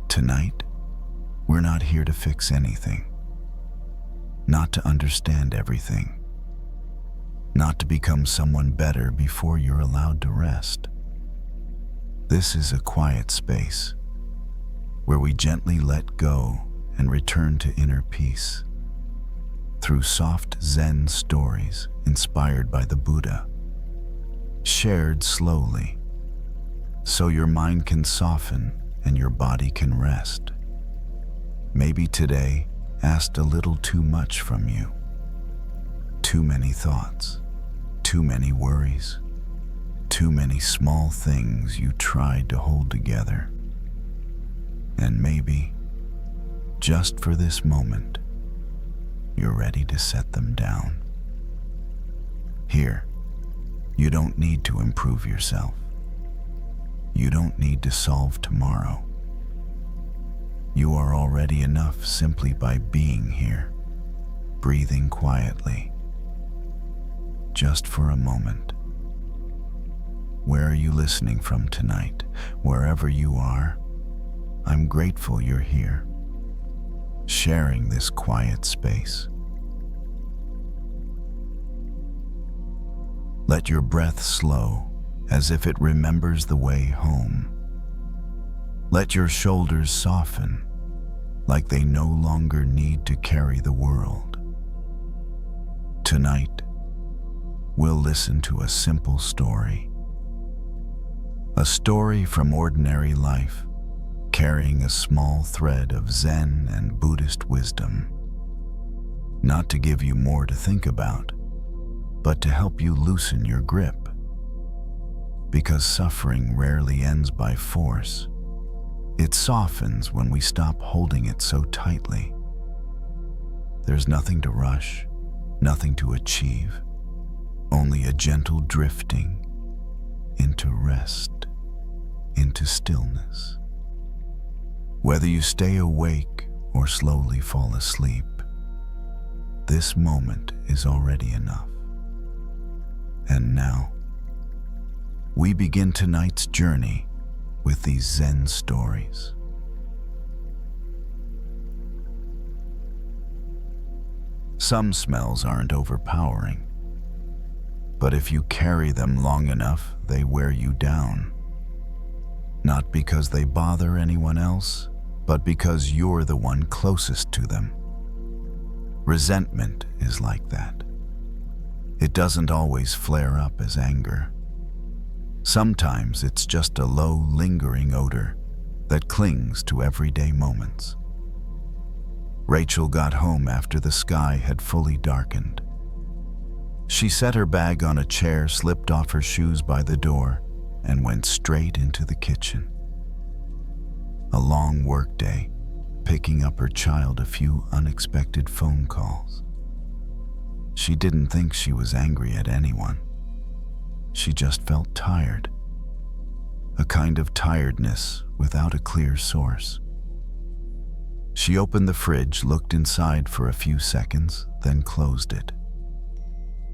Tonight, we're not here to fix anything, not to understand everything, not to become someone better before you're allowed to rest. This is a quiet space where we gently let go and return to inner peace through soft Zen stories inspired by the Buddha, shared slowly so your mind can soften and your body can rest. Maybe today asked a little too much from you. Too many thoughts, too many worries, too many small things you tried to hold together. And maybe, just for this moment, you're ready to set them down. Here, you don't need to improve yourself. You don't need to solve tomorrow. You are already enough simply by being here, breathing quietly. Just for a moment. Where are you listening from tonight? Wherever you are, I'm grateful you're here, sharing this quiet space. Let your breath slow, as if it remembers the way home. Let your shoulders soften, like they no longer need to carry the world. Tonight, we'll listen to a simple story. A story from ordinary life, carrying a small thread of Zen and Buddhist wisdom. Not to give you more to think about, but to help you loosen your grip. Because suffering rarely ends by force. It softens when we stop holding it so tightly. There's nothing to rush, nothing to achieve, only a gentle drifting into rest, into stillness. Whether you stay awake or slowly fall asleep, this moment is already enough. And now, we begin tonight's journey with these Zen stories. Some smells aren't overpowering, but if you carry them long enough, they wear you down. Not because they bother anyone else, but because you're the one closest to them. Resentment is like that. It doesn't always flare up as anger. Sometimes it's just a low, lingering odor that clings to everyday moments. Rachel got home after the sky had fully darkened. She set her bag on a chair, slipped off her shoes by the door, and went straight into the kitchen. A long workday, picking up her child a few unexpected phone calls. She didn't think she was angry at anyone. She just felt tired. A kind of tiredness without a clear source. She opened the fridge, looked inside for a few seconds, then closed it.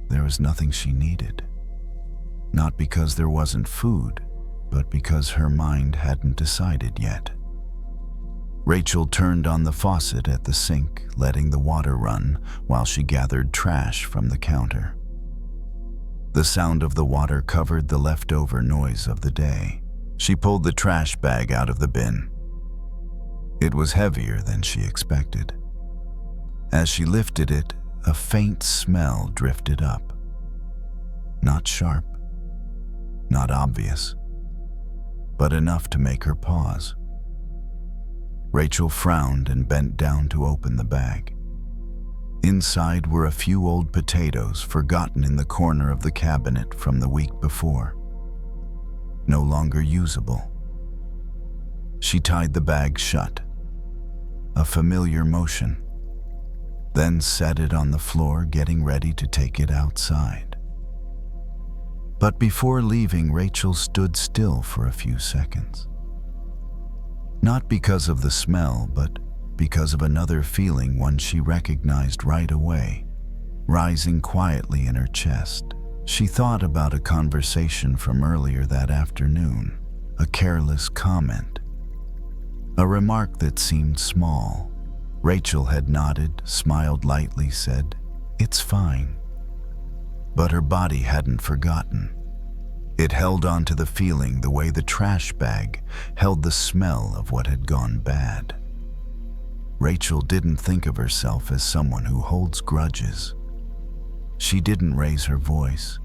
There was nothing she needed. Not because there wasn't food, but because her mind hadn't decided yet. Rachel turned on the faucet at the sink, letting the water run while she gathered trash from the counter. The sound of the water covered the leftover noise of the day. She pulled the trash bag out of the bin. It was heavier than she expected. As she lifted it, a faint smell drifted up. Not sharp, not obvious, but enough to make her pause. Rachel frowned and bent down to open the bag. Inside were a few old potatoes forgotten in the corner of the cabinet from the week before. No longer usable. She tied the bag shut, a familiar motion, then set it on the floor, getting ready to take it outside. But before leaving, Rachel stood still for a few seconds. Not because of the smell, but because of another feeling, one she recognized right away, rising quietly in her chest. She thought about a conversation from earlier that afternoon, a careless comment, A remark that seemed small. Rachel had nodded, smiled lightly, said, "It's fine." But her body hadn't forgotten. It held on to the feeling the way the trash bag held the smell of what had gone bad. Rachel didn't think of herself as someone who holds grudges. She didn't raise her voice.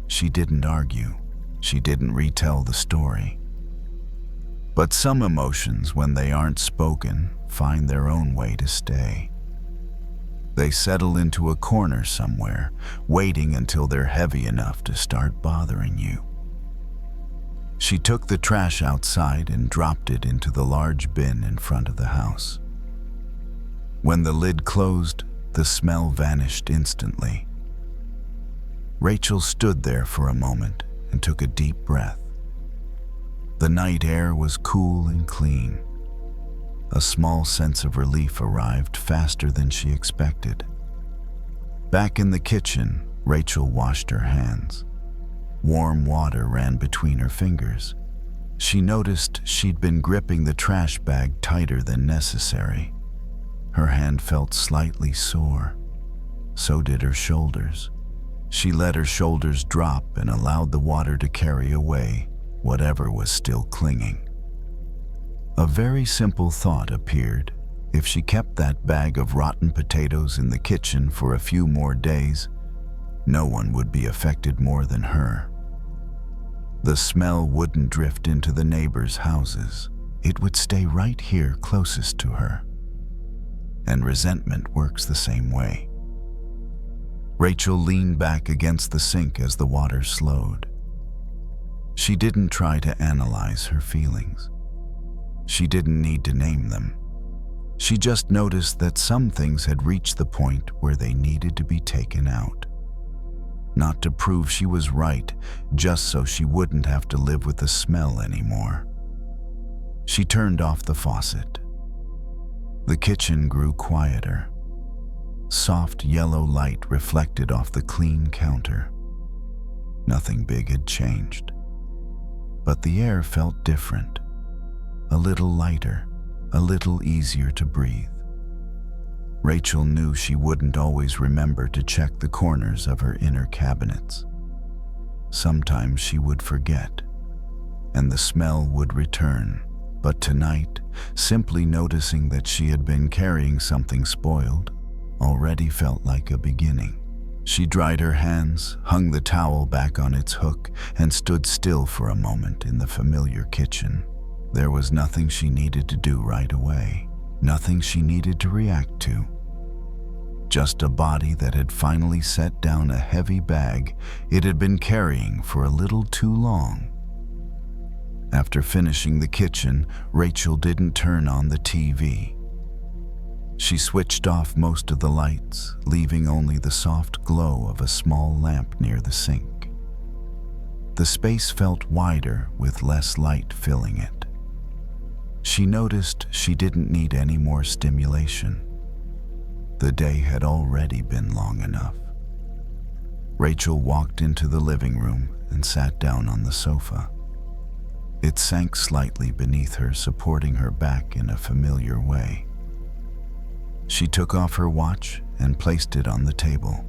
She didn't argue. She didn't retell the story. But some emotions, when they aren't spoken, find their own way to stay. They settle into a corner somewhere, waiting until they're heavy enough to start bothering you. She took the trash outside and dropped it into the large bin in front of the house. When the lid closed, the smell vanished instantly. Rachel stood there for a moment and took a deep breath. The night air was cool and clean. A small sense of relief arrived faster than she expected. Back in the kitchen, Rachel washed her hands. Warm water ran between her fingers. She noticed she'd been gripping the trash bag tighter than necessary. Her hand felt slightly sore. So did her shoulders. She let her shoulders drop and allowed the water to carry away whatever was still clinging. A very simple thought appeared. If she kept that bag of rotten potatoes in the kitchen for a few more days, no one would be affected more than her. The smell wouldn't drift into the neighbors' houses. It would stay right here closest to her. And resentment works the same way. Rachel leaned back against the sink as the water slowed. She didn't try to analyze her feelings. She didn't need to name them. She just noticed that some things had reached the point where they needed to be taken out. Not to prove she was right, just so she wouldn't have to live with the smell anymore. She turned off the faucet. The kitchen grew quieter. Soft yellow light reflected off the clean counter. Nothing big had changed. But the air felt different. A little lighter, a little easier to breathe. Rachel knew she wouldn't always remember to check the corners of her inner cabinets. Sometimes she would forget, and the smell would return. But tonight, simply noticing that she had been carrying something spoiled already felt like a beginning. She dried her hands, hung the towel back on its hook, and stood still for a moment in the familiar kitchen. There was nothing she needed to do right away, nothing she needed to react to. Just a body that had finally set down a heavy bag it had been carrying for a little too long. After finishing the kitchen, Rachel didn't turn on the TV. She switched off most of the lights, leaving only the soft glow of a small lamp near the sink. The space felt wider with less light filling it. She noticed she didn't need any more stimulation. The day had already been long enough. Rachel walked into the living room and sat down on the sofa. It sank slightly beneath her, supporting her back in a familiar way. She took off her watch and placed it on the table.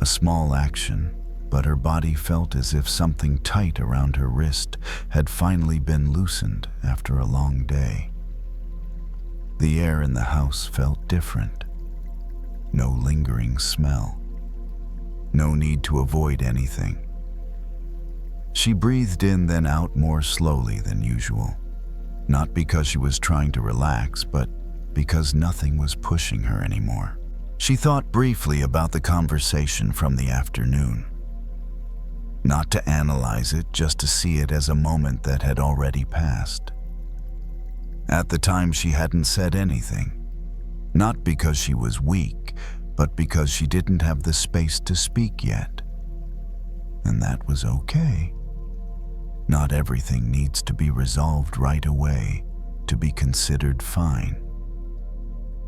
A small action, but her body felt as if something tight around her wrist had finally been loosened after a long day. The air in the house felt different. No lingering smell. No need to avoid anything. She breathed in then out more slowly than usual, not because she was trying to relax, but because nothing was pushing her anymore. She thought briefly about the conversation from the afternoon. Not to analyze it, just to see it as a moment that had already passed. At the time, she hadn't said anything, not because she was weak, but because she didn't have the space to speak yet. And that was okay. Not everything needs to be resolved right away to be considered fine.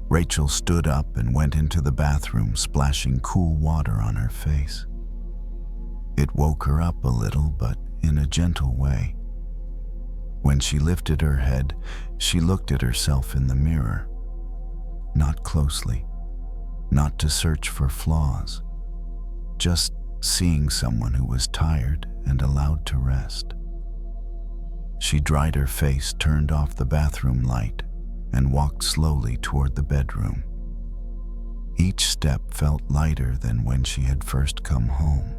Rachel stood up and went into the bathroom, splashing cool water on her face. It woke her up a little, but in a gentle way. When When she lifted her head, she looked at herself in the mirror. Not closely, not to search for flaws, just seeing someone who was tired and allowed to rest. She dried her face, turned off the bathroom light, and walked slowly toward the bedroom. Each step felt lighter than when she had first come home.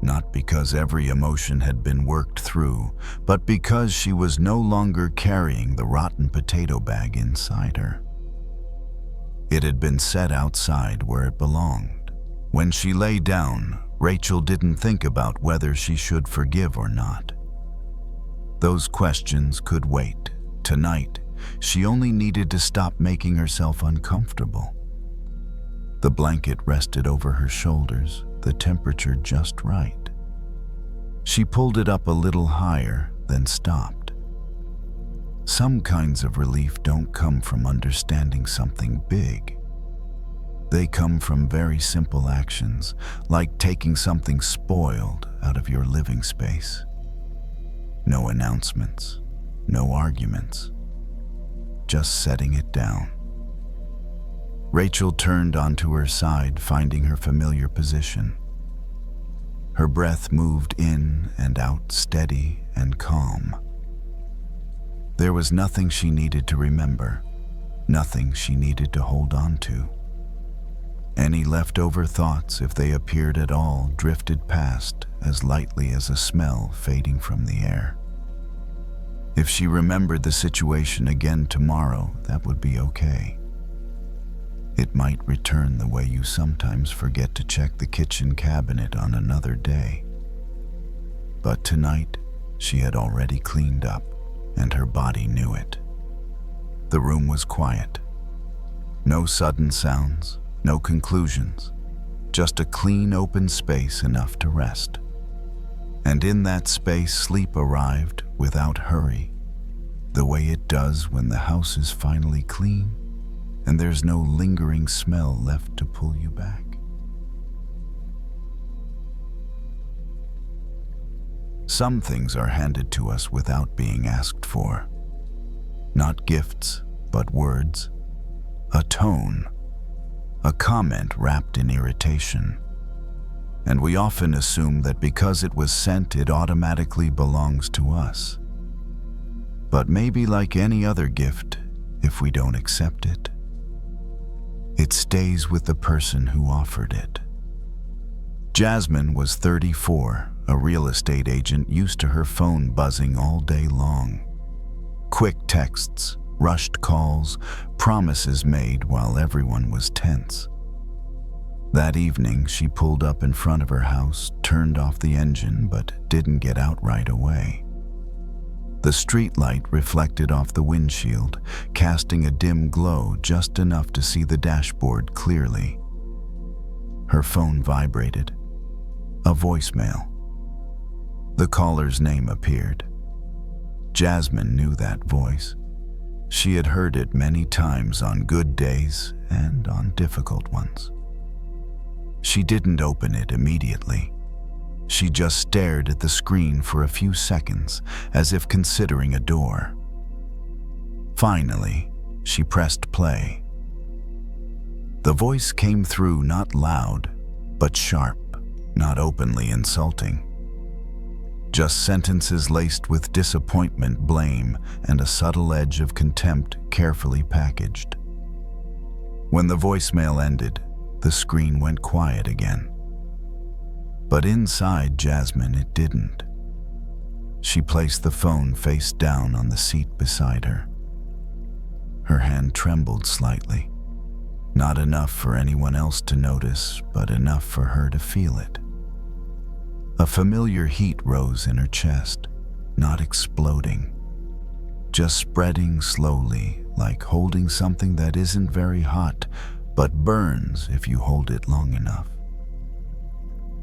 Not because every emotion had been worked through, but because she was no longer carrying the rotten potato bag inside her. It had been set outside where it belonged. When she lay down, Rachel didn't think about whether she should forgive or not. Those questions could wait. Tonight, she only needed to stop making herself uncomfortable. The blanket rested over her shoulders, the temperature just right. She pulled it up a little higher, then stopped. Some kinds of relief don't come from understanding something big. They come from very simple actions, like taking something spoiled out of your living space. No announcements, no arguments, just setting it down. Rachel turned onto her side, finding her familiar position. Her breath moved in and out, steady and calm. There was nothing she needed to remember, nothing she needed to hold on to. Any leftover thoughts, if they appeared at all, drifted past as lightly as a smell fading from the air. If she remembered the situation again tomorrow, that would be okay. It might return the way you sometimes forget to check the kitchen cabinet on another day. But tonight, she had already cleaned up, and her body knew it. The room was quiet. No sudden sounds, no conclusions, just a clean, open space enough to rest. And in that space, sleep arrived without hurry, the way it does when the house is finally clean and there's no lingering smell left to pull you back. Some things are handed to us without being asked for. Not gifts, but words, a tone, a comment wrapped in irritation. And we often assume that because it was sent, it automatically belongs to us. But maybe like any other gift, if we don't accept it, it stays with the person who offered it. Jasmine was 34, a real estate agent used to her phone buzzing all day long. Quick texts, rushed calls, promises made while everyone was tense. That evening, she pulled up in front of her house, turned off the engine, but didn't get out right away. The streetlight reflected off the windshield, casting a dim glow just enough to see the dashboard clearly. Her phone vibrated. A voicemail. The caller's name appeared. Jasmine knew that voice. She had heard it many times on good days and on difficult ones. She didn't open it immediately. She just stared at the screen for a few seconds, as if considering a door. Finally, she pressed play. The voice came through not loud, but sharp, not openly insulting. Just sentences laced with disappointment, blame, and a subtle edge of contempt carefully packaged. When the voicemail ended, the screen went quiet again. But inside Jasmine, it didn't. She placed the phone face down on the seat beside her. Her hand trembled slightly. Not enough for anyone else to notice, but enough for her to feel it. A familiar heat rose in her chest, not exploding, just spreading slowly, like holding something that isn't very hot, but burns if you hold it long enough.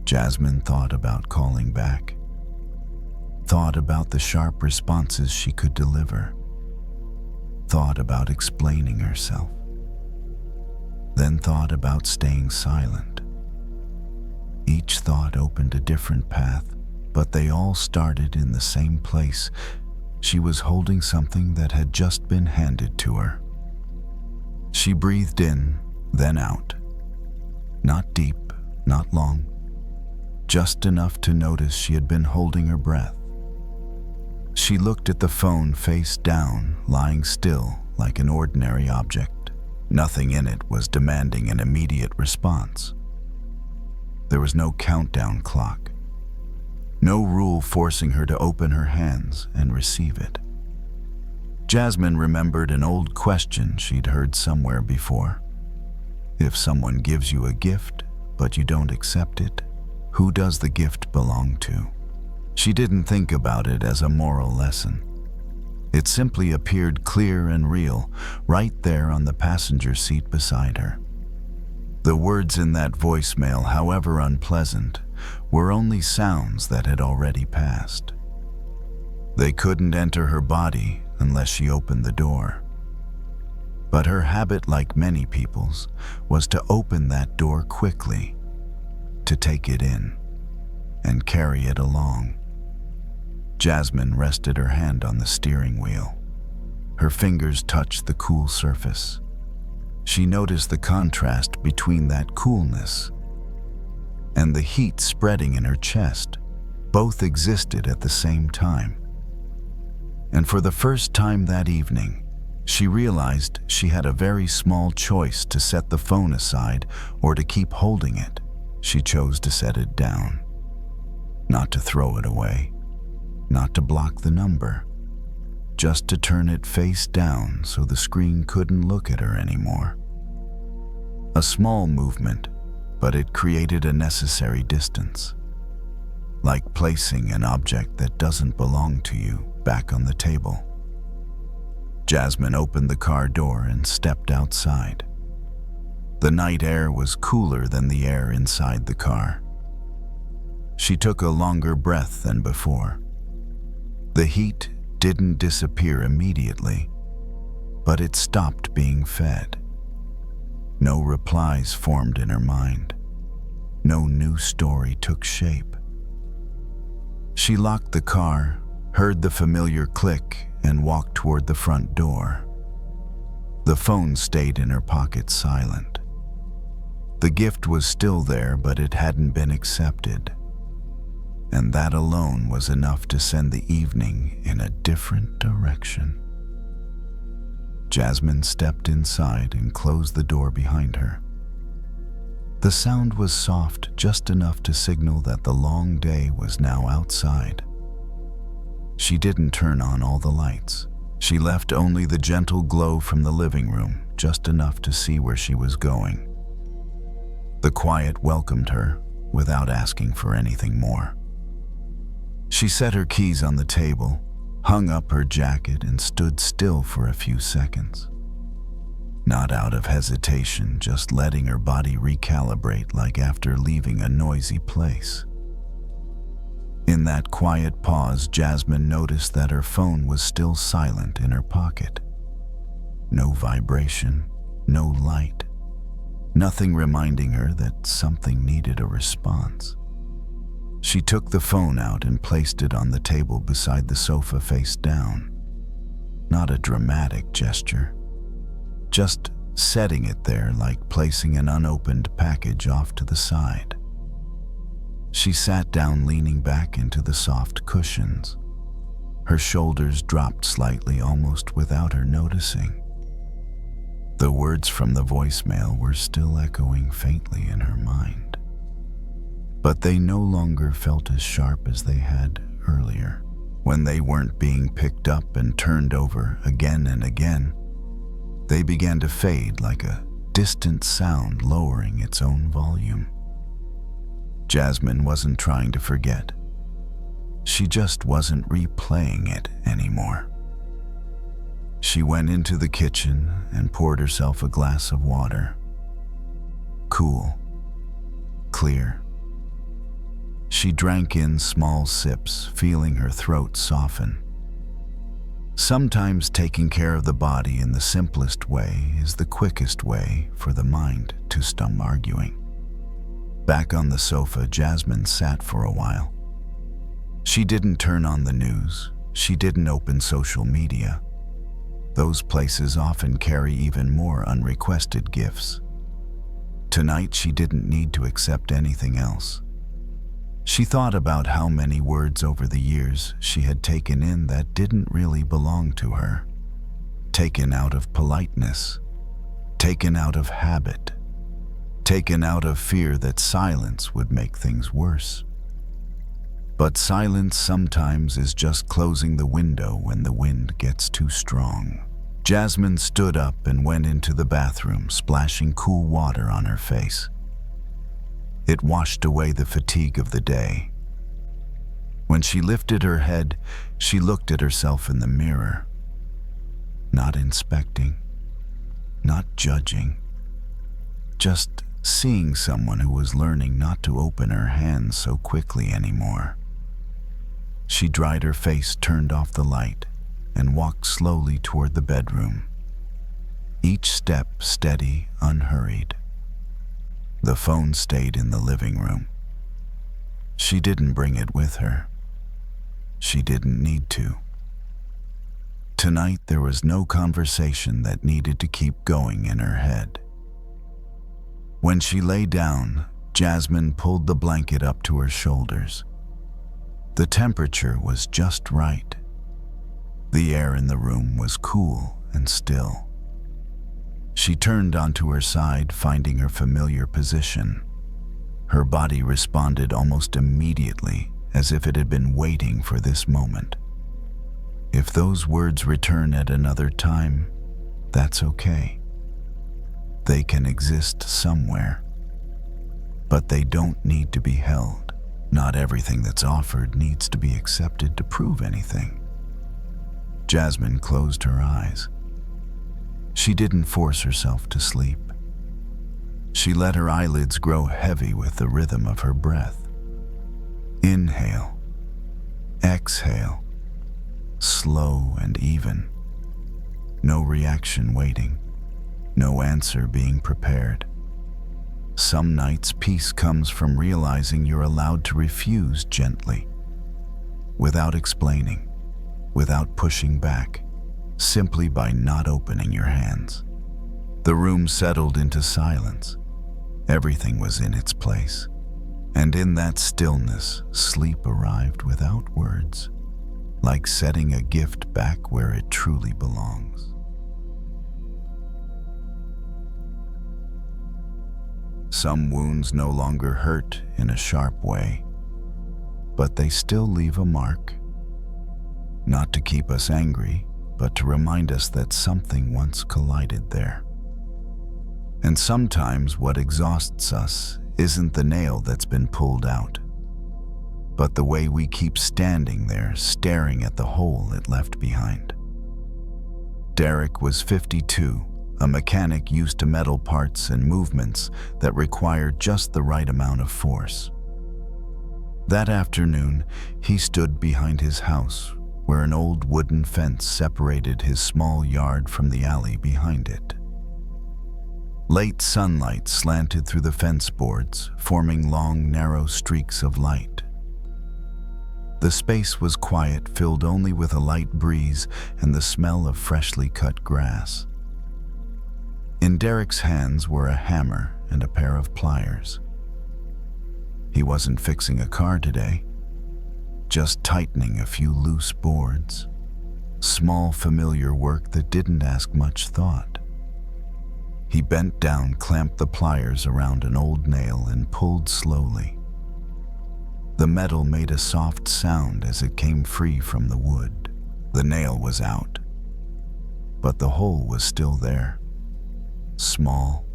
Jasmine thought about calling back, thought about the sharp responses she could deliver, thought about explaining herself, then thought about staying silent. Each thought opened a different path, but they all started in the same place, she was holding something that had just been handed to her. She breathed in, then out. Not deep, not long, just enough to notice she had been holding her breath. She looked at the phone face down, lying still like an ordinary object. Nothing in it was demanding an immediate response. There was no countdown clock, no rule forcing her to open her hands and receive it. Jasmine remembered an old question she'd heard somewhere before. If someone gives you a gift, but you don't accept it, who does the gift belong to? She didn't think about it as a moral lesson. It simply appeared clear and real, right there on the passenger seat beside her. The words in that voicemail, however unpleasant, were only sounds that had already passed. They couldn't enter her body unless she opened the door. But her habit, like many people's, was to open that door quickly, to take it in, and carry it along. Jasmine rested her hand on the steering wheel. Her fingers touched the cool surface. She noticed the contrast between that coolness and the heat spreading in her chest. Both existed at the same time. And for the first time that evening, she realized she had a very small choice to set the phone aside or to keep holding it. She chose to set it down, not to throw it away, not to block the number, just to turn it face down so the screen couldn't look at her anymore. A small movement, but it created a necessary distance, like placing an object that doesn't belong to you back on the table. Jasmine opened the car door and stepped outside. The night air was cooler than the air inside the car. She took a longer breath than before. The heat didn't disappear immediately, but it stopped being fed. No replies formed in her mind. No new story took shape. She locked the car, heard the familiar click, and walked toward the front door. The phone stayed in her pocket silent. The gift was still there, but it hadn't been accepted. And that alone was enough to send the evening in a different direction. Jasmine stepped inside and closed the door behind her. The sound was soft, just enough to signal that the long day was now outside. She didn't turn on all the lights. She left only the gentle glow from the living room, just enough to see where she was going. The quiet welcomed her without asking for anything more. She set her keys on the table, hung up her jacket, and stood still for a few seconds. Not out of hesitation, just letting her body recalibrate like after leaving a noisy place. In that quiet pause, Jasmine noticed that her phone was still silent in her pocket. No vibration, no light, nothing reminding her that something needed a response. She took the phone out and placed it on the table beside the sofa face down. Not a dramatic gesture, just setting it there like placing an unopened package off to the side. She sat down, leaning back into the soft cushions. Her shoulders dropped slightly, almost without her noticing. The words from the voicemail were still echoing faintly in her mind, but they no longer felt as sharp as they had earlier, when they weren't being picked up and turned over again and again. They began to fade like a distant sound lowering its own volume. Jasmine wasn't trying to forget. She just wasn't replaying it anymore. She went into the kitchen and poured herself a glass of water. Cool, clear. She drank in small sips, feeling her throat soften. Sometimes taking care of the body in the simplest way is the quickest way for the mind to stop arguing. Back on the sofa, Jasmine sat for a while. She didn't turn on the news, She didn't open social media. Those places often carry even more unrequested gifts. Tonight, she didn't need to accept anything else. She thought about how many words over the years she had taken in that didn't really belong to her. Taken out of politeness, taken out of habit, taken out of fear that silence would make things worse. But silence sometimes is just closing the window when the wind gets too strong. Jasmine stood up and went into the bathroom, splashing cool water on her face. It washed away the fatigue of the day. When she lifted her head, she looked at herself in the mirror. Not inspecting, not judging, just seeing someone who was learning not to open her hands so quickly anymore. She dried her face, turned off the light, and walked slowly toward the bedroom. Each step steady, unhurried. The phone stayed in the living room. She didn't bring it with her. She didn't need to. Tonight there was no conversation that needed to keep going in her head. When she lay down, Jasmine pulled the blanket up to her shoulders. The temperature was just right. The air in the room was cool and still. She turned onto her side, finding her familiar position. Her body responded almost immediately, as if it had been waiting for this moment. If those words return at another time, that's okay. They can exist somewhere. But they don't need to be held. Not everything that's offered needs to be accepted to prove anything. Jasmine closed her eyes. She didn't force herself to sleep. She let her eyelids grow heavy with the rhythm of her breath. Inhale, exhale, slow and even. No reaction waiting, no answer being prepared. Some nights peace comes from realizing you're allowed to refuse gently, without explaining, without pushing back, simply by not opening your hands. The room settled into silence. Everything was in its place. And in that stillness, sleep arrived without words, like setting a gift back where it truly belongs. Some wounds no longer hurt in a sharp way, but they still leave a mark. Not to keep us angry, but to remind us that something once collided there. And sometimes what exhausts us isn't the nail that's been pulled out, but the way we keep standing there, staring at the hole it left behind. Derek was 52, a mechanic used to metal parts and movements that required just the right amount of force. That afternoon, he stood behind his house, where an old wooden fence separated his small yard from the alley behind it. Late sunlight slanted through the fence boards, forming long, narrow streaks of light. The space was quiet, filled only with a light breeze and the smell of freshly cut grass. In Derek's hands were a hammer and a pair of pliers. He wasn't fixing a car today, just tightening a few loose boards. Small, familiar work that didn't ask much thought. He bent down, clamped the pliers around an old nail, and pulled slowly. The metal made a soft sound as it came free from the wood. The nail was out, but the hole was still there. Small,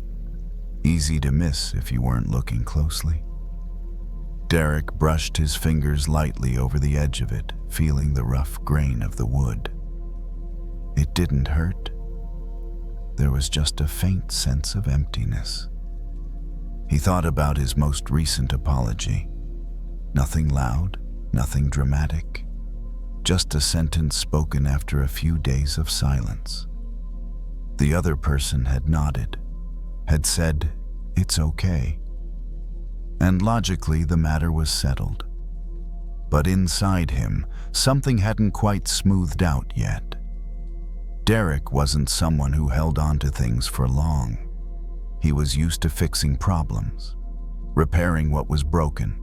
easy to miss if you weren't looking closely. Derek brushed his fingers lightly over the edge of it, feeling the rough grain of the wood. It didn't hurt. There was just a faint sense of emptiness. He thought about his most recent apology. Nothing loud, nothing dramatic, just a sentence spoken after a few days of silence. The other person had nodded, had said, "It's okay." And logically, the matter was settled. But inside him, something hadn't quite smoothed out yet. Derek wasn't someone who held on to things for long. He was used to fixing problems, repairing what was broken,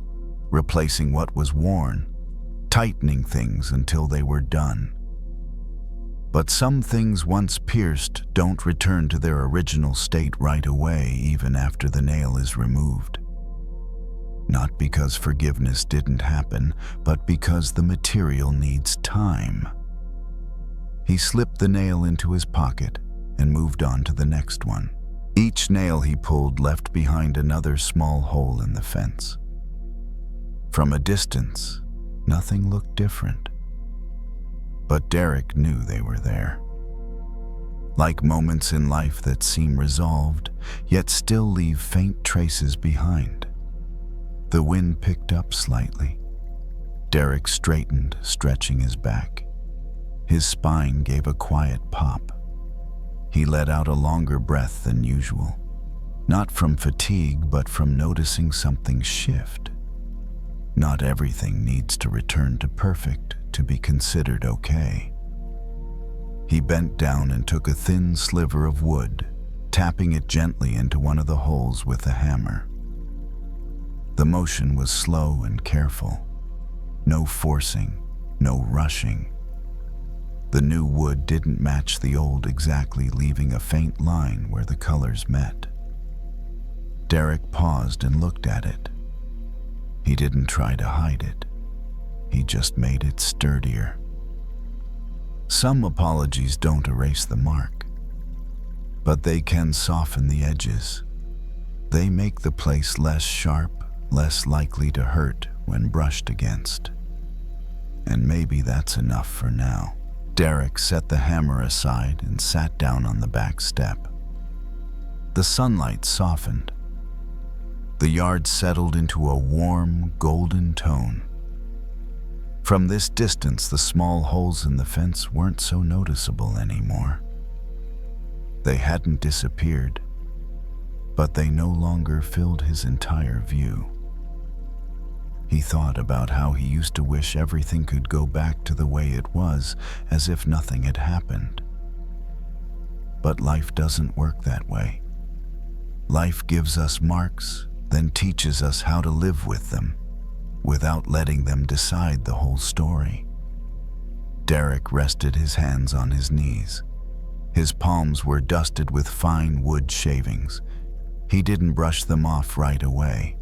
replacing what was worn, tightening things until they were done. But some things once pierced don't return to their original state right away, even after the nail is removed. Not because forgiveness didn't happen, but because the material needs time. He slipped the nail into his pocket and moved on to the next one. Each nail he pulled left behind another small hole in the fence. From a distance, nothing looked different. But Derek knew they were there. Like moments in life that seem resolved, yet still leave faint traces behind. The wind picked up slightly. Derek straightened, stretching his back. His spine gave a quiet pop. He let out a longer breath than usual, not from fatigue, but from noticing something shift. Not everything needs to return to perfect to be considered okay. He bent down and took a thin sliver of wood, tapping it gently into one of the holes with a hammer. The motion was slow and careful. No forcing, no rushing. The new wood didn't match the old exactly, leaving a faint line where the colors met. Derek paused and looked at it. He didn't try to hide it. He just made it sturdier. Some apologies don't erase the mark, but they can soften the edges. They make the place less sharp, less likely to hurt when brushed against. And maybe that's enough for now. Derek set the hammer aside and sat down on the back step. The sunlight softened. The yard settled into a warm, golden tone. From this distance, the small holes in the fence weren't so noticeable anymore. They hadn't disappeared, but they no longer filled his entire view. He thought about how he used to wish everything could go back to the way it was, as if nothing had happened. But life doesn't work that way. Life gives us marks, then teaches us how to live with them, without letting them decide the whole story. Derek rested his hands on his knees. His palms were dusted with fine wood shavings. He didn't brush them off right away.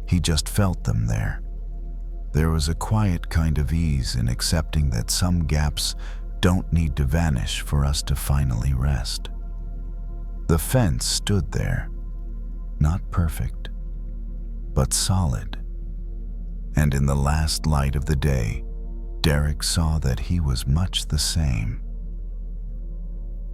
He just felt them there. There was a quiet kind of ease in accepting that some gaps don't need to vanish for us to finally rest. The fence stood there, not perfect, but solid. And in the last light of the day, Derek saw that he was much the same.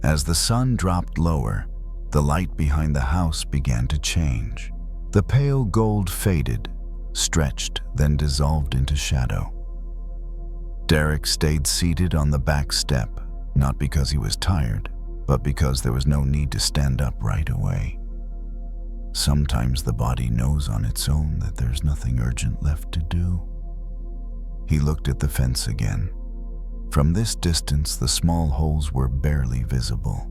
As the sun dropped lower, the light behind the house began to change. The pale gold faded, stretched, then dissolved into shadow. Derek stayed seated on the back step, not because he was tired, but because there was no need to stand up right away. Sometimes the body knows on its own that there's nothing urgent left to do. He looked at the fence again. From this distance, the small holes were barely visible.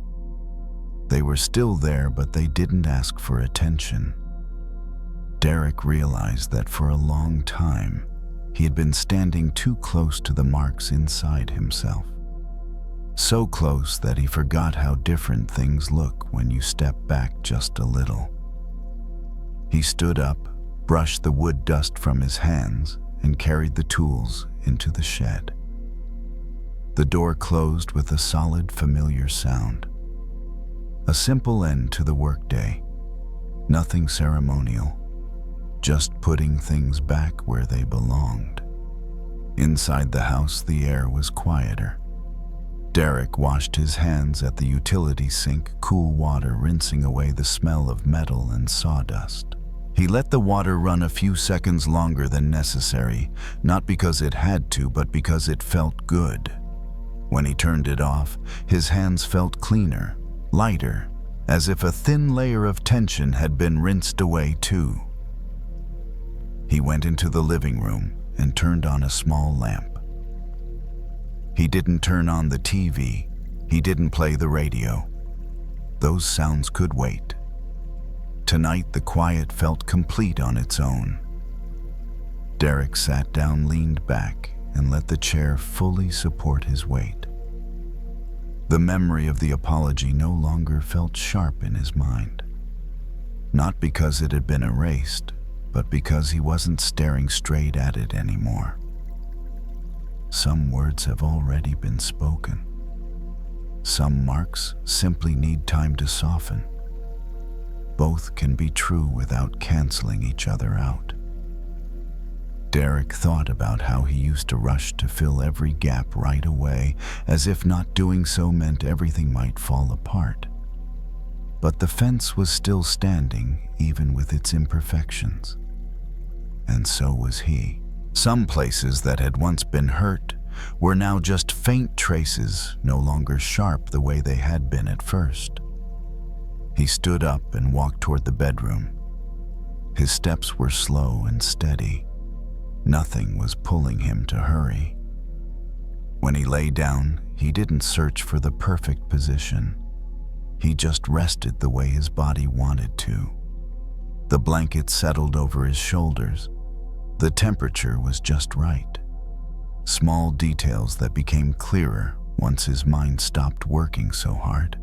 They were still there, but they didn't ask for attention. Derek realized that for a long time, he had been standing too close to the marks inside himself. So close that he forgot how different things look when you step back just a little. He stood up, brushed the wood dust from his hands, and carried the tools into the shed. The door closed with a solid, familiar sound. A simple end to the workday. Nothing ceremonial, just putting things back where they belonged. Inside the house, the air was quieter. Derek washed his hands at the utility sink, cool water rinsing away the smell of metal and sawdust. He let the water run a few seconds longer than necessary, not because it had to, but because it felt good. When he turned it off, his hands felt cleaner, lighter, as if a thin layer of tension had been rinsed away too. He went into the living room, and turned on a small lamp. He didn't turn on the TV. He didn't play the radio. Those sounds could wait. Tonight, the quiet felt complete on its own. Derek sat down, leaned back, and let the chair fully support his weight. The memory of the apology no longer felt sharp in his mind. Not because it had been erased, but because he wasn't staring straight at it anymore. Some words have already been spoken. Some marks simply need time to soften. Both can be true without canceling each other out. Derek thought about how he used to rush to fill every gap right away, as if not doing so meant everything might fall apart. But the fence was still standing, even with its imperfections. And so was he. Some places that had once been hurt were now just faint traces, no longer sharp the way they had been at first. He stood up and walked toward the bedroom. His steps were slow and steady. Nothing was pulling him to hurry. When he lay down, he didn't search for the perfect position. He just rested the way his body wanted to. The blanket settled over his shoulders. The temperature was just right. Small details that became clearer once his mind stopped working so hard.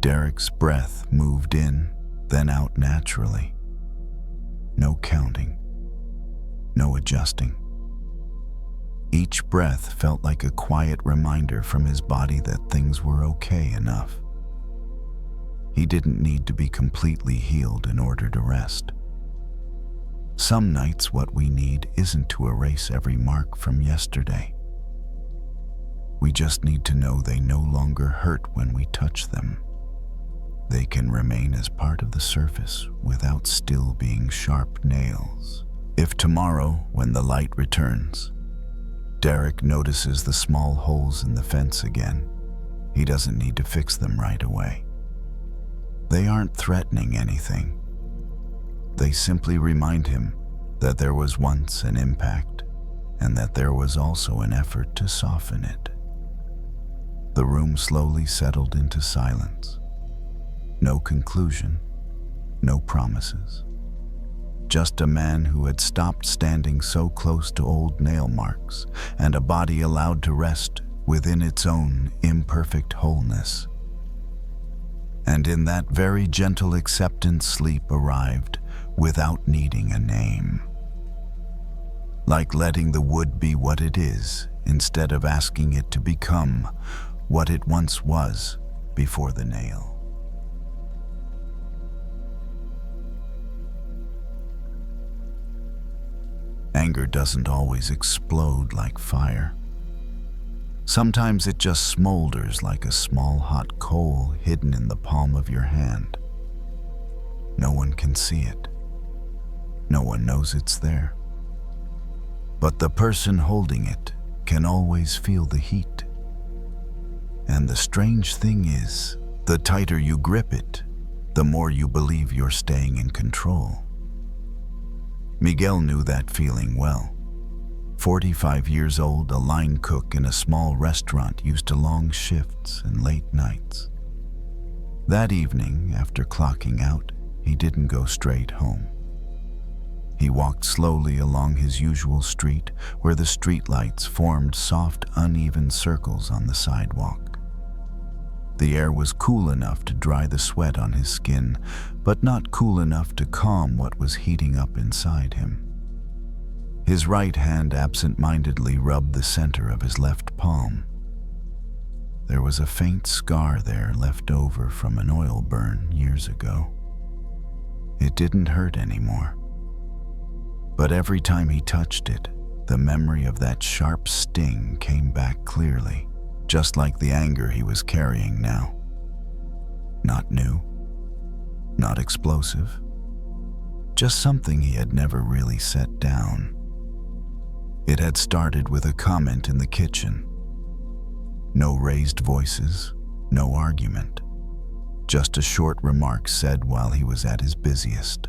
Derek's breath moved in, then out naturally. No counting. No adjusting. Each breath felt like a quiet reminder from his body that things were okay enough. He didn't need to be completely healed in order to rest. Some nights what we need isn't to erase every mark from yesterday. We just need to know they no longer hurt when we touch them. They can remain as part of the surface without still being sharp nails. If tomorrow, when the light returns, Derek notices the small holes in the fence again, he doesn't need to fix them right away. They aren't threatening anything. They simply remind him that there was once an impact and that there was also an effort to soften it. The room slowly settled into silence. No conclusion, no promises. Just a man who had stopped standing so close to old nail marks, and a body allowed to rest within its own imperfect wholeness. And in that very gentle acceptance, sleep arrived without needing a name. Like letting the wood be what it is, instead of asking it to become what it once was before the nail. Anger doesn't always explode like fire. Sometimes it just smolders like a small hot coal hidden in the palm of your hand. No one can see it. No one knows it's there. But the person holding it can always feel the heat. And the strange thing is, the tighter you grip it, the more you believe you're staying in control. Miguel knew that feeling well. 45 years old, a line cook in a small restaurant used to long shifts and late nights. That evening, after clocking out, he didn't go straight home. He walked slowly along his usual street where the streetlights formed soft, uneven circles on the sidewalk. The air was cool enough to dry the sweat on his skin, but not cool enough to calm what was heating up inside him. His right hand absent-mindedly rubbed the center of his left palm. There was a faint scar there left over from an oil burn years ago. It didn't hurt anymore. But every time he touched it, the memory of that sharp sting came back clearly, just like the anger he was carrying now. Not new, not explosive, just something he had never really set down. It had started with a comment in the kitchen. No raised voices, no argument, just a short remark said while he was at his busiest.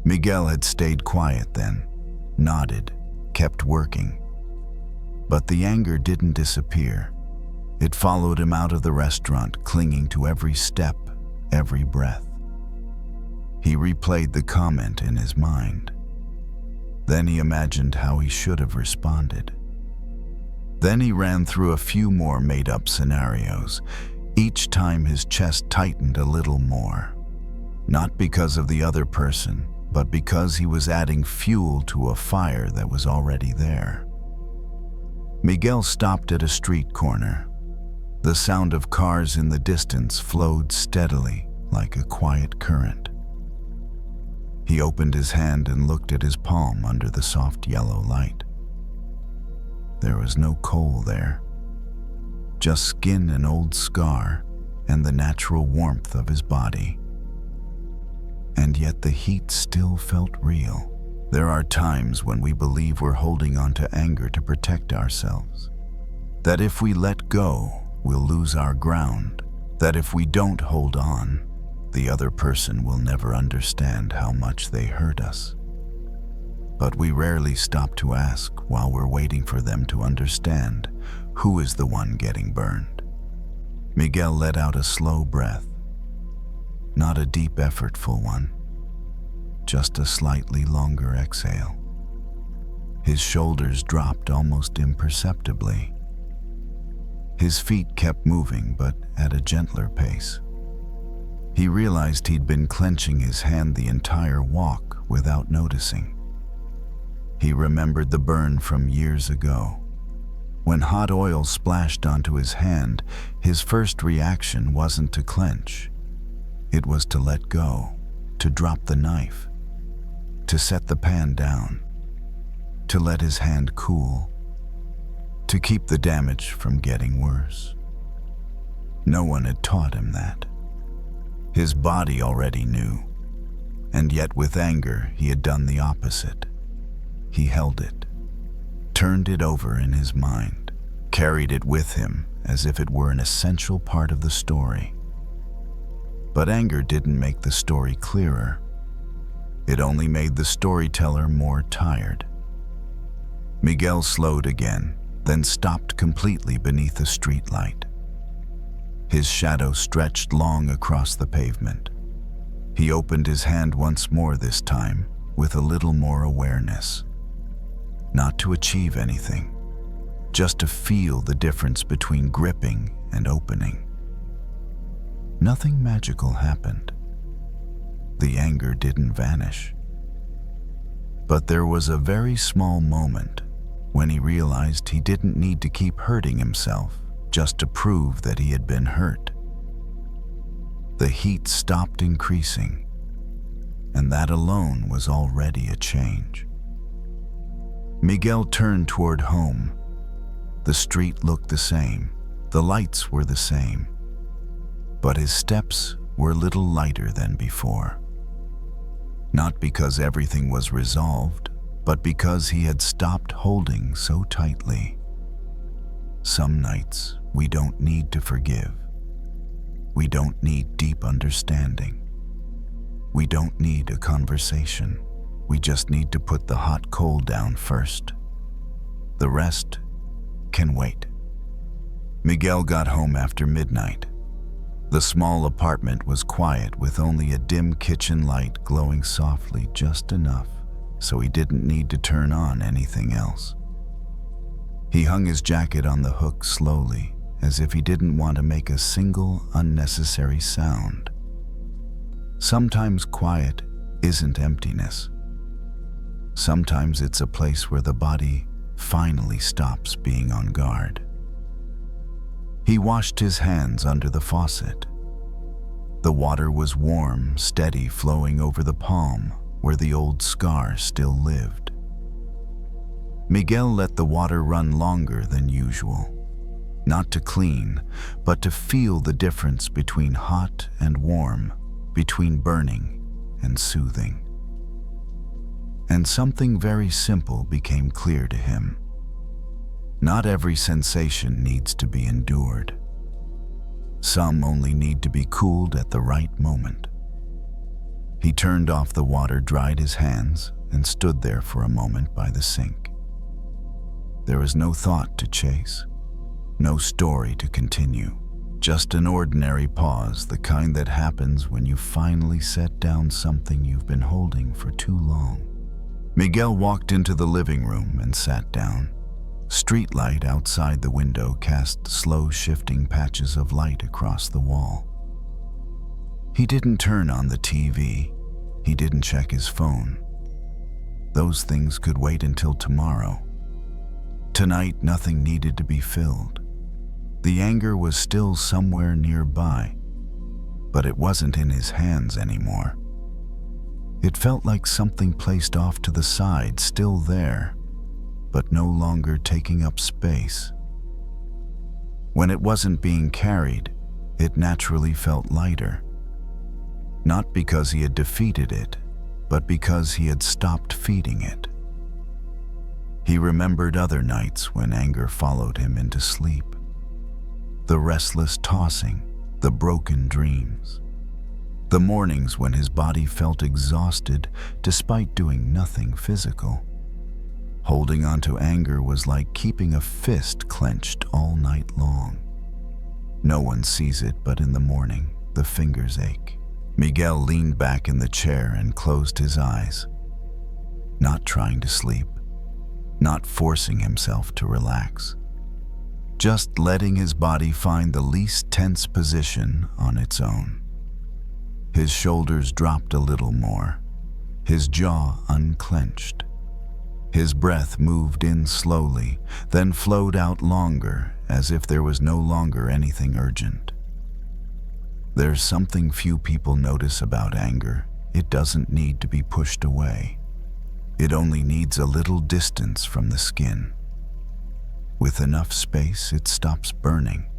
Miguel had stayed quiet then, nodded, kept working. But the anger didn't disappear. It followed him out of the restaurant, clinging to every step, every breath. He replayed the comment in his mind. Then he imagined how he should have responded. Then he ran through a few more made-up scenarios. Each time his chest tightened a little more. Not because of the other person, but because he was adding fuel to a fire that was already there. Miguel stopped at a street corner. The sound of cars in the distance flowed steadily, like a quiet current. He opened his hand and looked at his palm under the soft yellow light. There was no coal there, just skin and old scar and the natural warmth of his body. And yet the heat still felt real. There are times when we believe we're holding on to anger to protect ourselves. That if we let go, we'll lose our ground. That if we don't hold on, the other person will never understand how much they hurt us. But we rarely stop to ask, while we're waiting for them to understand, who is the one getting burned. Miguel let out a slow breath. Not a deep, effortful one. Just a slightly longer exhale. His shoulders dropped almost imperceptibly. His feet kept moving, but at a gentler pace. He realized he'd been clenching his hand the entire walk without noticing. He remembered the burn from years ago. When hot oil splashed onto his hand, his first reaction wasn't to clench. It was to let go, to drop the knife, to set the pan down, to let his hand cool, to keep the damage from getting worse. No one had taught him that. His body already knew, and yet with anger he had done the opposite. He held it, turned it over in his mind, carried it with him as if it were an essential part of the story. But anger didn't make the story clearer. It only made the storyteller more tired. Miguel slowed again, then stopped completely beneath a streetlight. His shadow stretched long across the pavement. He opened his hand once more, this time with a little more awareness. Not to achieve anything, just to feel the difference between gripping and opening. Nothing magical happened. The anger didn't vanish. But there was a very small moment when he realized he didn't need to keep hurting himself just to prove that he had been hurt. The heat stopped increasing, and that alone was already a change. Miguel turned toward home. The street looked the same, the lights were the same, but his steps were a little lighter than before. Not because everything was resolved, but because he had stopped holding so tightly. Some nights we don't need to forgive. We don't need deep understanding. We don't need a conversation. We just need to put the hot coal down first. The rest can wait. Miguel got home after midnight. The small apartment was quiet, with only a dim kitchen light glowing softly just enough so he didn't need to turn on anything else. He hung his jacket on the hook slowly, as if he didn't want to make a single unnecessary sound. Sometimes quiet isn't emptiness. Sometimes it's a place where the body finally stops being on guard. He washed his hands under the faucet. The water was warm, steady, flowing over the palm where the old scar still lived. Miguel let the water run longer than usual, not to clean, but to feel the difference between hot and warm, between burning and soothing. And something very simple became clear to him. Not every sensation needs to be endured. Some only need to be cooled at the right moment. He turned off the water, dried his hands, and stood there for a moment by the sink. There was no thought to chase, no story to continue, just an ordinary pause, the kind that happens when you finally set down something you've been holding for too long. Miguel walked into the living room and sat down. Streetlight outside the window cast slow shifting patches of light across the wall. He didn't turn on the TV. He didn't check his phone. Those things could wait until tomorrow. Tonight, nothing needed to be filled. The anger was still somewhere nearby, but it wasn't in his hands anymore. It felt like something placed off to the side, still there, but no longer taking up space. When it wasn't being carried, it naturally felt lighter. Not because he had defeated it, but because he had stopped feeding it. He remembered other nights when anger followed him into sleep. The restless tossing, the broken dreams. The mornings when his body felt exhausted despite doing nothing physical. Holding on to anger was like keeping a fist clenched all night long. No one sees it, but in the morning, the fingers ache. Miguel leaned back in the chair and closed his eyes. Not trying to sleep, not forcing himself to relax. Just letting his body find the least tense position on its own. His shoulders dropped a little more, his jaw unclenched. His breath moved in slowly, then flowed out longer, as if there was no longer anything urgent. There's something few people notice about anger. It doesn't need to be pushed away. It only needs a little distance from the skin. With enough space, it stops burning.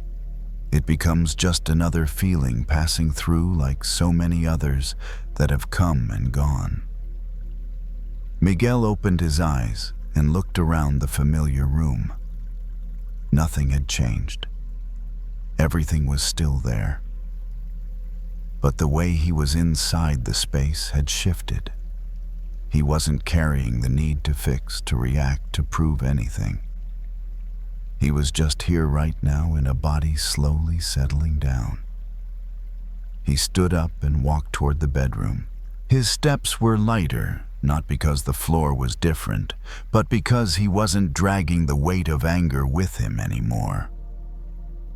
It becomes just another feeling passing through like so many others that have come and gone. Miguel opened his eyes and looked around the familiar room. Nothing had changed. Everything was still there. But the way he was inside the space had shifted. He wasn't carrying the need to fix, to react, to prove anything. He was just here right now in a body slowly settling down. He stood up and walked toward the bedroom. His steps were lighter, not because the floor was different, but because he wasn't dragging the weight of anger with him anymore.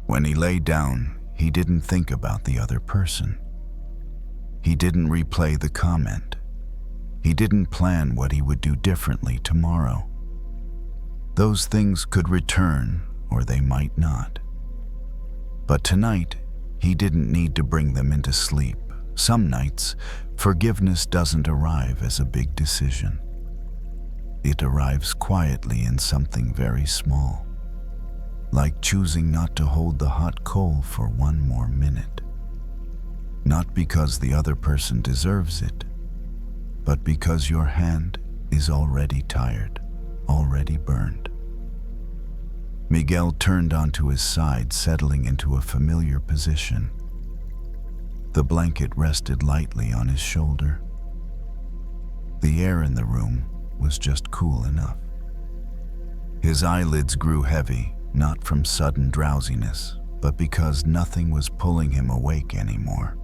When he lay down, he didn't think about the other person. He didn't replay the comment. He didn't plan what he would do differently tomorrow. Those things could return, or they might not. But tonight, he didn't need to bring them into sleep. Some nights, forgiveness doesn't arrive as a big decision. It arrives quietly in something very small, like choosing not to hold the hot coal for one more minute. Not because the other person deserves it, but because your hand is already tired, already burned. Miguel turned onto his side, settling into a familiar position. The blanket rested lightly on his shoulder. The air in the room was just cool enough. His eyelids grew heavy, not from sudden drowsiness, but because nothing was pulling him awake anymore.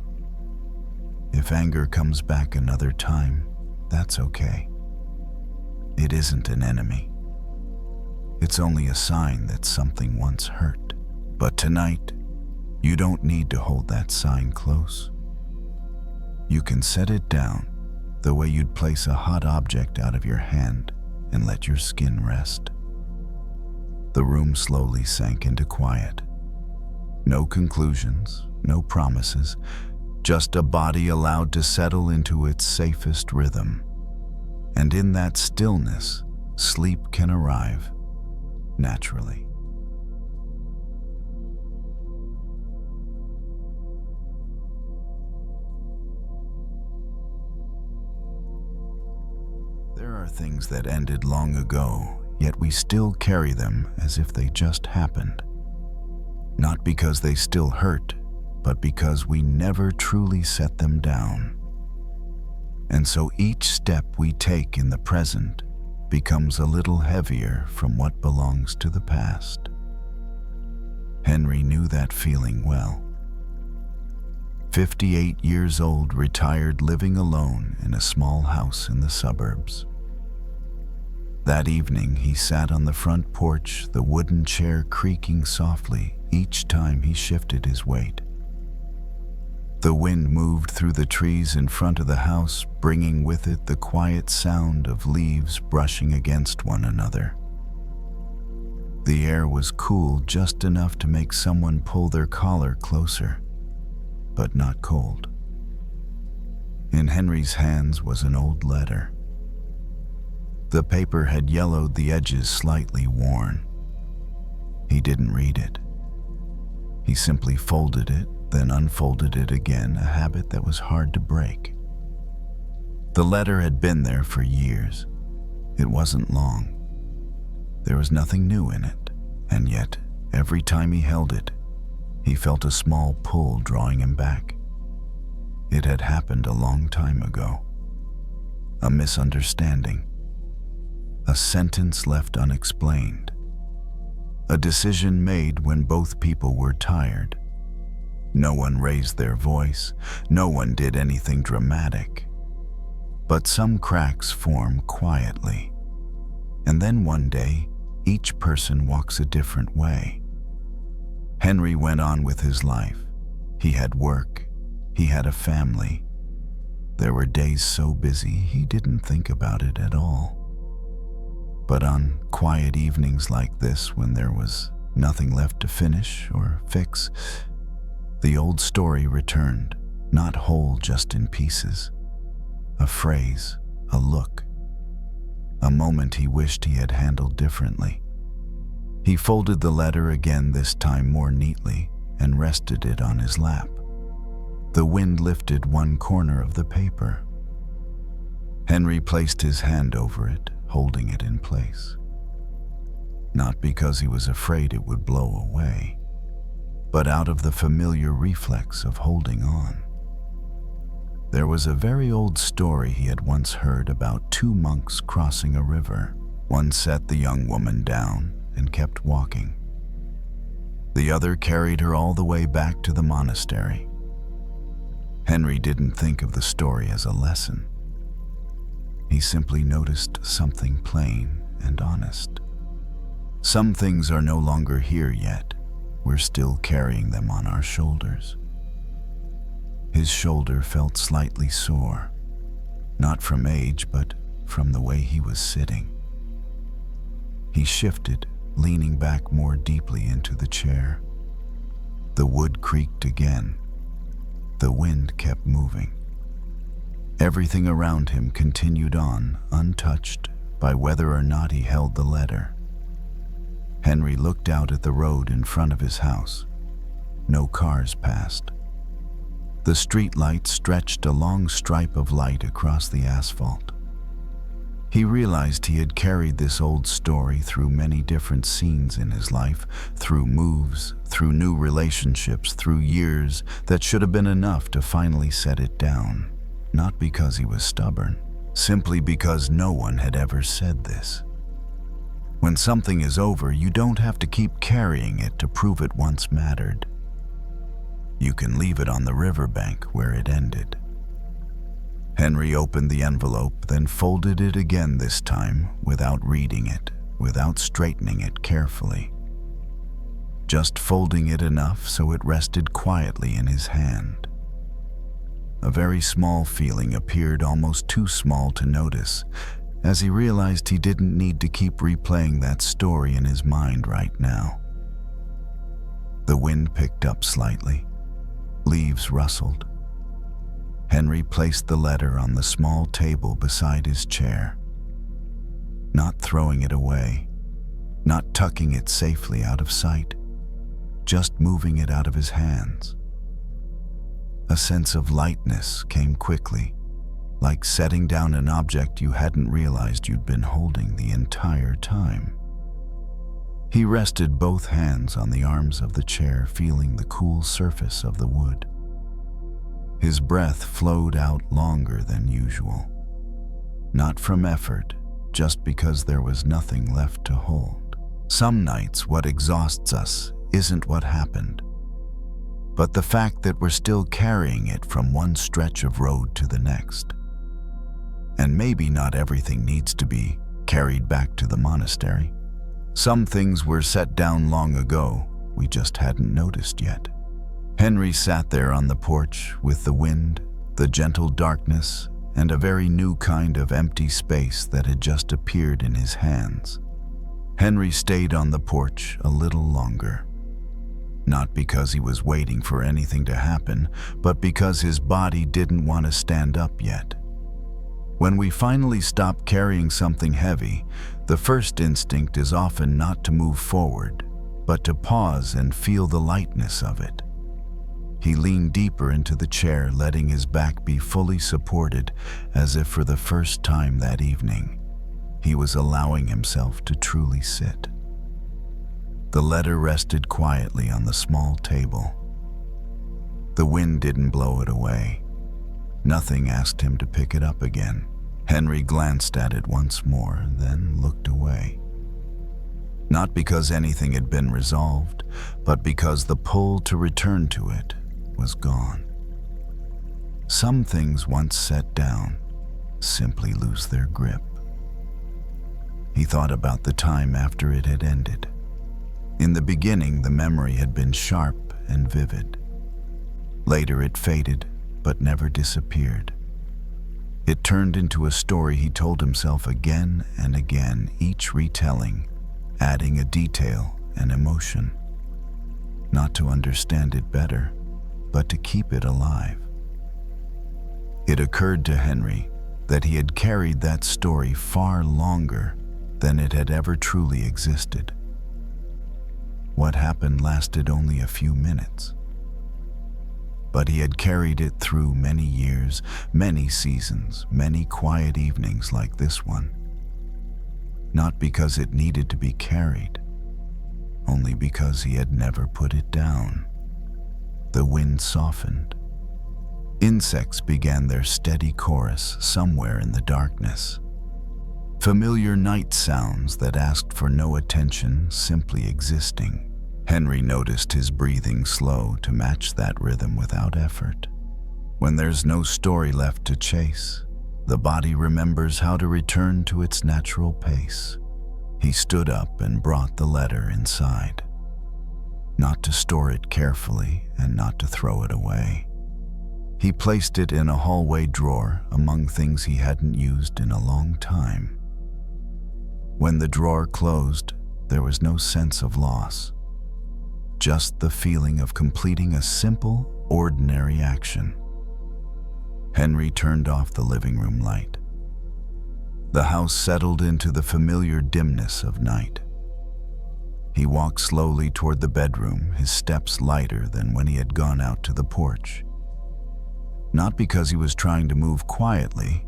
If anger comes back another time, that's okay. It isn't an enemy. It's only a sign that something once hurt. But tonight, you don't need to hold that sign close. You can set it down the way you'd place a hot object out of your hand and let your skin rest. The room slowly sank into quiet. No conclusions, no promises, just a body allowed to settle into its safest rhythm. And in that stillness, sleep can arrive naturally. There are things that ended long ago, yet we still carry them as if they just happened. Not because they still hurt, but because we never truly set them down. And so each step we take in the present becomes a little heavier from what belongs to the past. Henry knew that feeling well. 58 years old, retired, living alone in a small house in the suburbs. That evening, he sat on the front porch, the wooden chair creaking softly each time he shifted his weight. The wind moved through the trees in front of the house, bringing with it the quiet sound of leaves brushing against one another. The air was cool, just enough to make someone pull their collar closer, but not cold. In Henry's hands was an old letter. The paper had yellowed, the edges slightly worn. He didn't read it. He simply folded it, then unfolded it again, a habit that was hard to break. The letter had been there for years. It wasn't long. There was nothing new in it, and yet, every time he held it, he felt a small pull drawing him back. It had happened a long time ago. A misunderstanding. A sentence left unexplained. A decision made when both people were tired. No one raised their voice. No one did anything dramatic. But some cracks form quietly. And then one day, each person walks a different way. Henry went on with his life. He had work. He had a family. There were days so busy he didn't think about it at all. But on quiet evenings like this, when there was nothing left to finish or fix, the old story returned, not whole, just in pieces. A phrase, a look, a moment he wished he had handled differently. He folded the letter again, this time more neatly, and rested it on his lap. The wind lifted one corner of the paper. Henry placed his hand over it, holding it in place. Not because he was afraid it would blow away, but out of the familiar reflex of holding on. There was a very old story he had once heard about two monks crossing a river. One set the young woman down and kept walking. The other carried her all the way back to the monastery. Henry didn't think of the story as a lesson. He simply noticed something plain and honest. Some things are no longer here yet. We're still carrying them on our shoulders. His shoulder felt slightly sore, not from age, but from the way he was sitting. He shifted, leaning back more deeply into the chair. The wood creaked again. The wind kept moving. Everything around him continued on, untouched by whether or not he held the letter. Henry looked out at the road in front of his house. No cars passed. The street light stretched a long stripe of light across the asphalt. He realized he had carried this old story through many different scenes in his life, through moves, through new relationships, through years that should have been enough to finally set it down. Not because he was stubborn, simply because no one had ever said this. When something is over, you don't have to keep carrying it to prove it once mattered. You can leave it on the riverbank where it ended. Henry opened the envelope, then folded it again, this time without reading it, without straightening it carefully. Just folding it enough so it rested quietly in his hand. A very small feeling appeared, almost too small to notice, as he realized he didn't need to keep replaying that story in his mind right now. The wind picked up slightly. Leaves rustled. Henry placed the letter on the small table beside his chair, not throwing it away, not tucking it safely out of sight, just moving it out of his hands. A sense of lightness came quickly, like setting down an object you hadn't realized you'd been holding the entire time. He rested both hands on the arms of the chair, feeling the cool surface of the wood. His breath flowed out longer than usual. Not from effort, just because there was nothing left to hold. Some nights what exhausts us isn't what happened, but the fact that we're still carrying it from one stretch of road to the next. And maybe not everything needs to be carried back to the monastery. Some things were set down long ago, we just hadn't noticed yet. Henry sat there on the porch with the wind, the gentle darkness, and a very new kind of empty space that had just appeared in his hands. Henry stayed on the porch a little longer. Not because he was waiting for anything to happen, but because his body didn't want to stand up yet. When we finally stop carrying something heavy, the first instinct is often not to move forward, but to pause and feel the lightness of it. He leaned deeper into the chair, letting his back be fully supported, as if for the first time that evening, he was allowing himself to truly sit. The letter rested quietly on the small table. The wind didn't blow it away. Nothing asked him to pick it up again. Henry glanced at it once more, then looked away. Not because anything had been resolved, but because the pull to return to it was gone. Some things once set down simply lose their grip. He thought about the time after it had ended. In the beginning, the memory had been sharp and vivid. Later it faded, but never disappeared. It turned into a story he told himself again and again, each retelling, adding a detail and emotion. Not to understand it better, but to keep it alive. It occurred to Henry that he had carried that story far longer than it had ever truly existed. What happened lasted only a few minutes. But he had carried it through many years, many seasons, many quiet evenings like this one. Not because it needed to be carried, only because he had never put it down. The wind softened. Insects began their steady chorus somewhere in the darkness. Familiar night sounds that asked for no attention, simply existing. Henry noticed his breathing slow to match that rhythm without effort. When there's no story left to chase, the body remembers how to return to its natural pace. He stood up and brought the letter inside. Not to store it carefully and not to throw it away. He placed it in a hallway drawer among things he hadn't used in a long time. When the drawer closed, there was no sense of loss. Just the feeling of completing a simple, ordinary action. Henry turned off the living room light. The house settled into the familiar dimness of night. He walked slowly toward the bedroom, his steps lighter than when he had gone out to the porch. Not because he was trying to move quietly,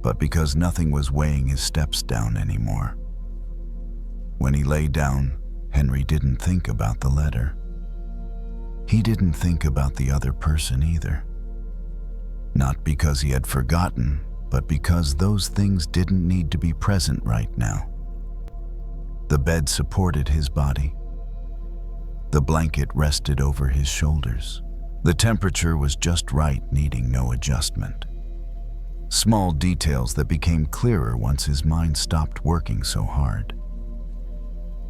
but because nothing was weighing his steps down anymore. When he lay down, Henry didn't think about the letter. He didn't think about the other person either. Not because he had forgotten, but because those things didn't need to be present right now. The bed supported his body. The blanket rested over his shoulders. The temperature was just right, needing no adjustment. Small details that became clearer once his mind stopped working so hard.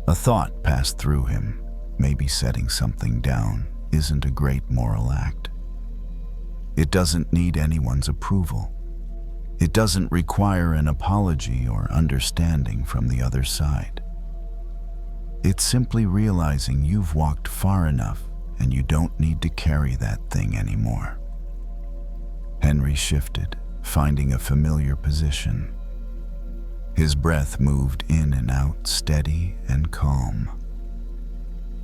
A thought passed through him. Maybe setting something down isn't a great moral act. It doesn't need anyone's approval. It doesn't require an apology or understanding from the other side. It's simply realizing you've walked far enough and you don't need to carry that thing anymore. Henry shifted, finding a familiar position. His breath moved in and out, steady and calm.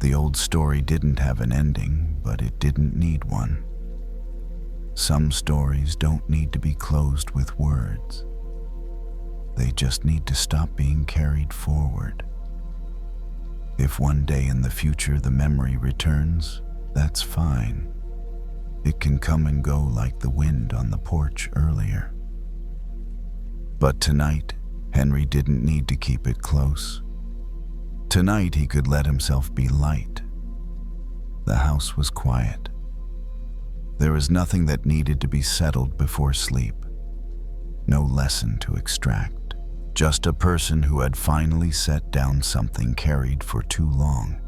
The old story didn't have an ending, but it didn't need one. Some stories don't need to be closed with words. They just need to stop being carried forward. If one day in the future the memory returns, that's fine. It can come and go like the wind on the porch earlier. But tonight, Henry didn't need to keep it close. Tonight he could let himself be light. The house was quiet. There was nothing that needed to be settled before sleep. No lesson to extract. Just a person who had finally set down something carried for too long.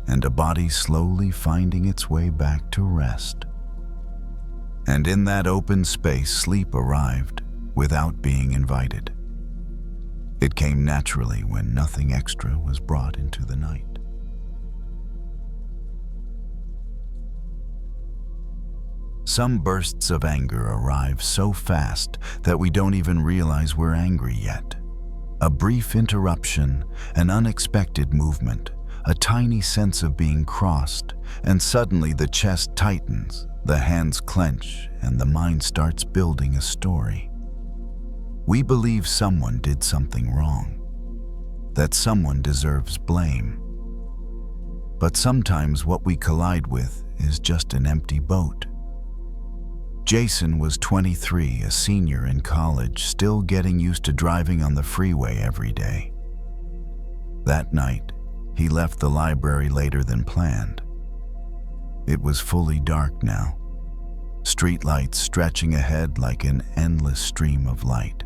And a body slowly finding its way back to rest. And in that open space, sleep arrived without being invited. It came naturally when nothing extra was brought into the night. Some bursts of anger arrive so fast that we don't even realize we're angry yet. A brief interruption, an unexpected movement, a tiny sense of being crossed, and suddenly the chest tightens, the hands clench, and the mind starts building a story. We believe someone did something wrong, that someone deserves blame. But sometimes what we collide with is just an empty boat. Jason was 23, a senior in college, still getting used to driving on the freeway every day. That night, he left the library later than planned. It was fully dark now, streetlights stretching ahead like an endless stream of light.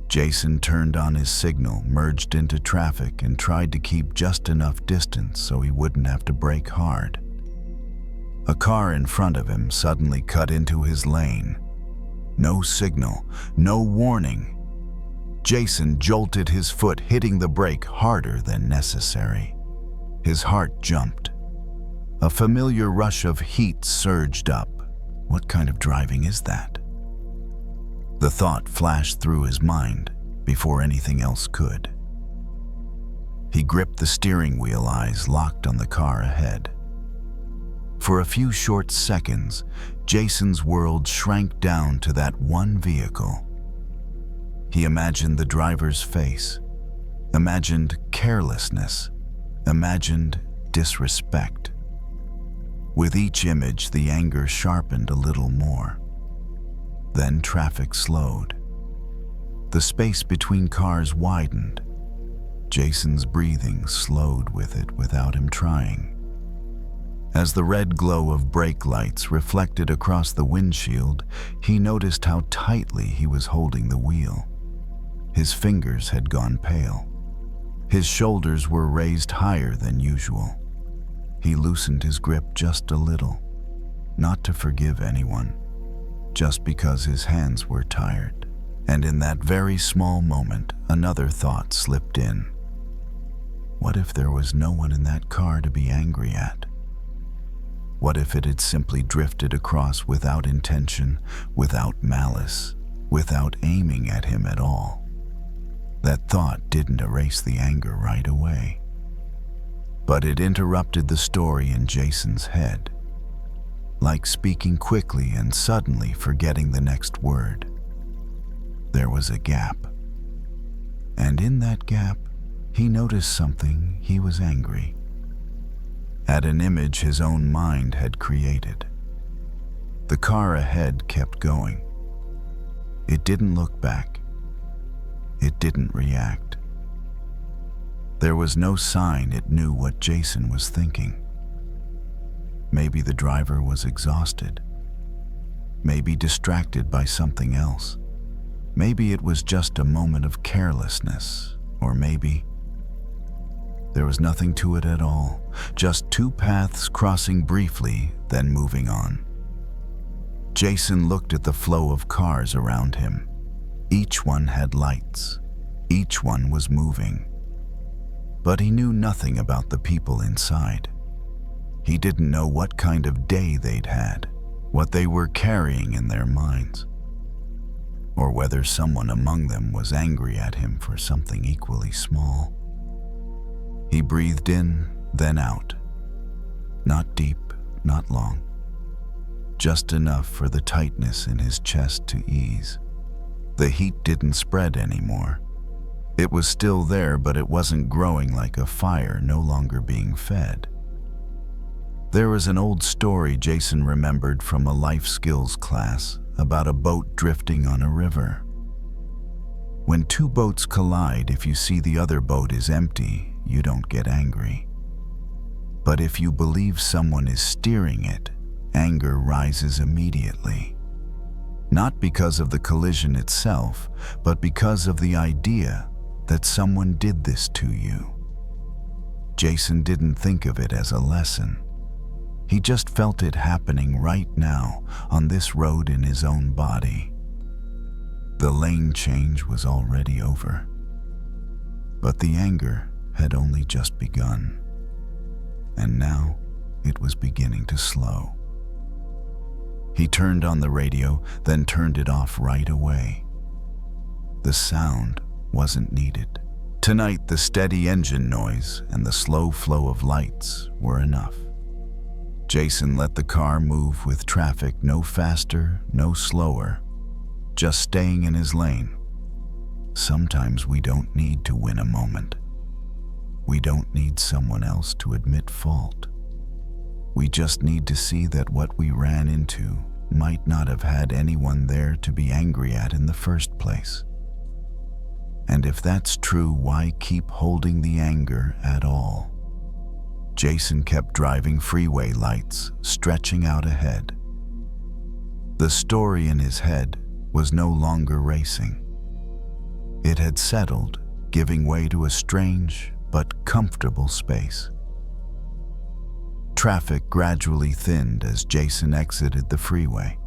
Jason turned on his signal, merged into traffic, and tried to keep just enough distance so he wouldn't have to brake hard. A car in front of him suddenly cut into his lane. No signal, no warning. Jason jolted his foot, hitting the brake harder than necessary. His heart jumped. A familiar rush of heat surged up. What kind of driving is that? The thought flashed through his mind before anything else could. He gripped the steering wheel, eyes locked on the car ahead. For a few short seconds, Jason's world shrank down to that one vehicle. He imagined the driver's face, imagined carelessness, imagined disrespect. With each image, the anger sharpened a little more. Then traffic slowed. The space between cars widened. Jason's breathing slowed with it without him trying. As the red glow of brake lights reflected across the windshield, he noticed how tightly he was holding the wheel. His fingers had gone pale. His shoulders were raised higher than usual. He loosened his grip just a little, not to forgive anyone, just because his hands were tired. And in that very small moment, another thought slipped in. What if there was no one in that car to be angry at? What if it had simply drifted across without intention, without malice, without aiming at him at all? That thought didn't erase the anger right away, but it interrupted the story in Jason's head, like speaking quickly and suddenly forgetting the next word. There was a gap, and in that gap, he noticed something. He was angry at an image his own mind had created. The car ahead kept going. It didn't look back. It didn't react. There was no sign it knew what Jason was thinking. Maybe the driver was exhausted. Maybe distracted by something else. Maybe it was just a moment of carelessness, or maybe there was nothing to it at all, just two paths crossing briefly, then moving on. Jason looked at the flow of cars around him. Each one had lights. Each one was moving. But he knew nothing about the people inside. He didn't know what kind of day they'd had, what they were carrying in their minds, or whether someone among them was angry at him for something equally small. He breathed in, then out. Not deep, not long. Just enough for the tightness in his chest to ease. The heat didn't spread anymore. It was still there, but it wasn't growing like a fire no longer being fed. There was an old story Jason remembered from a life skills class about a boat drifting on a river. When two boats collide, if you see the other boat is empty, you don't get angry. But if you believe someone is steering it, anger rises immediately. Not because of the collision itself, but because of the idea that someone did this to you. Jason didn't think of it as a lesson. He just felt it happening right now on this road in his own body. The lane change was already over, but the anger had only just begun, and now it was beginning to slow. He turned on the radio, then turned it off right away. The sound wasn't needed. Tonight, the steady engine noise and the slow flow of lights were enough. Jason let the car move with traffic, no faster, no slower, just staying in his lane. Sometimes we don't need to win a moment. We don't need someone else to admit fault. We just need to see that what we ran into might not have had anyone there to be angry at in the first place. And if that's true, why keep holding the anger at all? Jason kept driving, freeway lights stretching out ahead. The story in his head was no longer racing. It had settled, giving way to a strange but comfortable space. Traffic gradually thinned as Jason exited the freeway.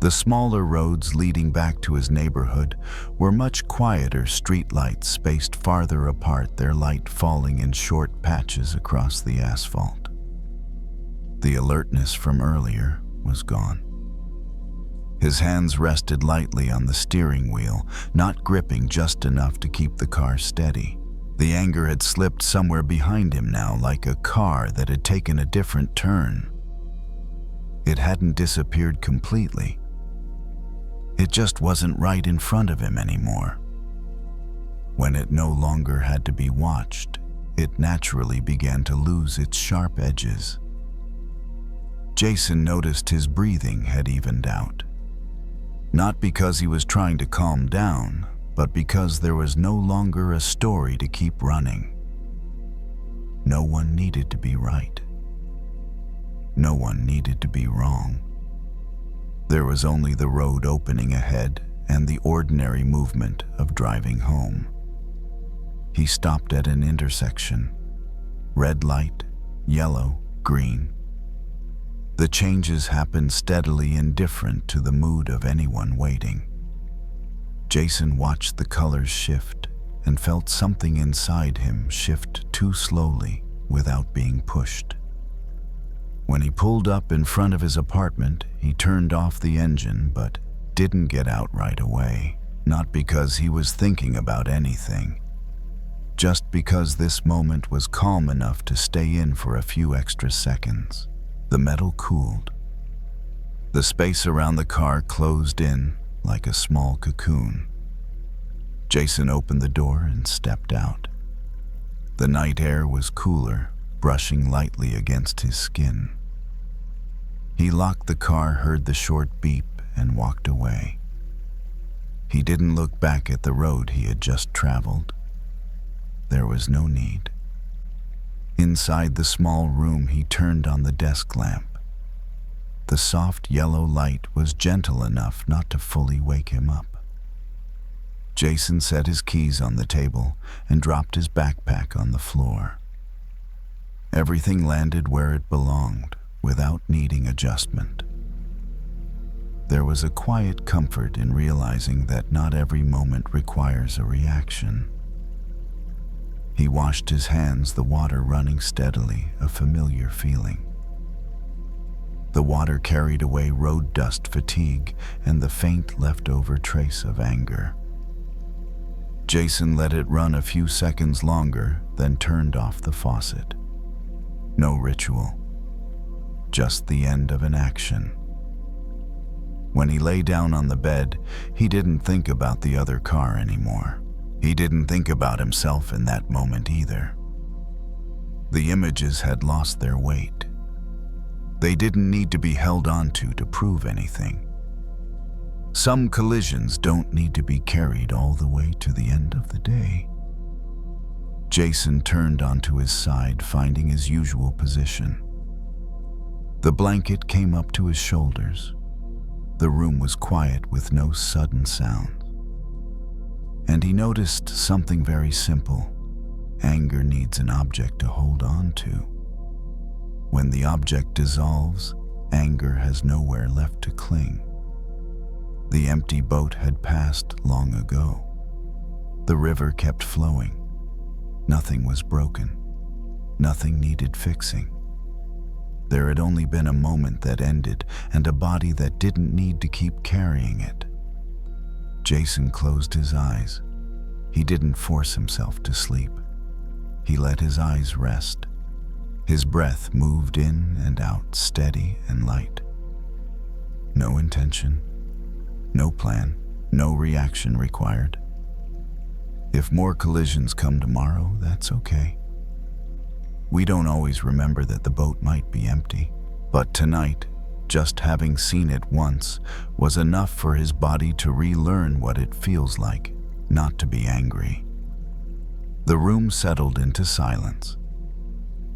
The smaller roads leading back to his neighborhood were much quieter, streetlights spaced farther apart, their light falling in short patches across the asphalt. The alertness from earlier was gone. His hands rested lightly on the steering wheel, not gripping just enough to keep the car steady. The anger had slipped somewhere behind him now, like a car that had taken a different turn. It hadn't disappeared completely. It just wasn't right in front of him anymore. When it no longer had to be watched, it naturally began to lose its sharp edges. Jason noticed his breathing had evened out. Not because he was trying to calm down, but because there was no longer a story to keep running. No one needed to be right. No one needed to be wrong. There was only the road opening ahead and the ordinary movement of driving home. He stopped at an intersection. Red light, yellow, green. The changes happened steadily, indifferent to the mood of anyone waiting. Jason watched the colors shift and felt something inside him shift too slowly without being pushed. When he pulled up in front of his apartment, he turned off the engine but didn't get out right away. Not because he was thinking about anything, just because this moment was calm enough to stay in for a few extra seconds. The metal cooled. The space around the car closed in like a small cocoon. Jason opened the door and stepped out. The night air was cooler, brushing lightly against his skin. He locked the car, heard the short beep, and walked away. He didn't look back at the road he had just traveled. There was no need. Inside the small room, he turned on the desk lamp. The soft yellow light was gentle enough not to fully wake him up. Jason set his keys on the table and dropped his backpack on the floor. Everything landed where it belonged, without needing adjustment. There was a quiet comfort in realizing that not every moment requires a reaction. He washed his hands, the water running steadily, a familiar feeling. The water carried away road dust, fatigue, and the faint leftover trace of anger. Jason let it run a few seconds longer, then turned off the faucet. No ritual. Just the end of an action. When he lay down on the bed, he didn't think about the other car anymore. He didn't think about himself in that moment either. The images had lost their weight. They didn't need to be held onto to prove anything. Some collisions don't need to be carried all the way to the end of the day. Jason turned onto his side, finding his usual position. The blanket came up to his shoulders. The room was quiet with no sudden sound. And he noticed something very simple. Anger needs an object to hold on to. When the object dissolves, anger has nowhere left to cling. The empty boat had passed long ago. The river kept flowing. Nothing was broken. Nothing needed fixing. There had only been a moment that ended and a body that didn't need to keep carrying it. Jason closed his eyes. He didn't force himself to sleep. He let his eyes rest. His breath moved in and out, steady and light. No intention, no plan, no reaction required. If more collisions come tomorrow, that's okay. We don't always remember that the boat might be empty, but tonight, just having seen it once was enough for his body to relearn what it feels like not to be angry. The room settled into silence.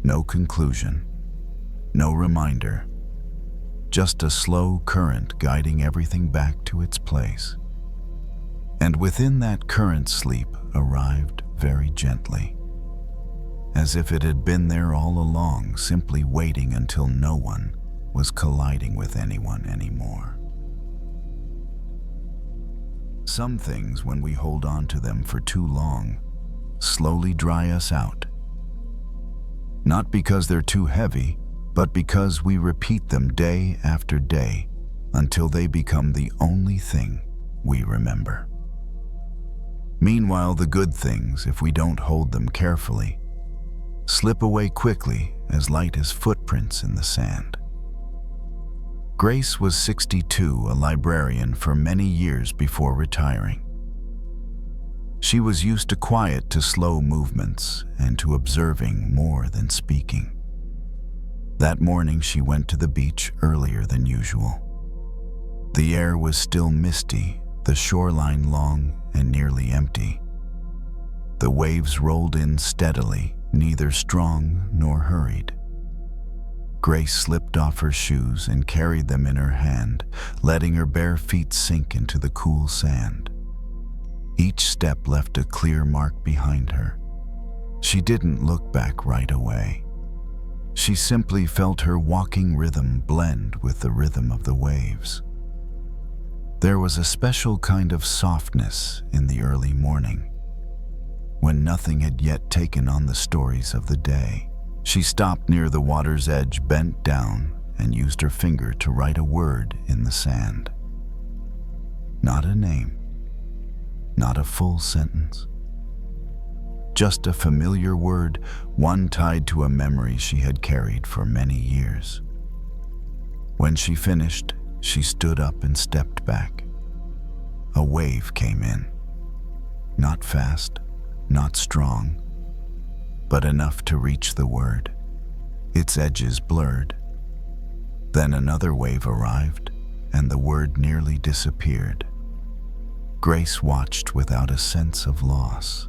No conclusion, no reminder, just a slow current guiding everything back to its place. And within that current, sleep arrived very gently, as if it had been there all along, simply waiting until no one was colliding with anyone anymore. Some things, when we hold on to them for too long, slowly dry us out. Not because they're too heavy, but because we repeat them day after day until they become the only thing we remember. Meanwhile, the good things, if we don't hold them carefully, slip away quickly, as light as footprints in the sand. Grace was 62, a librarian for many years before retiring. She was used to quiet, to slow movements, and to observing more than speaking. That morning she went to the beach earlier than usual. The air was still misty, the shoreline long and nearly empty. The waves rolled in steadily, neither strong nor hurried. Grace slipped off her shoes and carried them in her hand, letting her bare feet sink into the cool sand. Each step left a clear mark behind her. She didn't look back right away. She simply felt her walking rhythm blend with the rhythm of the waves. There was a special kind of softness in the early morning, when nothing had yet taken on the stories of the day. She stopped near the water's edge, bent down, and used her finger to write a word in the sand. Not a name, not a full sentence. Just a familiar word, one tied to a memory she had carried for many years. When she finished, she stood up and stepped back. A wave came in. Not fast, not strong, but enough to reach the word. Its edges blurred. Then another wave arrived, and the word nearly disappeared. Grace watched without a sense of loss.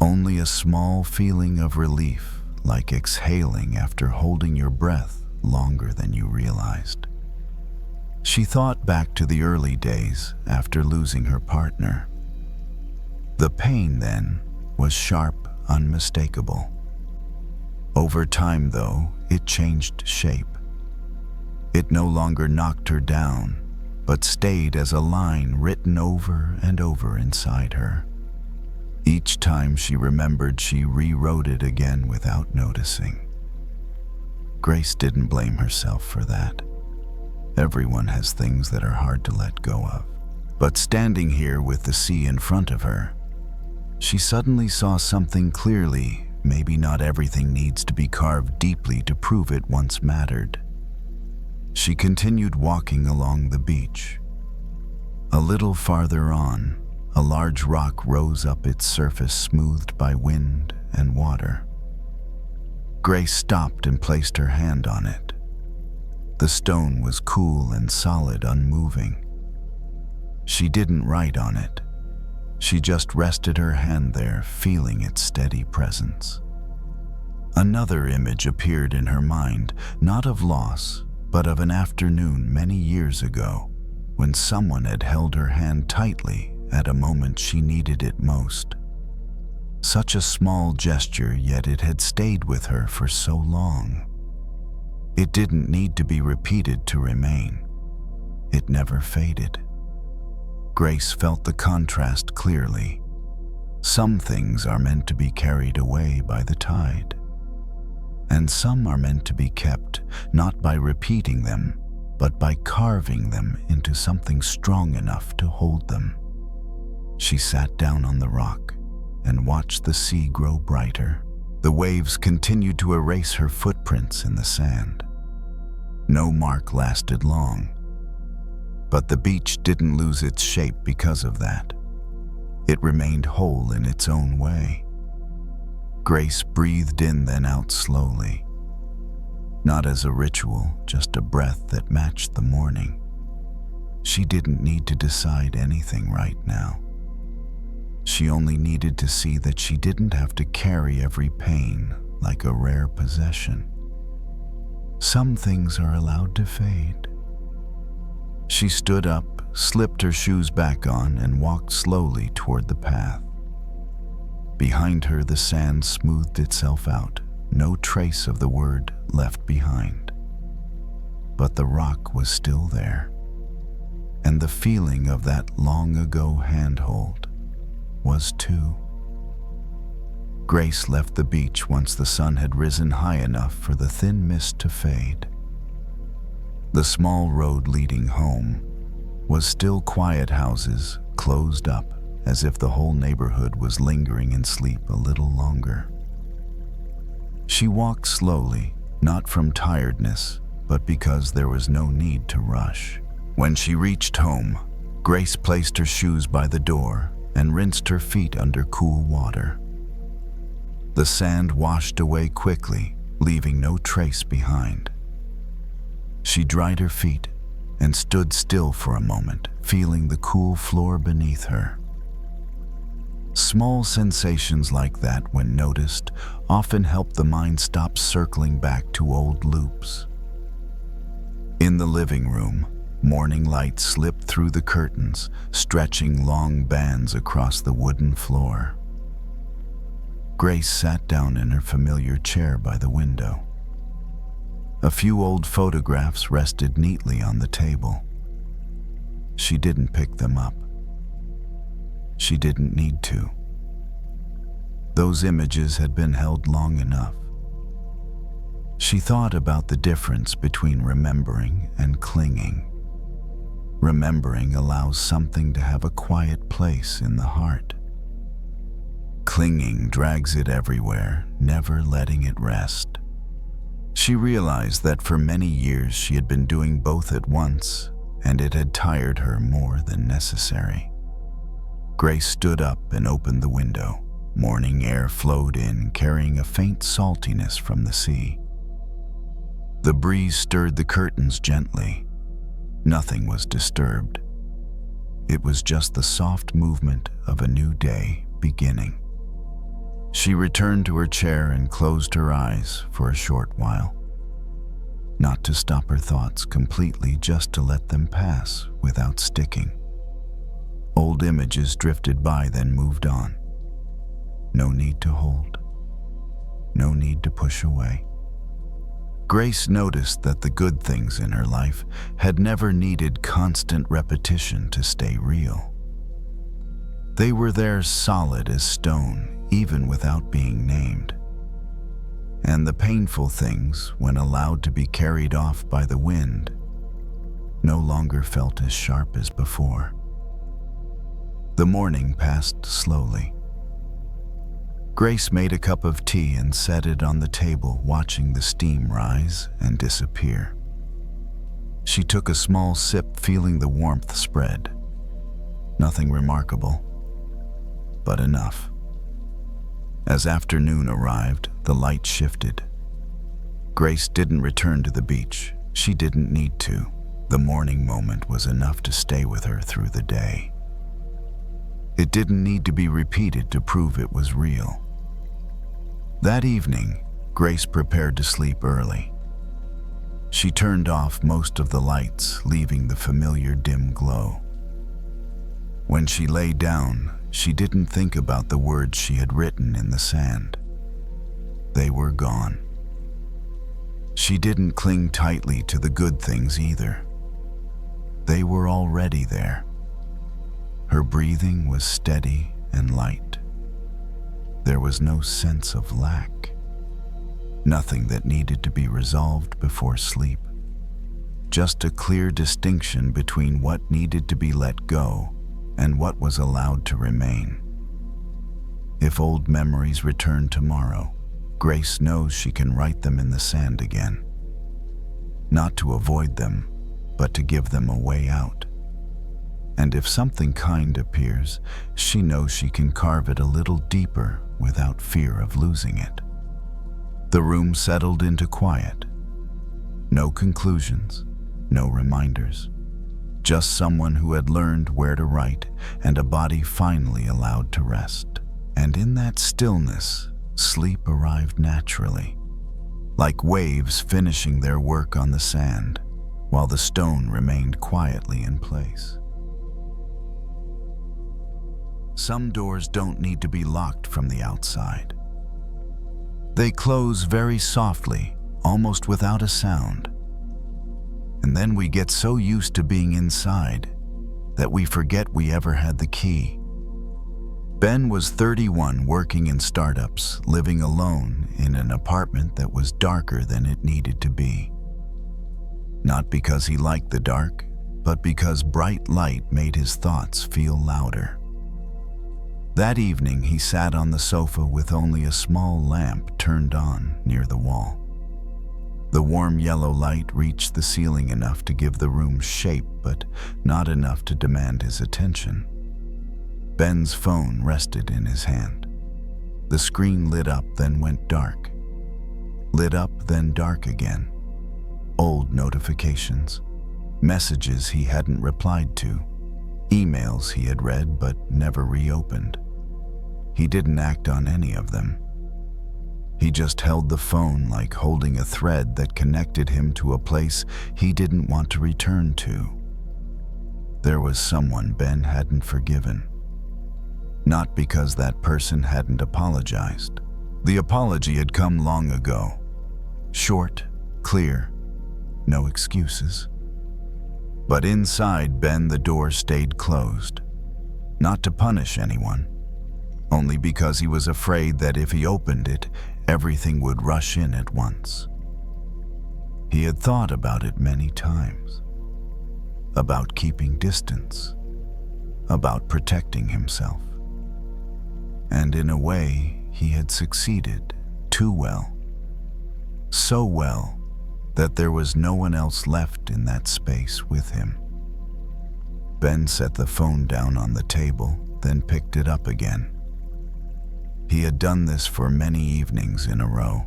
Only a small feeling of relief, like exhaling after holding your breath longer than you realized. She thought back to the early days after losing her partner. The pain then was sharp, unmistakable. Over time, though, it changed shape. It no longer knocked her down, but stayed as a line written over and over inside her. Each time she remembered, she rewrote it again without noticing. Grace didn't blame herself for that. Everyone has things that are hard to let go of. But standing here with the sea in front of her, she suddenly saw something clearly. Maybe not everything needs to be carved deeply to prove it once mattered. She continued walking along the beach. A little farther on, a large rock rose up, its surface smoothed by wind and water. Grace stopped and placed her hand on it. The stone was cool and solid, unmoving. She didn't write on it. She just rested her hand there, feeling its steady presence. Another image appeared in her mind, not of loss, but of an afternoon many years ago, when someone had held her hand tightly at a moment she needed it most. Such a small gesture, yet it had stayed with her for so long. It didn't need to be repeated to remain. It never faded. Grace felt the contrast clearly. Some things are meant to be carried away by the tide, and some are meant to be kept, not by repeating them, but by carving them into something strong enough to hold them. She sat down on the rock and watched the sea grow brighter. The waves continued to erase her footprints in the sand. No mark lasted long, but the beach didn't lose its shape because of that. It remained whole in its own way. Grace breathed in then out slowly. Not as a ritual, just a breath that matched the morning. She didn't need to decide anything right now. She only needed to see that she didn't have to carry every pain like a rare possession. Some things are allowed to fade. She stood up, slipped her shoes back on, and walked slowly toward the path. Behind her, the sand smoothed itself out, no trace of the word left behind. But the rock was still there, and the feeling of that long-ago handhold was too. Grace left the beach once the sun had risen high enough for the thin mist to fade. The small road leading home was still quiet houses, closed up, as if the whole neighborhood was lingering in sleep a little longer. She walked slowly, not from tiredness, but because there was no need to rush. When she reached home, Grace placed her shoes by the door and rinsed her feet under cool water. The sand washed away quickly, leaving no trace behind. She dried her feet and stood still for a moment, feeling the cool floor beneath her. Small sensations like that, when noticed, often help the mind stop circling back to old loops. In the living room, morning light slipped through the curtains, stretching long bands across the wooden floor. Grace sat down in her familiar chair by the window. A few old photographs rested neatly on the table. She didn't pick them up. She didn't need to. Those images had been held long enough. She thought about the difference between remembering and clinging. Remembering allows something to have a quiet place in the heart. Clinging drags it everywhere, never letting it rest. She realized that for many years she had been doing both at once, and it had tired her more than necessary. Grace stood up and opened the window. Morning air flowed in, carrying a faint saltiness from the sea. The breeze stirred the curtains gently. Nothing was disturbed. It was just the soft movement of a new day beginning. She returned to her chair and closed her eyes for a short while. Not to stop her thoughts completely, just to let them pass without sticking. Old images drifted by, then moved on. No need to hold. No need to push away. Grace noticed that the good things in her life had never needed constant repetition to stay real. They were there, solid as stone, even without being named. And the painful things, when allowed to be carried off by the wind, no longer felt as sharp as before. The morning passed slowly. Grace made a cup of tea and set it on the table, watching the steam rise and disappear. She took a small sip, feeling the warmth spread. Nothing remarkable, but enough. As afternoon arrived, the light shifted. Grace didn't return to the beach. She didn't need to. The morning moment was enough to stay with her through the day. It didn't need to be repeated to prove it was real. That evening, Grace prepared to sleep early. She turned off most of the lights, leaving the familiar dim glow. When she lay down, she didn't think about the words she had written in the sand. They were gone. She didn't cling tightly to the good things either. They were already there. Her breathing was steady and light. There was no sense of lack. Nothing that needed to be resolved before sleep. Just a clear distinction between what needed to be let go and what was allowed to remain. If old memories return tomorrow, Grace knows she can write them in the sand again. Not to avoid them, but to give them a way out. And if something kind appears, she knows she can carve it a little deeper without fear of losing it. The room settled into quiet. No conclusions, no reminders. Just someone who had learned where to write and a body finally allowed to rest. And in that stillness, sleep arrived naturally, like waves finishing their work on the sand, while the stone remained quietly in place. Some doors don't need to be locked from the outside. They close very softly, almost without a sound. And then we get so used to being inside that we forget we ever had the key. Ben was 31, working in startups, living alone in an apartment that was darker than it needed to be. Not because he liked the dark, but because bright light made his thoughts feel louder. That evening, he sat on the sofa with only a small lamp turned on near the wall. The warm yellow light reached the ceiling enough to give the room shape, but not enough to demand his attention. Ben's phone rested in his hand. The screen lit up, then went dark. Lit up, then dark again. Old notifications, messages he hadn't replied to, emails he had read but never reopened. He didn't act on any of them. He just held the phone like holding a thread that connected him to a place he didn't want to return to. There was someone Ben hadn't forgiven. Not because that person hadn't apologized. The apology had come long ago. Short, clear, no excuses. But inside Ben, the door stayed closed. Not to punish anyone, only because he was afraid that if he opened it, everything would rush in at once. He had thought about it many times. About keeping distance. About protecting himself. And in a way, he had succeeded too well. So well that there was no one else left in that space with him. Ben set the phone down on the table, then picked it up again. He had done this for many evenings in a row,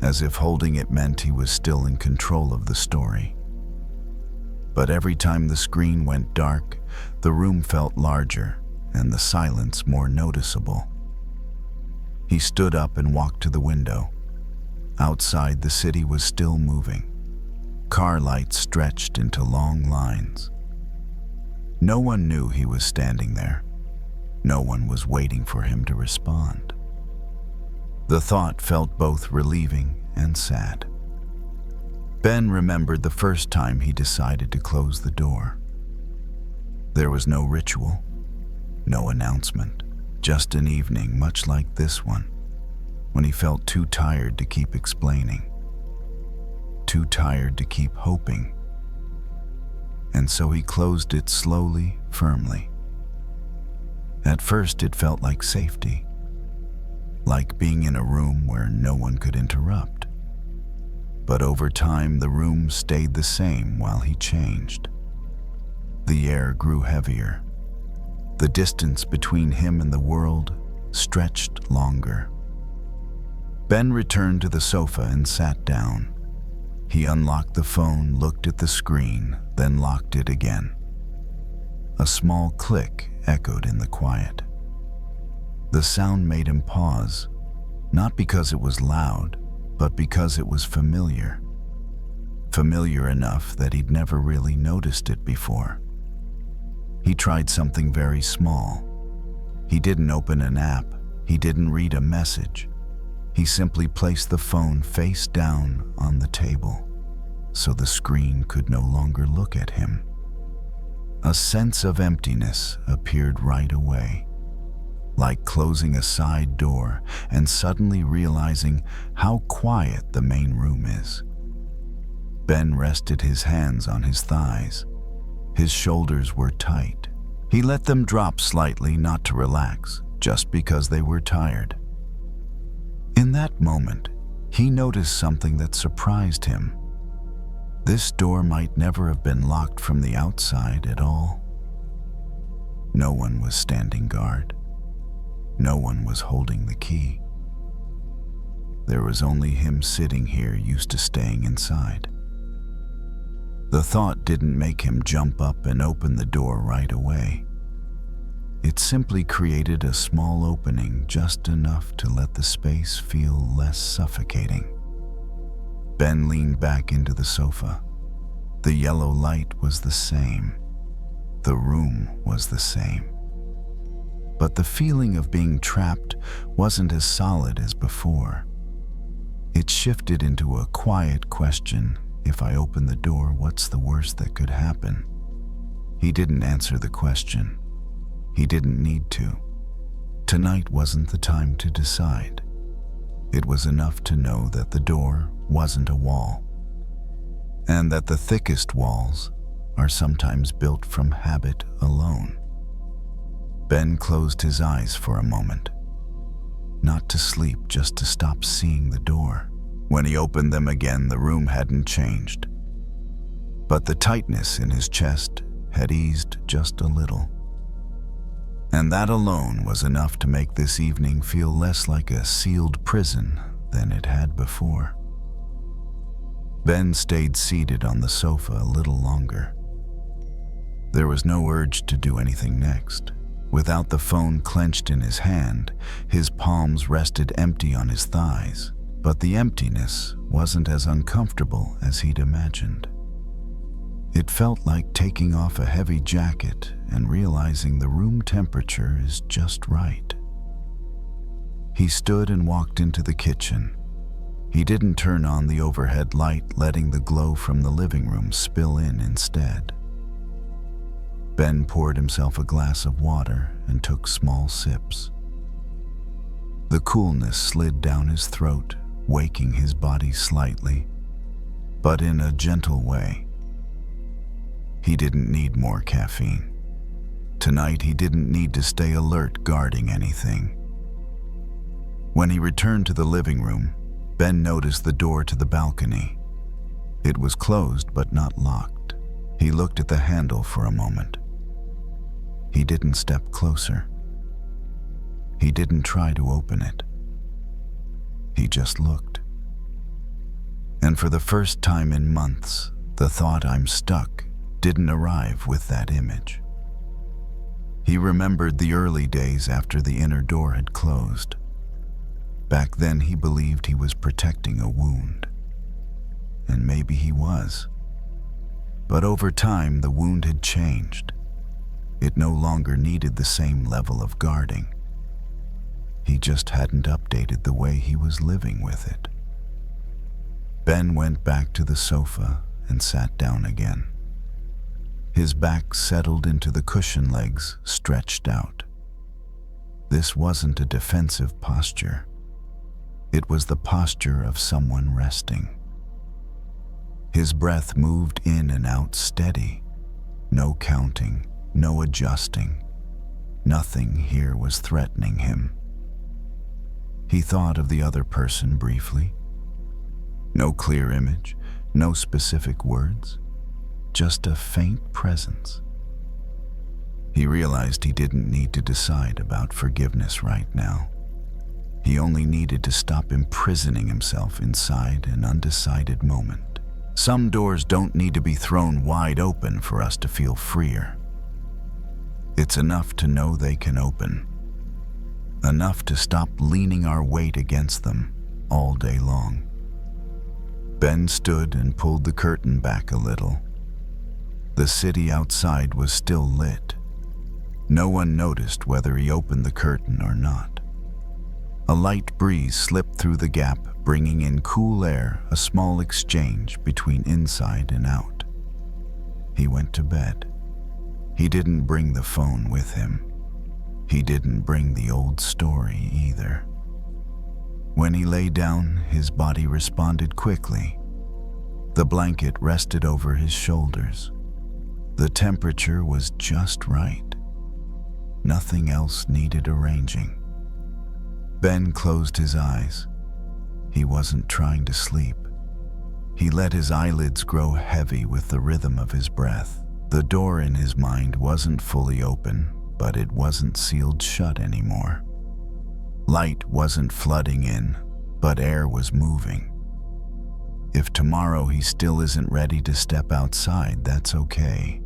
as if holding it meant he was still in control of the story. But every time the screen went dark, the room felt larger and the silence more noticeable. He stood up and walked to the window. Outside, the city was still moving. Car lights stretched into long lines. No one knew he was standing there. No one was waiting for him to respond. The thought felt both relieving and sad. Ben remembered the first time he decided to close the door. There was no ritual, no announcement, just an evening much like this one, when he felt too tired to keep explaining, too tired to keep hoping. And so he closed it slowly, firmly. At first it felt like safety, like being in a room where no one could interrupt. But over time, the room stayed the same while he changed. The air grew heavier. The distance between him and the world stretched longer. Ben returned to the sofa and sat down. He unlocked the phone, looked at the screen, then locked it again. A small click echoed in the quiet. The sound made him pause, not because it was loud, but because it was familiar. Familiar enough that he'd never really noticed it before. He tried something very small. He didn't open an app. He didn't read a message. He simply placed the phone face down on the table, so the screen could no longer look at him. A sense of emptiness appeared right away, like closing a side door and suddenly realizing how quiet the main room is. Ben rested his hands on his thighs. His shoulders were tight. He let them drop slightly, not to relax, just because they were tired. In that moment, he noticed something that surprised him. This door might never have been locked from the outside at all. No one was standing guard. No one was holding the key. There was only him sitting here, used to staying inside. The thought didn't make him jump up and open the door right away. It simply created a small opening, just enough to let the space feel less suffocating. Ben leaned back into the sofa. The yellow light was the same. The room was the same. But the feeling of being trapped wasn't as solid as before. It shifted into a quiet question. If I open the door, what's the worst that could happen? He didn't answer the question. He didn't need to. Tonight wasn't the time to decide. It was enough to know that the door wasn't a wall, and that the thickest walls are sometimes built from habit alone. Ben closed his eyes for a moment. Not to sleep, just to stop seeing the door. When he opened them again, the room hadn't changed. But the tightness in his chest had eased just a little. And that alone was enough to make this evening feel less like a sealed prison than it had before. Ben stayed seated on the sofa a little longer. There was no urge to do anything next. Without the phone clenched in his hand, his palms rested empty on his thighs. But the emptiness wasn't as uncomfortable as he'd imagined. It felt like taking off a heavy jacket and realizing the room temperature is just right. He stood and walked into the kitchen. He didn't turn on the overhead light, letting the glow from the living room spill in instead. Ben poured himself a glass of water and took small sips. The coolness slid down his throat, waking his body slightly, but in a gentle way. He didn't need more caffeine. Tonight he didn't need to stay alert, guarding anything. When he returned to the living room, Ben noticed the door to the balcony. It was closed but not locked. He looked at the handle for a moment. He didn't step closer. He didn't try to open it. He just looked. And for the first time in months, the thought "I'm stuck" didn't arrive with that image. He remembered the early days after the inner door had closed. Back then he believed he was protecting a wound. And maybe he was. But over time the wound had changed. It no longer needed the same level of guarding. He just hadn't updated the way he was living with it. Ben went back to the sofa and sat down again. His back settled into the cushion legs, stretched out. This wasn't a defensive posture. It was the posture of someone resting. His breath moved in and out steady. No counting, no adjusting. Nothing here was threatening him. He thought of the other person briefly. No clear image, no specific words, just a faint presence. He realized he didn't need to decide about forgiveness right now. He only needed to stop imprisoning himself inside an undecided moment. Some doors don't need to be thrown wide open for us to feel freer. It's enough to know they can open. Enough to stop leaning our weight against them all day long. Ben stood and pulled the curtain back a little. The city outside was still lit. No one noticed whether he opened the curtain or not. A light breeze slipped through the gap, bringing in cool air, a small exchange between inside and out. He went to bed. He didn't bring the phone with him. He didn't bring the old story either. When he lay down, his body responded quickly. The blanket rested over his shoulders. The temperature was just right. Nothing else needed arranging. Ben closed his eyes. He wasn't trying to sleep. He let his eyelids grow heavy with the rhythm of his breath. The door in his mind wasn't fully open, but it wasn't sealed shut anymore. Light wasn't flooding in, but air was moving. If tomorrow he still isn't ready to step outside, that's okay.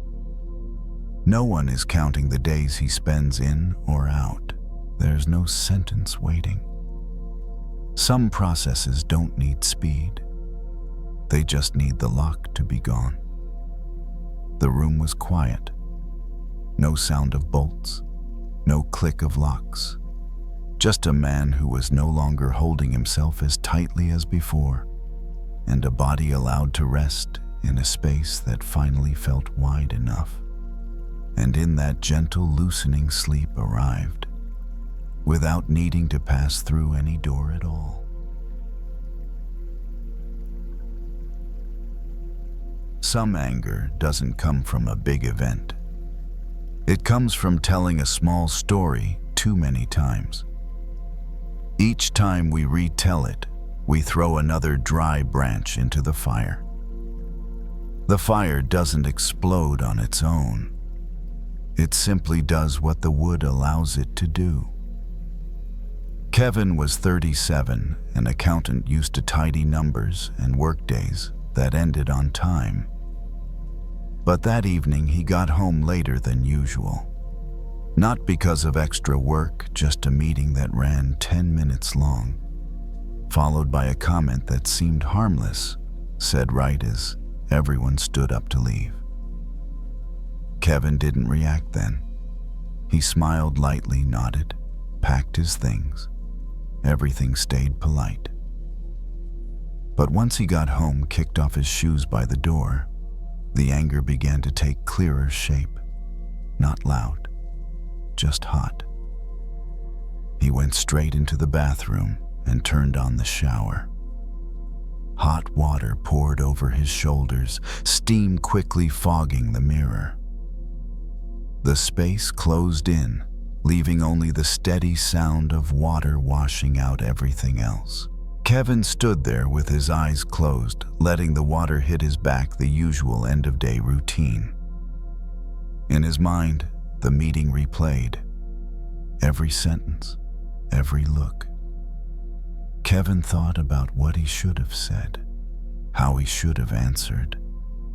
No one is counting the days he spends in or out. There's no sentence waiting. Some processes don't need speed. They just need the lock to be gone. The room was quiet. No sound of bolts, no click of locks. Just a man who was no longer holding himself as tightly as before, and a body allowed to rest in a space that finally felt wide enough. And in that gentle loosening sleep arrived, without needing to pass through any door at all. Some anger doesn't come from a big event. It comes from telling a small story too many times. Each time we retell it, we throw another dry branch into the fire. The fire doesn't explode on its own. It simply does what the wood allows it to do. Kevin was 37, an accountant used to tidy numbers and workdays that ended on time. But that evening he got home later than usual. Not because of extra work, just a meeting that ran 10 minutes long, followed by a comment that seemed harmless, said right as everyone stood up to leave. Kevin didn't react then. He smiled lightly, nodded, packed his things. Everything stayed polite. But once he got home, kicked off his shoes by the door, the anger began to take clearer shape. Not loud, just hot. He went straight into the bathroom and turned on the shower. Hot water poured over his shoulders, steam quickly fogging the mirror. The space closed in, leaving only the steady sound of water washing out everything else. Kevin stood there with his eyes closed, letting the water hit his back, the usual end-of-day routine. In his mind, the meeting replayed. Every sentence, every look. Kevin thought about what he should have said, how he should have answered,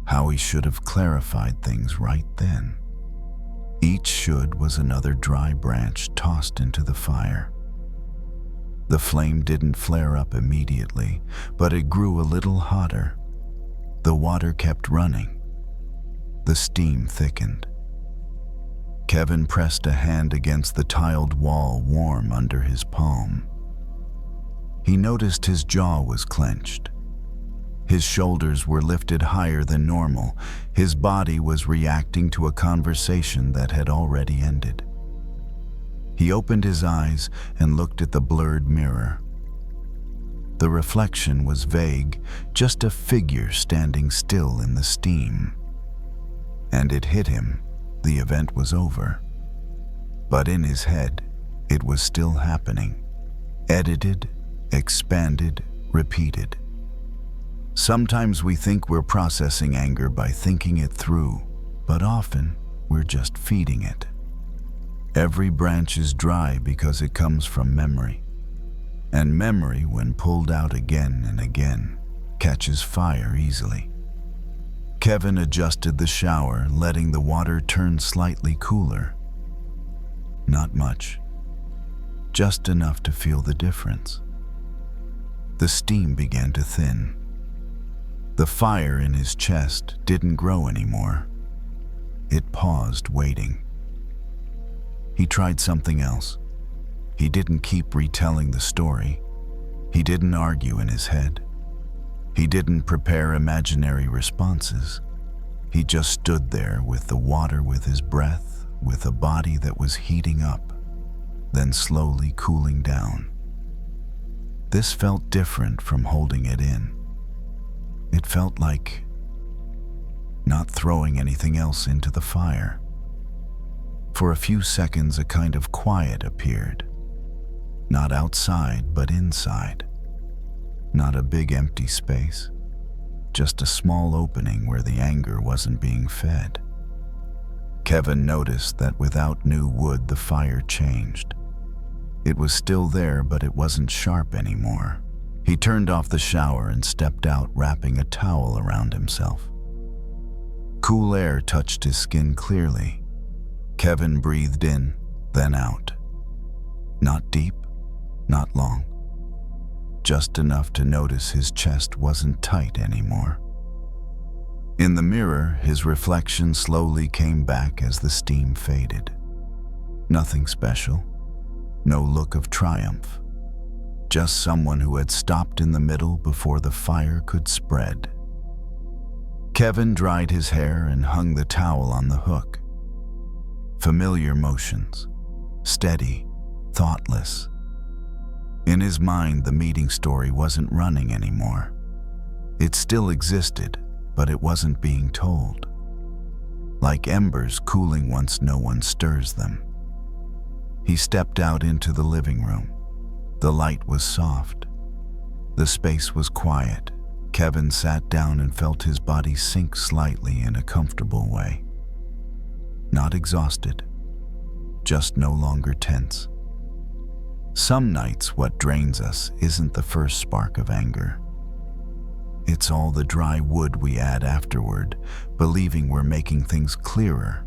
how he should have clarified things right then. Each should was another dry branch tossed into the fire. The flame didn't flare up immediately, but it grew a little hotter. The water kept running. The steam thickened. Kevin pressed a hand against the tiled wall, warm under his palm. He noticed his jaw was clenched. His shoulders were lifted higher than normal. His body was reacting to a conversation that had already ended. He opened his eyes and looked at the blurred mirror. The reflection was vague, just a figure standing still in the steam. And it hit him. The event was over. But in his head, it was still happening. Edited, expanded, repeated. Sometimes we think we're processing anger by thinking it through, but often we're just feeding it. Every branch is dry because it comes from memory. and memory, when pulled out again and again, catches fire easily. Kevin adjusted the shower, letting the water turn slightly cooler. Not much, just enough to feel the difference. The steam began to thin. The fire in his chest didn't grow anymore. It paused, waiting. He tried something else. He didn't keep retelling the story. He didn't argue in his head. He didn't prepare imaginary responses. He just stood there with the water, with his breath, with a body that was heating up, then slowly cooling down. This felt different from holding it in. It felt like not throwing anything else into the fire. For a few seconds, a kind of quiet appeared. Not outside, but inside. Not a big empty space, just a small opening where the anger wasn't being fed. Kevin noticed that without new wood, the fire changed. It was still there, but it wasn't sharp anymore. He turned off the shower and stepped out, wrapping a towel around himself. Cool air touched his skin clearly. Kevin breathed in, then out. Not deep, not long. Just enough to notice his chest wasn't tight anymore. In the mirror, his reflection slowly came back as the steam faded. Nothing special, no look of triumph. Just someone who had stopped in the middle before the fire could spread. Kevin dried his hair and hung the towel on the hook. Familiar motions, steady, thoughtless. In his mind, the meeting story wasn't running anymore. It still existed, but it wasn't being told. Like embers cooling once no one stirs them. He stepped out into the living room. The light was soft. The space was quiet. Kevin sat down and felt his body sink slightly in a comfortable way. Not exhausted, just no longer tense. Some nights, what drains us isn't the first spark of anger. It's all the dry wood we add afterward, believing we're making things clearer.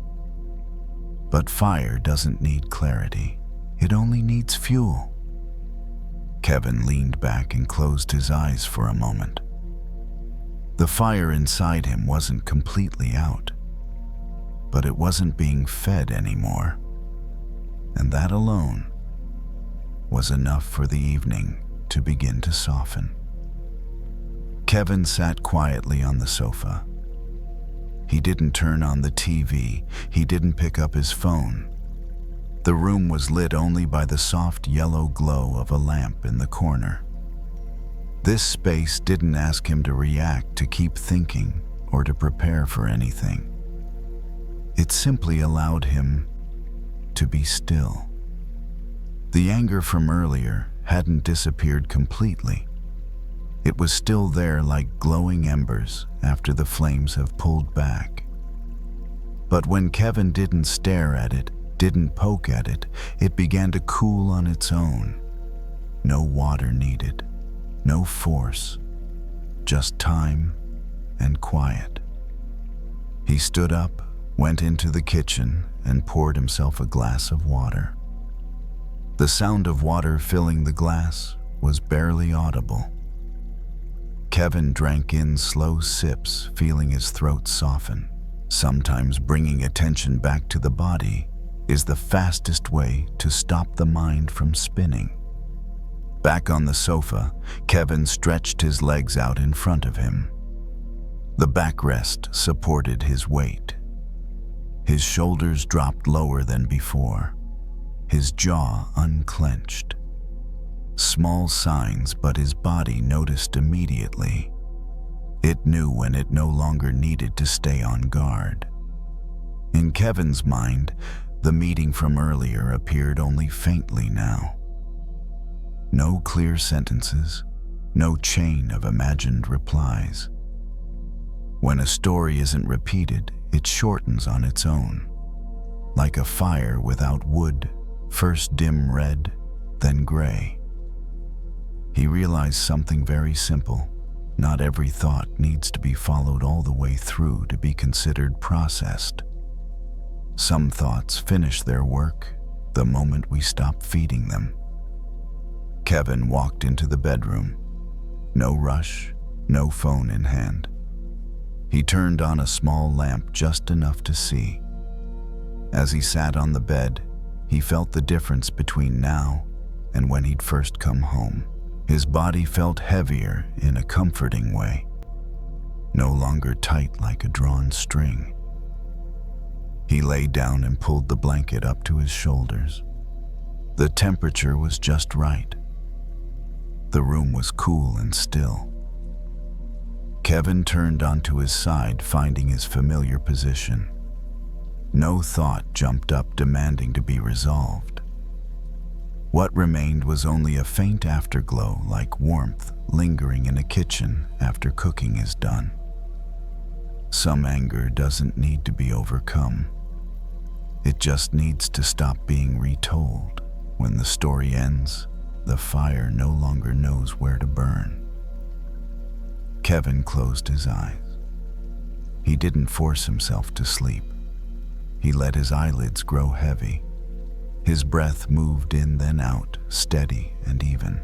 But fire doesn't need clarity. It only needs fuel. Kevin leaned back and closed his eyes for a moment. The fire inside him wasn't completely out, but it wasn't being fed anymore. And that alone was enough for the evening to begin to soften. Kevin sat quietly on the sofa. He didn't turn on the TV. He didn't pick up his phone. The room was lit only by the soft yellow glow of a lamp in the corner. This space didn't ask him to react, to keep thinking, or to prepare for anything. It simply allowed him to be still. The anger from earlier hadn't disappeared completely. It was still there like glowing embers after the flames have pulled back. But when Kevin didn't stare at it, didn't poke at it, it began to cool on its own. No water needed, no force, just time and quiet. He stood up, went into the kitchen, and poured himself a glass of water. The sound of water filling the glass was barely audible. Kevin drank in slow sips, feeling his throat soften. Sometimes bringing attention back to the body is the fastest way to stop the mind from spinning. Back on the sofa, Kevin stretched his legs out in front of him. The backrest supported his weight. His shoulders dropped lower than before. His jaw unclenched. Small signs, but his body noticed immediately. It knew when it no longer needed to stay on guard. In Kevin's mind, the meeting from earlier appeared only faintly now. No clear sentences, no chain of imagined replies. When a story isn't repeated, it shortens on its own. Like a fire without wood, first dim red, then gray. He realized something very simple. Not every thought needs to be followed all the way through to be considered processed. Some thoughts finish their work the moment we stop feeding them. Kevin walked into the bedroom. No rush, no phone in hand. He turned on a small lamp just enough to see. As he sat on the bed, he felt the difference between now and when he'd first come home. His body felt heavier in a comforting way, no longer tight like a drawn string. He lay down and pulled the blanket up to his shoulders. The temperature was just right. The room was cool and still. Kevin turned onto his side, finding his familiar position. No thought jumped up demanding to be resolved. What remained was only a faint afterglow, like warmth lingering in a kitchen after cooking is done. Some anger doesn't need to be overcome. It just needs to stop being retold. When the story ends, the fire no longer knows where to burn. Kevin closed his eyes. He didn't force himself to sleep. He let his eyelids grow heavy. His breath moved in then out, steady and even.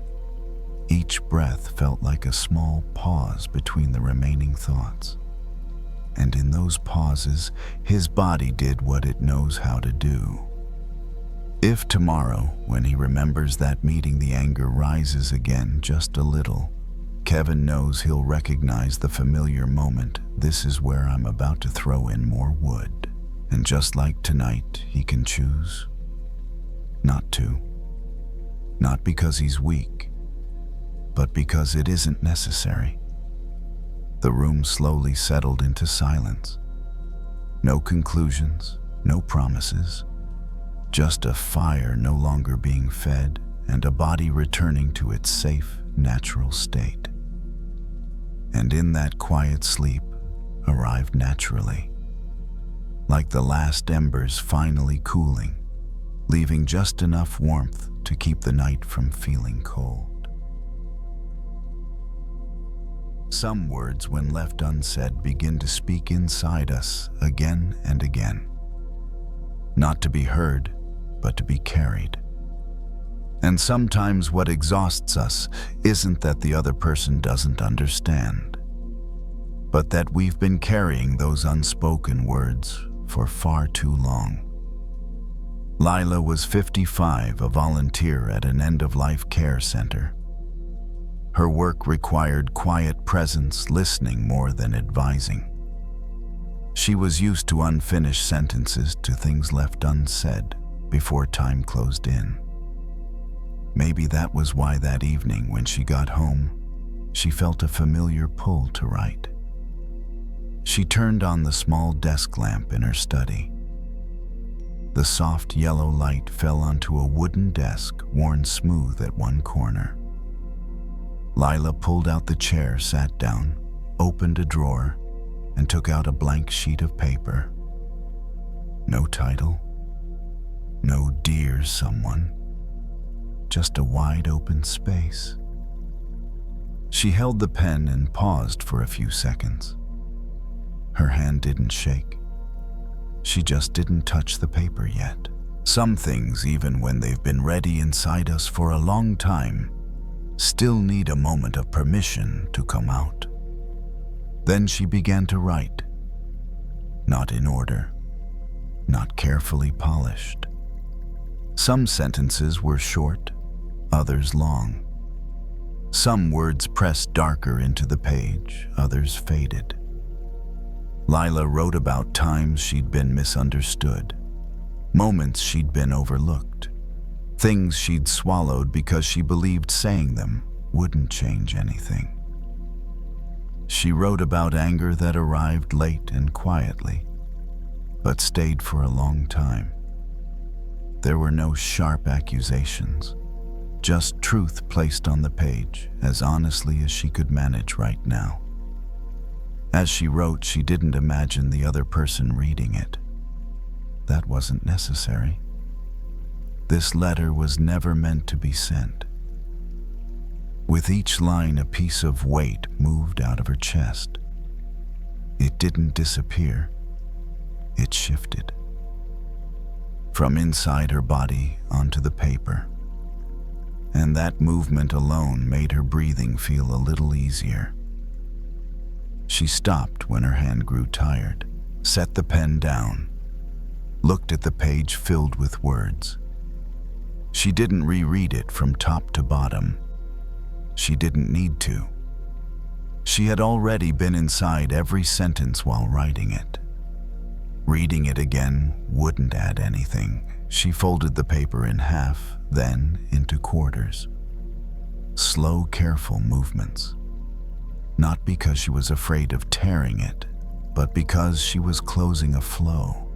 Each breath felt like a small pause between the remaining thoughts. And in those pauses, his body did what it knows how to do. If tomorrow, when he remembers that meeting, the anger rises again just a little, Kevin knows he'll recognize the familiar moment. This is where I'm about to throw in more wood. And just like tonight, he can choose not to. Not because he's weak, but because it isn't necessary. The room slowly settled into silence. No conclusions, no promises. Just a fire no longer being fed and a body returning to its safe, natural state. And in that quiet sleep arrived naturally, like the last embers finally cooling, leaving just enough warmth to keep the night from feeling cold. Some words, when left unsaid, begin to speak inside us again and again. Not to be heard, but to be carried. And sometimes what exhausts us isn't that the other person doesn't understand, but that we've been carrying those unspoken words for far too long. Lila was 55, a volunteer at an end-of-life care center. Her work required quiet presence, listening more than advising. She was used to unfinished sentences, to things left unsaid before time closed in. Maybe that was why that evening when she got home, she felt a familiar pull to write. She turned on the small desk lamp in her study. The soft yellow light fell onto a wooden desk worn smooth at one corner. Lila pulled out the chair, sat down, opened a drawer, and took out a blank sheet of paper. No title, no dear someone, just a wide open space. She held the pen and paused for a few seconds. Her hand didn't shake. She just didn't touch the paper yet. Some things, even when they've been ready inside us for a long time, still need a moment of permission to come out. Then she began to write. Not in order, not carefully polished. Some sentences were short, others long. Some words pressed darker into the page, others faded. Lila wrote about times she'd been misunderstood, moments she'd been overlooked, things she'd swallowed because she believed saying them wouldn't change anything. She wrote about anger that arrived late and quietly, but stayed for a long time. There were no sharp accusations, just truth placed on the page as honestly as she could manage right now. As she wrote, she didn't imagine the other person reading it. That wasn't necessary. This letter was never meant to be sent. With each line, a piece of weight moved out of her chest. It didn't disappear. It shifted from inside her body onto the paper. And that movement alone made her breathing feel a little easier. She stopped when her hand grew tired, set the pen down, looked at the page filled with words. She didn't reread it from top to bottom. She didn't need to. She had already been inside every sentence while writing it. Reading it again wouldn't add anything. She folded the paper in half, then into quarters. Slow, careful movements. Not because she was afraid of tearing it, but because she was closing a flow.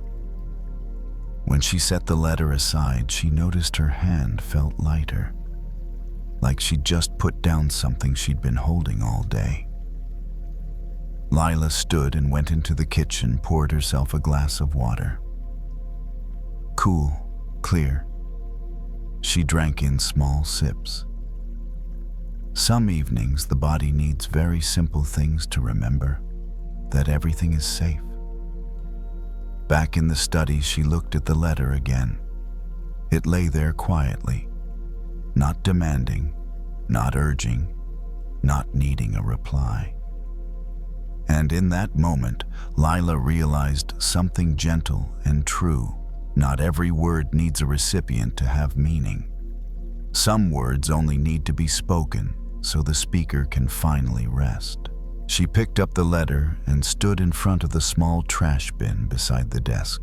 When she set the letter aside, she noticed her hand felt lighter, like she'd just put down something she'd been holding all day. Lila stood and went into the kitchen, poured herself a glass of water. Cool, clear. She drank in small sips. Some evenings, the body needs very simple things to remember, that everything is safe. Back in the study, she looked at the letter again. It lay there quietly, not demanding, not urging, not needing a reply. And in that moment, Lila realized something gentle and true. Not every word needs a recipient to have meaning. Some words only need to be spoken so the speaker can finally rest. She picked up the letter and stood in front of the small trash bin beside the desk.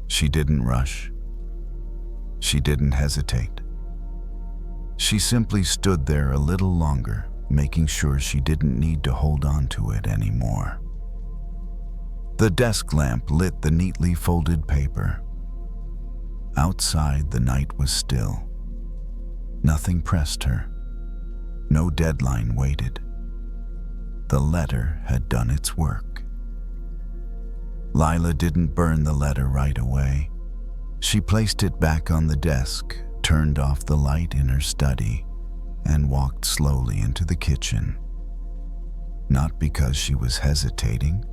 She didn't rush. She didn't hesitate. She simply stood there a little longer, making sure she didn't need to hold on to it anymore. The desk lamp lit the neatly folded paper. Outside, the night was still. Nothing pressed her. No deadline waited. The letter had done its work. Lila didn't burn the letter right away. She placed it back on the desk, turned off the light in her study, and walked slowly into the kitchen. Not because she was hesitating,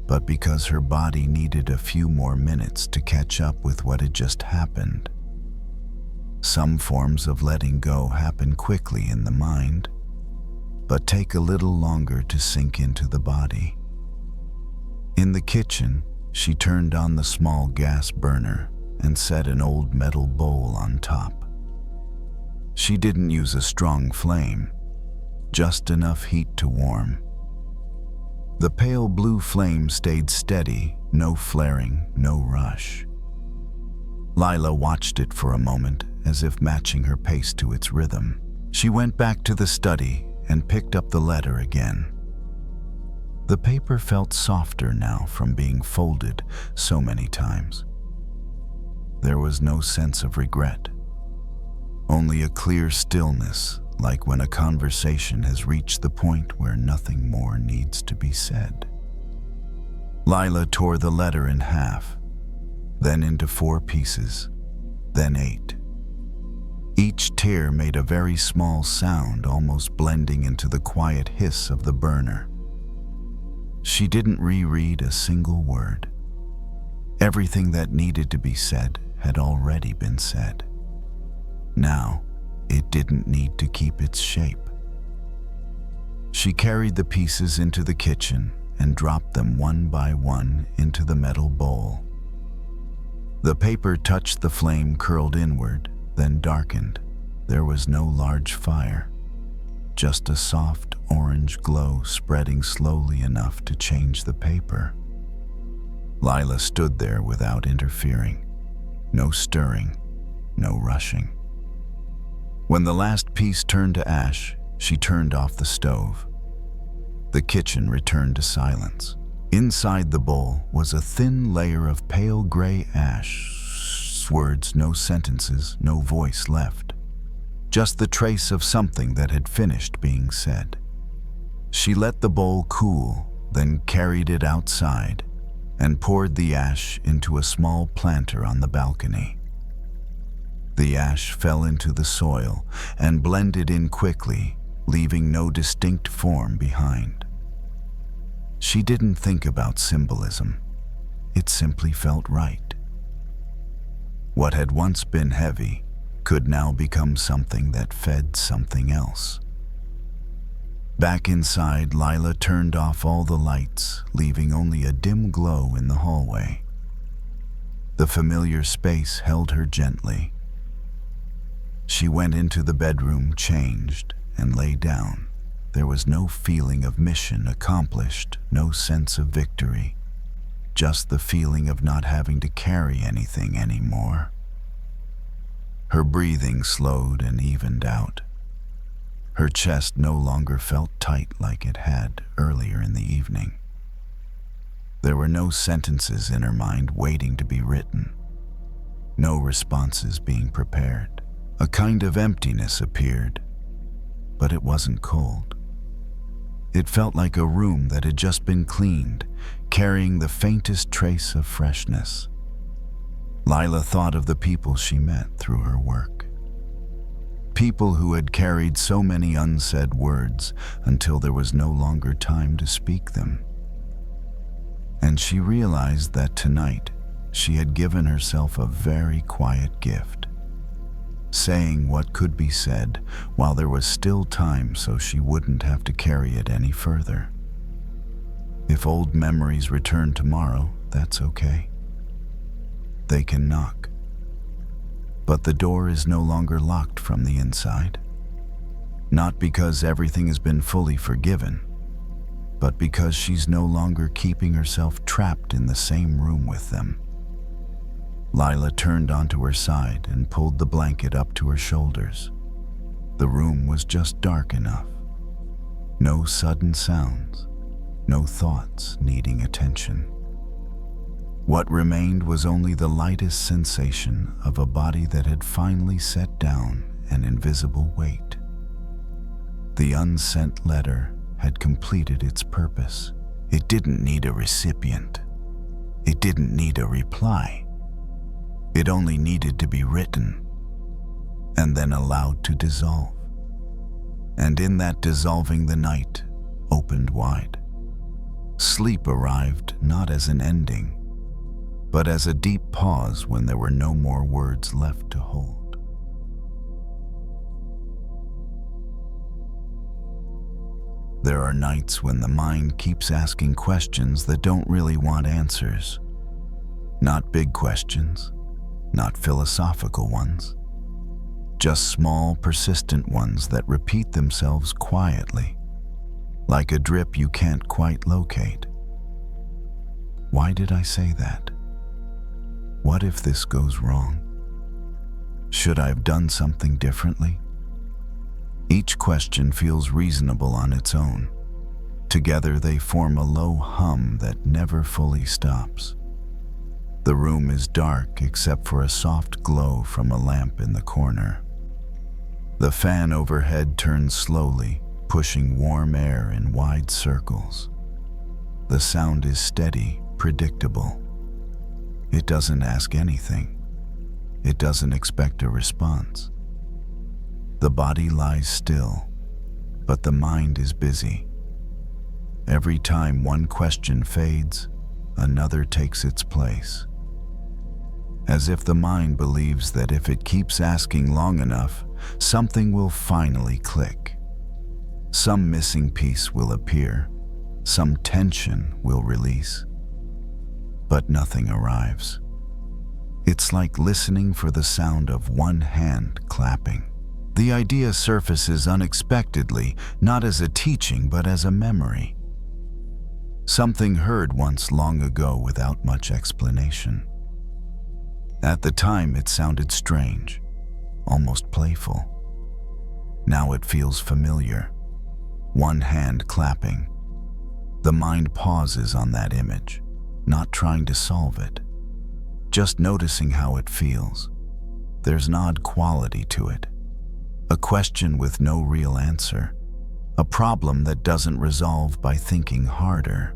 but because her body needed a few more minutes to catch up with what had just happened. Some forms of letting go happen quickly in the mind, but take a little longer to sink into the body. In the kitchen, she turned on the small gas burner and set an old metal bowl on top. She didn't use a strong flame, just enough heat to warm. The pale blue flame stayed steady, no flaring, no rush. Lila watched it for a moment, as if matching her pace to its rhythm. She went back to the study and picked up the letter again. The paper felt softer now from being folded so many times. There was no sense of regret, only a clear stillness, like when a conversation has reached the point where nothing more needs to be said. Lila tore the letter in half, then into 4 pieces, then 8. Each tear made a very small sound, almost blending into the quiet hiss of the burner. She didn't reread a single word. Everything that needed to be said had already been said. Now, it didn't need to keep its shape. She carried the pieces into the kitchen and dropped them one by one into the metal bowl. The paper touched the flame, curled inward, then darkened. There was no large fire, just a soft orange glow spreading slowly enough to change the paper. Lila stood there without interfering. No stirring, no rushing. When the last piece turned to ash, she turned off the stove. The kitchen returned to silence. Inside the bowl was a thin layer of pale gray ash. Words, no sentences, no voice left. Just the trace of something that had finished being said. She let the bowl cool, then carried it outside and poured the ash into a small planter on the balcony. The ash fell into the soil and blended in quickly, leaving no distinct form behind. She didn't think about symbolism. It simply felt right. What had once been heavy could now become something that fed something else. Back inside, Lila turned off all the lights, leaving only a dim glow in the hallway. The familiar space held her gently. She went into the bedroom, changed, and lay down. There was no feeling of mission accomplished, no sense of victory, just the feeling of not having to carry anything anymore. Her breathing slowed and evened out. Her chest no longer felt tight like it had earlier in the evening. There were no sentences in her mind waiting to be written, no responses being prepared. A kind of emptiness appeared, but it wasn't cold. It felt like a room that had just been cleaned, carrying the faintest trace of freshness. Lila thought of the people she met through her work. People who had carried so many unsaid words until there was no longer time to speak them. And she realized that tonight she had given herself a very quiet gift, saying what could be said while there was still time so she wouldn't have to carry it any further. If old memories return tomorrow, that's okay. They can knock. But the door is no longer locked from the inside. Not because everything has been fully forgiven, but because she's no longer keeping herself trapped in the same room with them. Lila turned onto her side and pulled the blanket up to her shoulders. The room was just dark enough. No sudden sounds, no thoughts needing attention. What remained was only the lightest sensation of a body that had finally set down an invisible weight. The unsent letter had completed its purpose. It didn't need a recipient. It didn't need a reply. It only needed to be written and then allowed to dissolve. And in that dissolving, the night opened wide. Sleep arrived not as an ending, but as a deep pause when there were no more words left to hold. There are nights when the mind keeps asking questions that don't really want answers. Not big questions, not philosophical ones, just small, persistent ones that repeat themselves quietly, like a drip you can't quite locate. Why did I say that? What if this goes wrong? Should I have done something differently? Each question feels reasonable on its own. Together they form a low hum that never fully stops. The room is dark except for a soft glow from a lamp in the corner. The fan overhead turns slowly, pushing warm air in wide circles. The sound is steady, predictable. It doesn't ask anything. It doesn't expect a response. The body lies still, but the mind is busy. Every time one question fades, another takes its place. As if the mind believes that if it keeps asking long enough, something will finally click. Some missing piece will appear, some tension will release. But nothing arrives. It's like listening for the sound of one hand clapping. The idea surfaces unexpectedly, not as a teaching but as a memory. Something heard once long ago without much explanation. At the time it sounded strange, almost playful. Now it feels familiar. One hand clapping. The mind pauses on that image, not trying to solve it, just noticing how it feels. There's an odd quality to it. A question with no real answer. A problem that doesn't resolve by thinking harder.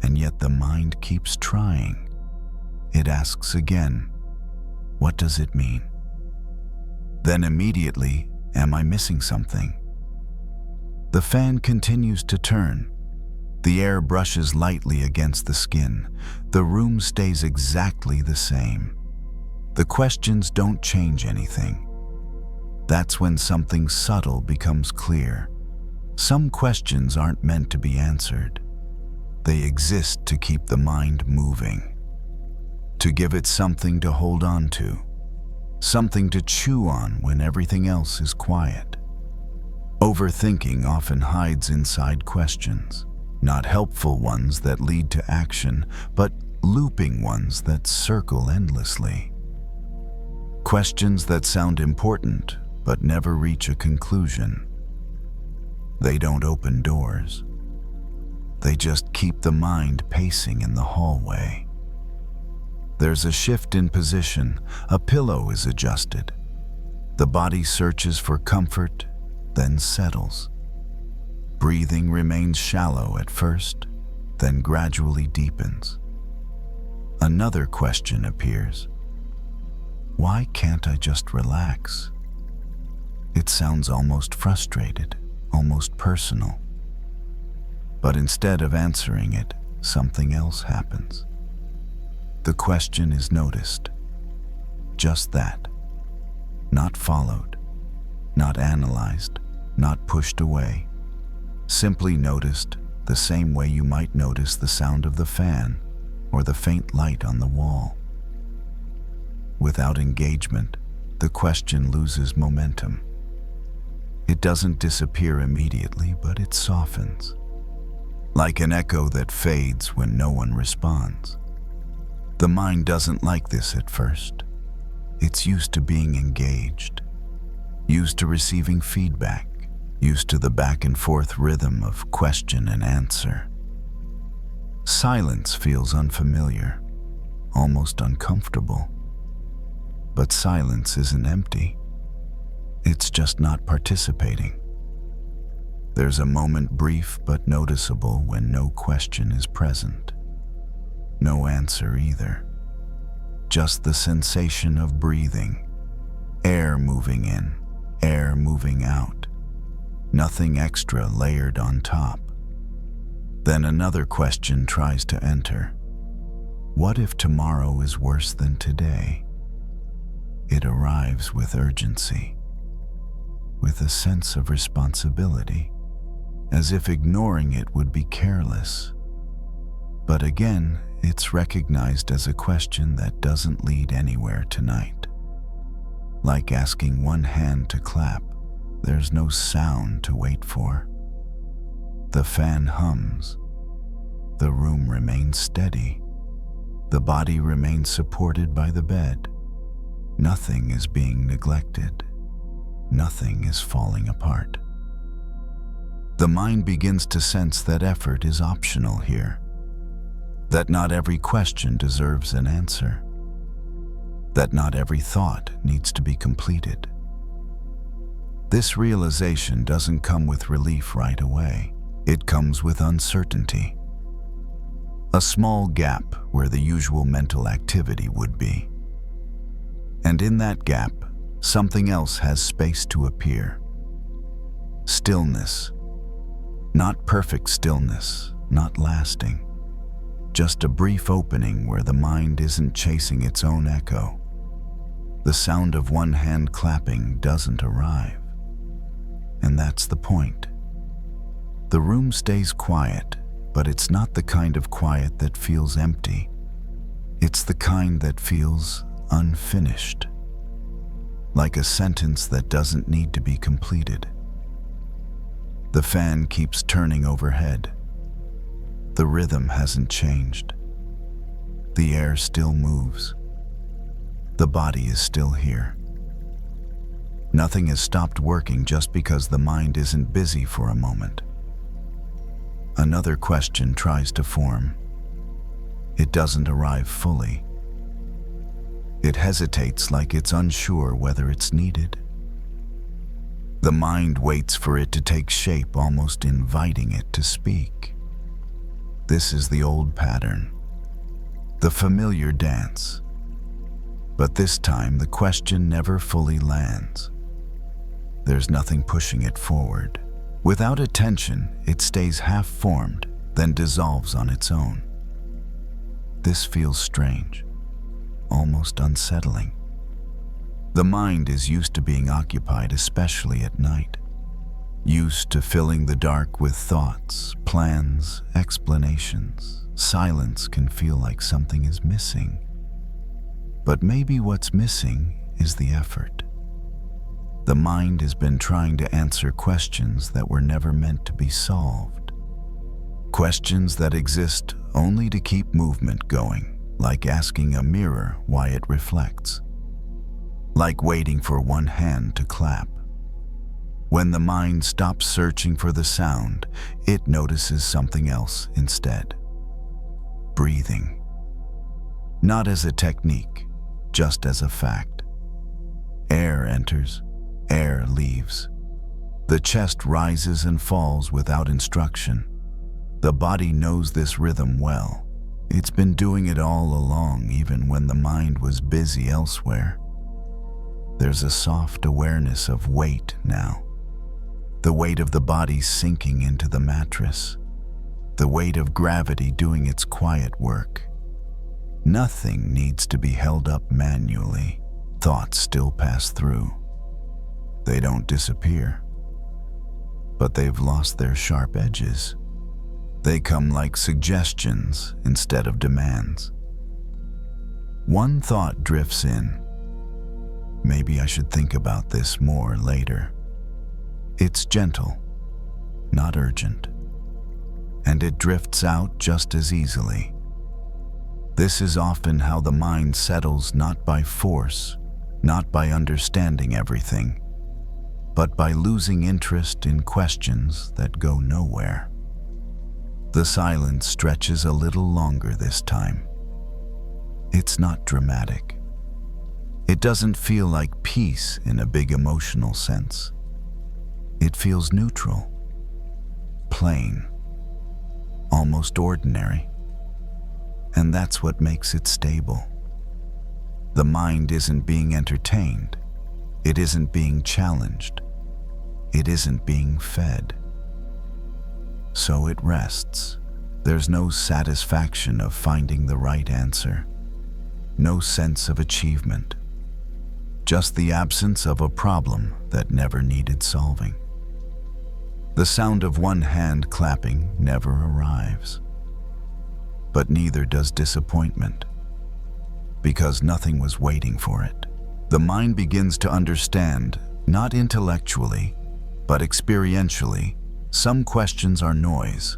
And yet the mind keeps trying. It asks again, what does it mean? Then immediately, am I missing something? The fan continues to turn. The air brushes lightly against the skin. The room stays exactly the same. The questions don't change anything. That's when something subtle becomes clear. Some questions aren't meant to be answered. They exist to keep the mind moving, to give it something to hold on to, something to chew on when everything else is quiet. Overthinking often hides inside questions, not helpful ones that lead to action, but looping ones that circle endlessly. Questions that sound important but never reach a conclusion. They don't open doors. They just keep the mind pacing in the hallway. There's a shift in position, a pillow is adjusted. The body searches for comfort, then settles. Breathing remains shallow at first, then gradually deepens. Another question appears. Why can't I just relax? It sounds almost frustrated, almost personal. But instead of answering it, something else happens. The question is noticed. Just that. Not followed, not analyzed, not pushed away. Simply noticed the same way you might notice the sound of the fan or the faint light on the wall. Without engagement, the question loses momentum. It doesn't disappear immediately, but it softens. Like an echo that fades when no one responds. The mind doesn't like this at first. It's used to being engaged, used to receiving feedback, used to the back and forth rhythm of question and answer. Silence feels unfamiliar, almost uncomfortable. But silence isn't empty. It's just not participating. There's a moment brief but noticeable when no question is present. No answer either. Just the sensation of breathing. Air moving in, air moving out. Nothing extra layered on top. Then another question tries to enter. What if tomorrow is worse than today? It arrives with urgency, with a sense of responsibility, as if ignoring it would be careless. But again, it's recognized as a question that doesn't lead anywhere tonight. Like asking one hand to clap, there's no sound to wait for. The fan hums. The room remains steady. The body remains supported by the bed. Nothing is being neglected. Nothing is falling apart. The mind begins to sense that effort is optional here, that not every question deserves an answer, that not every thought needs to be completed. This realization doesn't come with relief right away. It comes with uncertainty. A small gap where the usual mental activity would be. And in that gap, something else has space to appear. Stillness. Not perfect stillness, not lasting. Just a brief opening where the mind isn't chasing its own echo. The sound of one hand clapping doesn't arrive. And that's the point. The room stays quiet, but it's not the kind of quiet that feels empty. It's the kind that feels unfinished. Like a sentence that doesn't need to be completed. The fan keeps turning overhead. The rhythm hasn't changed. The air still moves. The body is still here. Nothing has stopped working just because the mind isn't busy for a moment. Another question tries to form. It doesn't arrive fully. It hesitates like it's unsure whether it's needed. The mind waits for it to take shape, almost inviting it to speak. This is the old pattern, the familiar dance. But this time the question never fully lands. There's nothing pushing it forward. Without attention, it stays half-formed, then dissolves on its own. This feels strange, almost unsettling. The mind is used to being occupied, especially at night. Used to filling the dark with thoughts, plans, explanations. Silence can feel like something is missing. But maybe what's missing is the effort. The mind has been trying to answer questions that were never meant to be solved. Questions that exist only to keep movement going, like asking a mirror why it reflects. Like waiting for one hand to clap. When the mind stops searching for the sound, it notices something else instead. Breathing. Not as a technique, just as a fact. Air enters, air leaves. The chest rises and falls without instruction. The body knows this rhythm well. It's been doing it all along, even when the mind was busy elsewhere. There's a soft awareness of weight now. The weight of the body sinking into the mattress. The weight of gravity doing its quiet work. Nothing needs to be held up manually. Thoughts still pass through. They don't disappear, but they've lost their sharp edges. They come like suggestions instead of demands. One thought drifts in. Maybe I should think about this more later. It's gentle, not urgent, and it drifts out just as easily. This is often how the mind settles, not by force, not by understanding everything, but by losing interest in questions that go nowhere. The silence stretches a little longer this time. It's not dramatic. It doesn't feel like peace in a big emotional sense. It feels neutral, plain, almost ordinary. And that's what makes it stable. The mind isn't being entertained. It isn't being challenged. It isn't being fed. So it rests. There's no satisfaction of finding the right answer. No sense of achievement. Just the absence of a problem that never needed solving. The sound of one hand clapping never arrives. But neither does disappointment, because nothing was waiting for it. The mind begins to understand, not intellectually, but experientially, some questions are noise.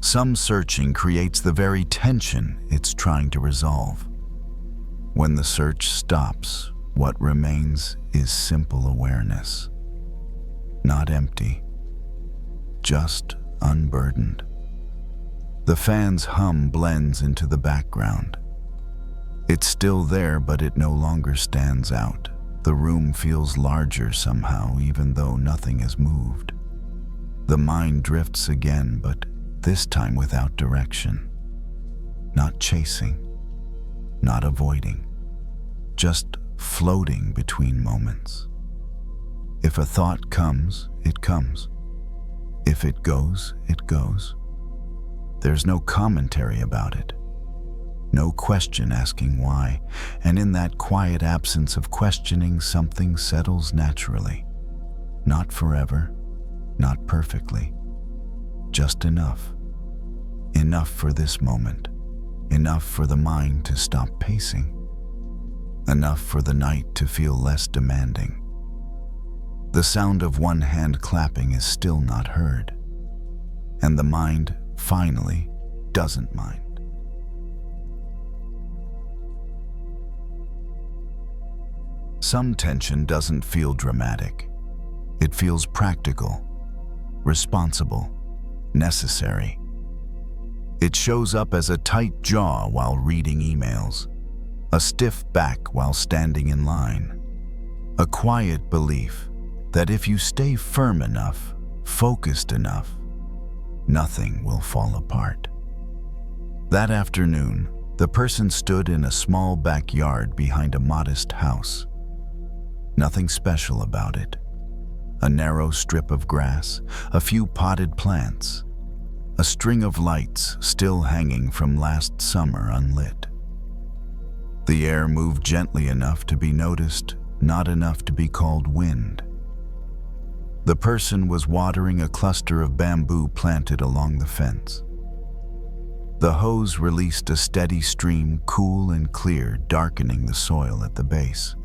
Some searching creates the very tension it's trying to resolve. When the search stops, what remains is simple awareness. Not empty, just unburdened. The fan's hum blends into the background. It's still there, but it no longer stands out. The room feels larger somehow, even though nothing has moved. The mind drifts again, but this time without direction. Not chasing, not avoiding, just floating between moments. If a thought comes, it comes. If it goes, it goes. There's no commentary about it. No question asking why, and in that quiet absence of questioning, something settles naturally. Not forever, not perfectly. Just enough. Enough for this moment. Enough for the mind to stop pacing. Enough for the night to feel less demanding. The sound of one hand clapping is still not heard, and the mind finally doesn't mind. Some tension doesn't feel dramatic. It feels practical, responsible, necessary. It shows up as a tight jaw while reading emails, a stiff back while standing in line, a quiet belief that if you stay firm enough, focused enough, nothing will fall apart. That afternoon, the person stood in a small backyard behind a modest house. Nothing special about it, a narrow strip of grass, a few potted plants, a string of lights still hanging from last summer unlit. The air moved gently enough to be noticed, not enough to be called wind. The person was watering a cluster of bamboo planted along the fence. The hose released a steady stream, cool and clear, darkening the soil at the base.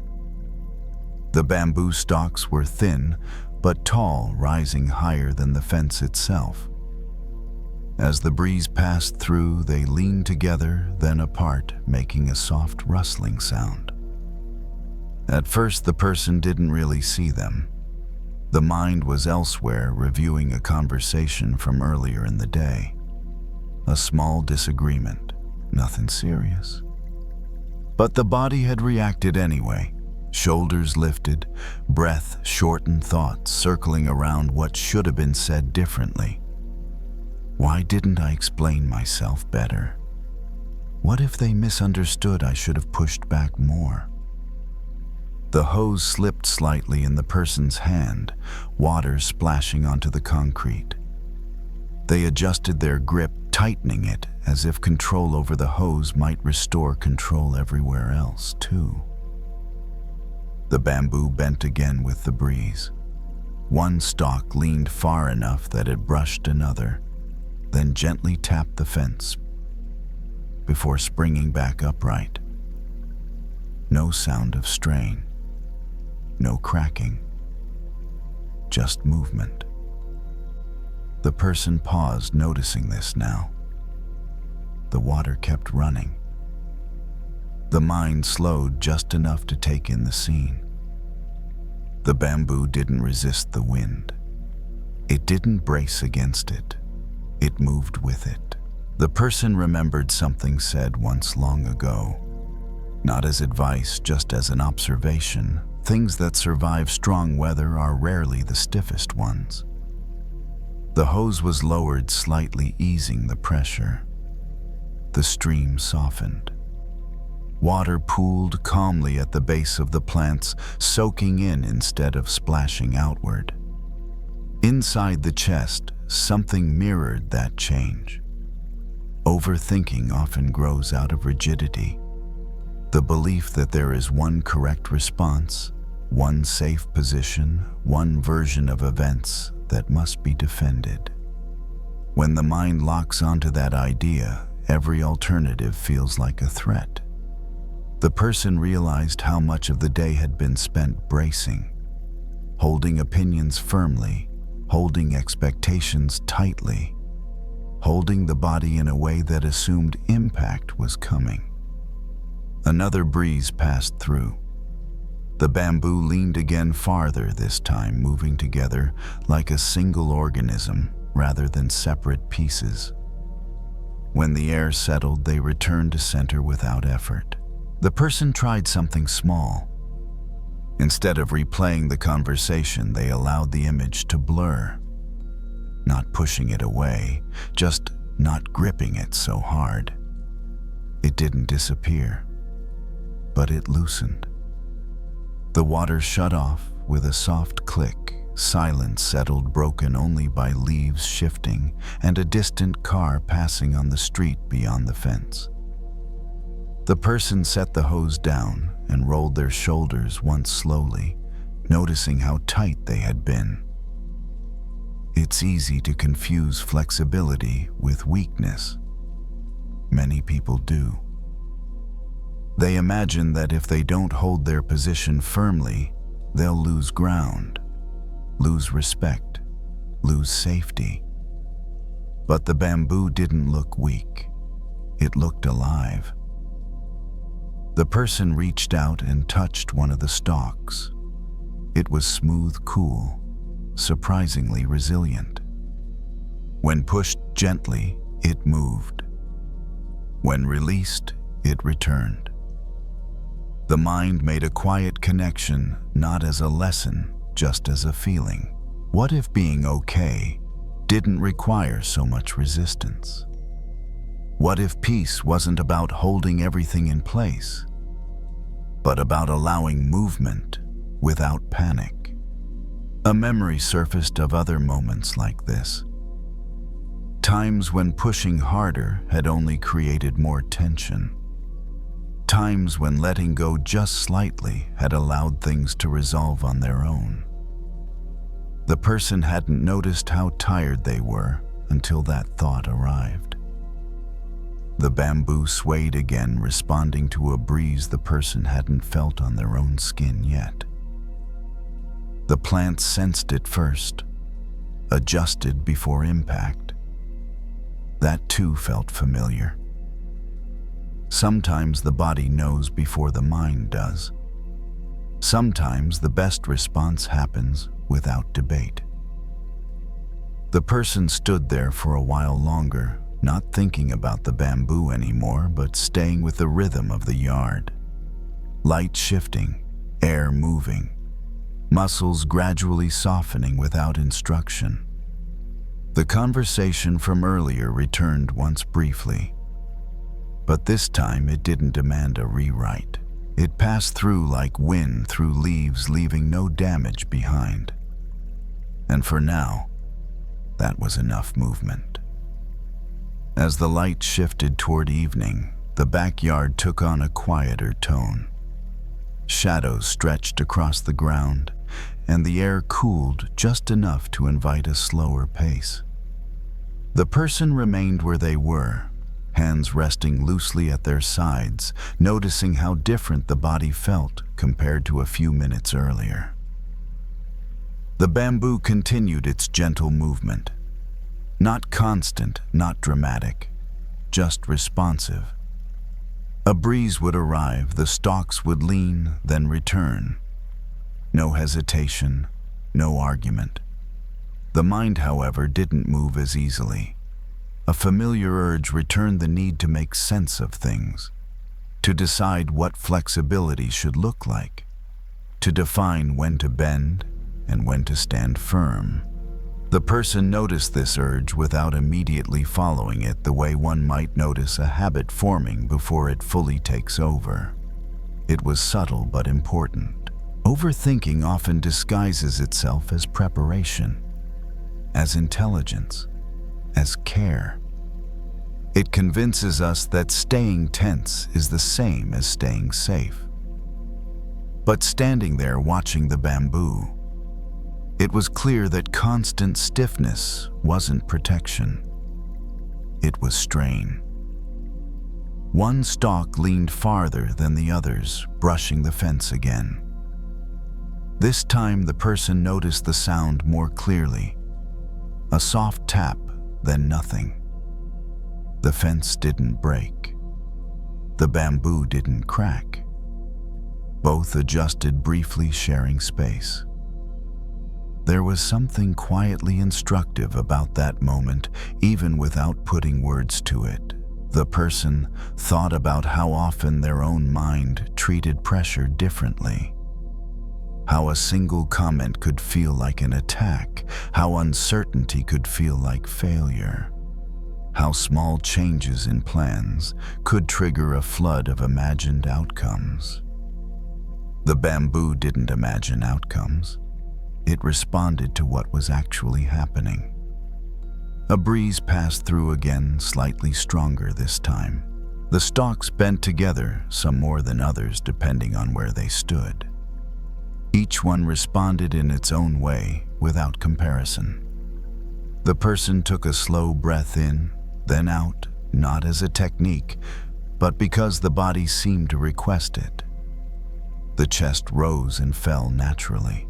The bamboo stalks were thin, but tall, rising higher than the fence itself. As the breeze passed through, they leaned together, then apart, making a soft rustling sound. At first, the person didn't really see them. The mind was elsewhere, reviewing a conversation from earlier in the day. A small disagreement, nothing serious. But the body had reacted anyway. Shoulders lifted, breath shortened, thoughts circling around what should have been said differently. Why didn't I explain myself better? What if they misunderstood? I should have pushed back more. The hose slipped slightly in the person's hand, water splashing onto the concrete. They adjusted their grip, tightening it, as if control over the hose might restore control everywhere else, too. The bamboo bent again with the breeze. One stalk leaned far enough that it brushed another, then gently tapped the fence before springing back upright. No sound of strain, no cracking, just movement. The person paused, noticing this now. The water kept running. The mind slowed just enough to take in the scene. The bamboo didn't resist the wind. It didn't brace against it. It moved with it. The person remembered something said once long ago. Not as advice, just as an observation. Things that survive strong weather are rarely the stiffest ones. The hose was lowered slightly, easing the pressure. The stream softened. Water pooled calmly at the base of the plants, soaking in instead of splashing outward. Inside the chest, something mirrored that change. Overthinking often grows out of rigidity. The belief that there is one correct response, one safe position, one version of events that must be defended. When the mind locks onto that idea, every alternative feels like a threat. The person realized how much of the day had been spent bracing, holding opinions firmly, holding expectations tightly, holding the body in a way that assumed impact was coming. Another breeze passed through. The bamboo leaned again farther, this time moving together like a single organism rather than separate pieces. When the air settled, they returned to center without effort. The person tried something small. Instead of replaying the conversation, they allowed the image to blur. Not pushing it away, just not gripping it so hard. It didn't disappear, but it loosened. The water shut off with a soft click. Silence settled, broken only by leaves shifting and a distant car passing on the street beyond the fence. The person set the hose down and rolled their shoulders once slowly, noticing how tight they had been. It's easy to confuse flexibility with weakness. Many people do. They imagine that if they don't hold their position firmly, they'll lose ground, lose respect, lose safety. But the bamboo didn't look weak. It looked alive. The person reached out and touched one of the stalks. It was smooth, cool, surprisingly resilient. When pushed gently, it moved. When released, it returned. The mind made a quiet connection, not as a lesson, just as a feeling. What if being okay didn't require so much resistance? What if peace wasn't about holding everything in place, but about allowing movement without panic? A memory surfaced of other moments like this. Times when pushing harder had only created more tension. Times when letting go just slightly had allowed things to resolve on their own. The person hadn't noticed how tired they were until that thought arrived. The bamboo swayed again, responding to a breeze the person hadn't felt on their own skin yet. The plant sensed it first, adjusted before impact. That too felt familiar. Sometimes the body knows before the mind does. Sometimes the best response happens without debate. The person stood there for a while longer, not thinking about the bamboo anymore, but staying with the rhythm of the yard. Light shifting, air moving, muscles gradually softening without instruction. The conversation from earlier returned once briefly, but this time it didn't demand a rewrite. It passed through like wind through leaves, leaving no damage behind. And for now, that was enough movement. As the light shifted toward evening, the backyard took on a quieter tone. Shadows stretched across the ground, and the air cooled just enough to invite a slower pace. The person remained where they were, hands resting loosely at their sides, noticing how different the body felt compared to a few minutes earlier. The bamboo continued its gentle movement. Not constant, not dramatic, just responsive. A breeze would arrive, the stalks would lean, then return. No hesitation, no argument. The mind, however, didn't move as easily. A familiar urge returned the need to make sense of things, to decide what flexibility should look like, to define when to bend and when to stand firm. The person noticed this urge without immediately following it, the way one might notice a habit forming before it fully takes over. It was subtle but important. Overthinking often disguises itself as preparation, as intelligence, as care. It convinces us that staying tense is the same as staying safe. But standing there watching the bamboo, it was clear that constant stiffness wasn't protection. It was strain. One stalk leaned farther than the others, brushing the fence again. This time the person noticed the sound more clearly. A soft tap, then nothing. The fence didn't break. The bamboo didn't crack. Both adjusted briefly, sharing space. There was something quietly instructive about that moment, even without putting words to it. The person thought about how often their own mind treated pressure differently. How a single comment could feel like an attack, how uncertainty could feel like failure, how small changes in plans could trigger a flood of imagined outcomes. The bamboo didn't imagine outcomes. It responded to what was actually happening. A breeze passed through again, slightly stronger this time. The stalks bent together, some more than others depending on where they stood. Each one responded in its own way, without comparison. The person took a slow breath in, then out, not as a technique, but because the body seemed to request it. The chest rose and fell naturally.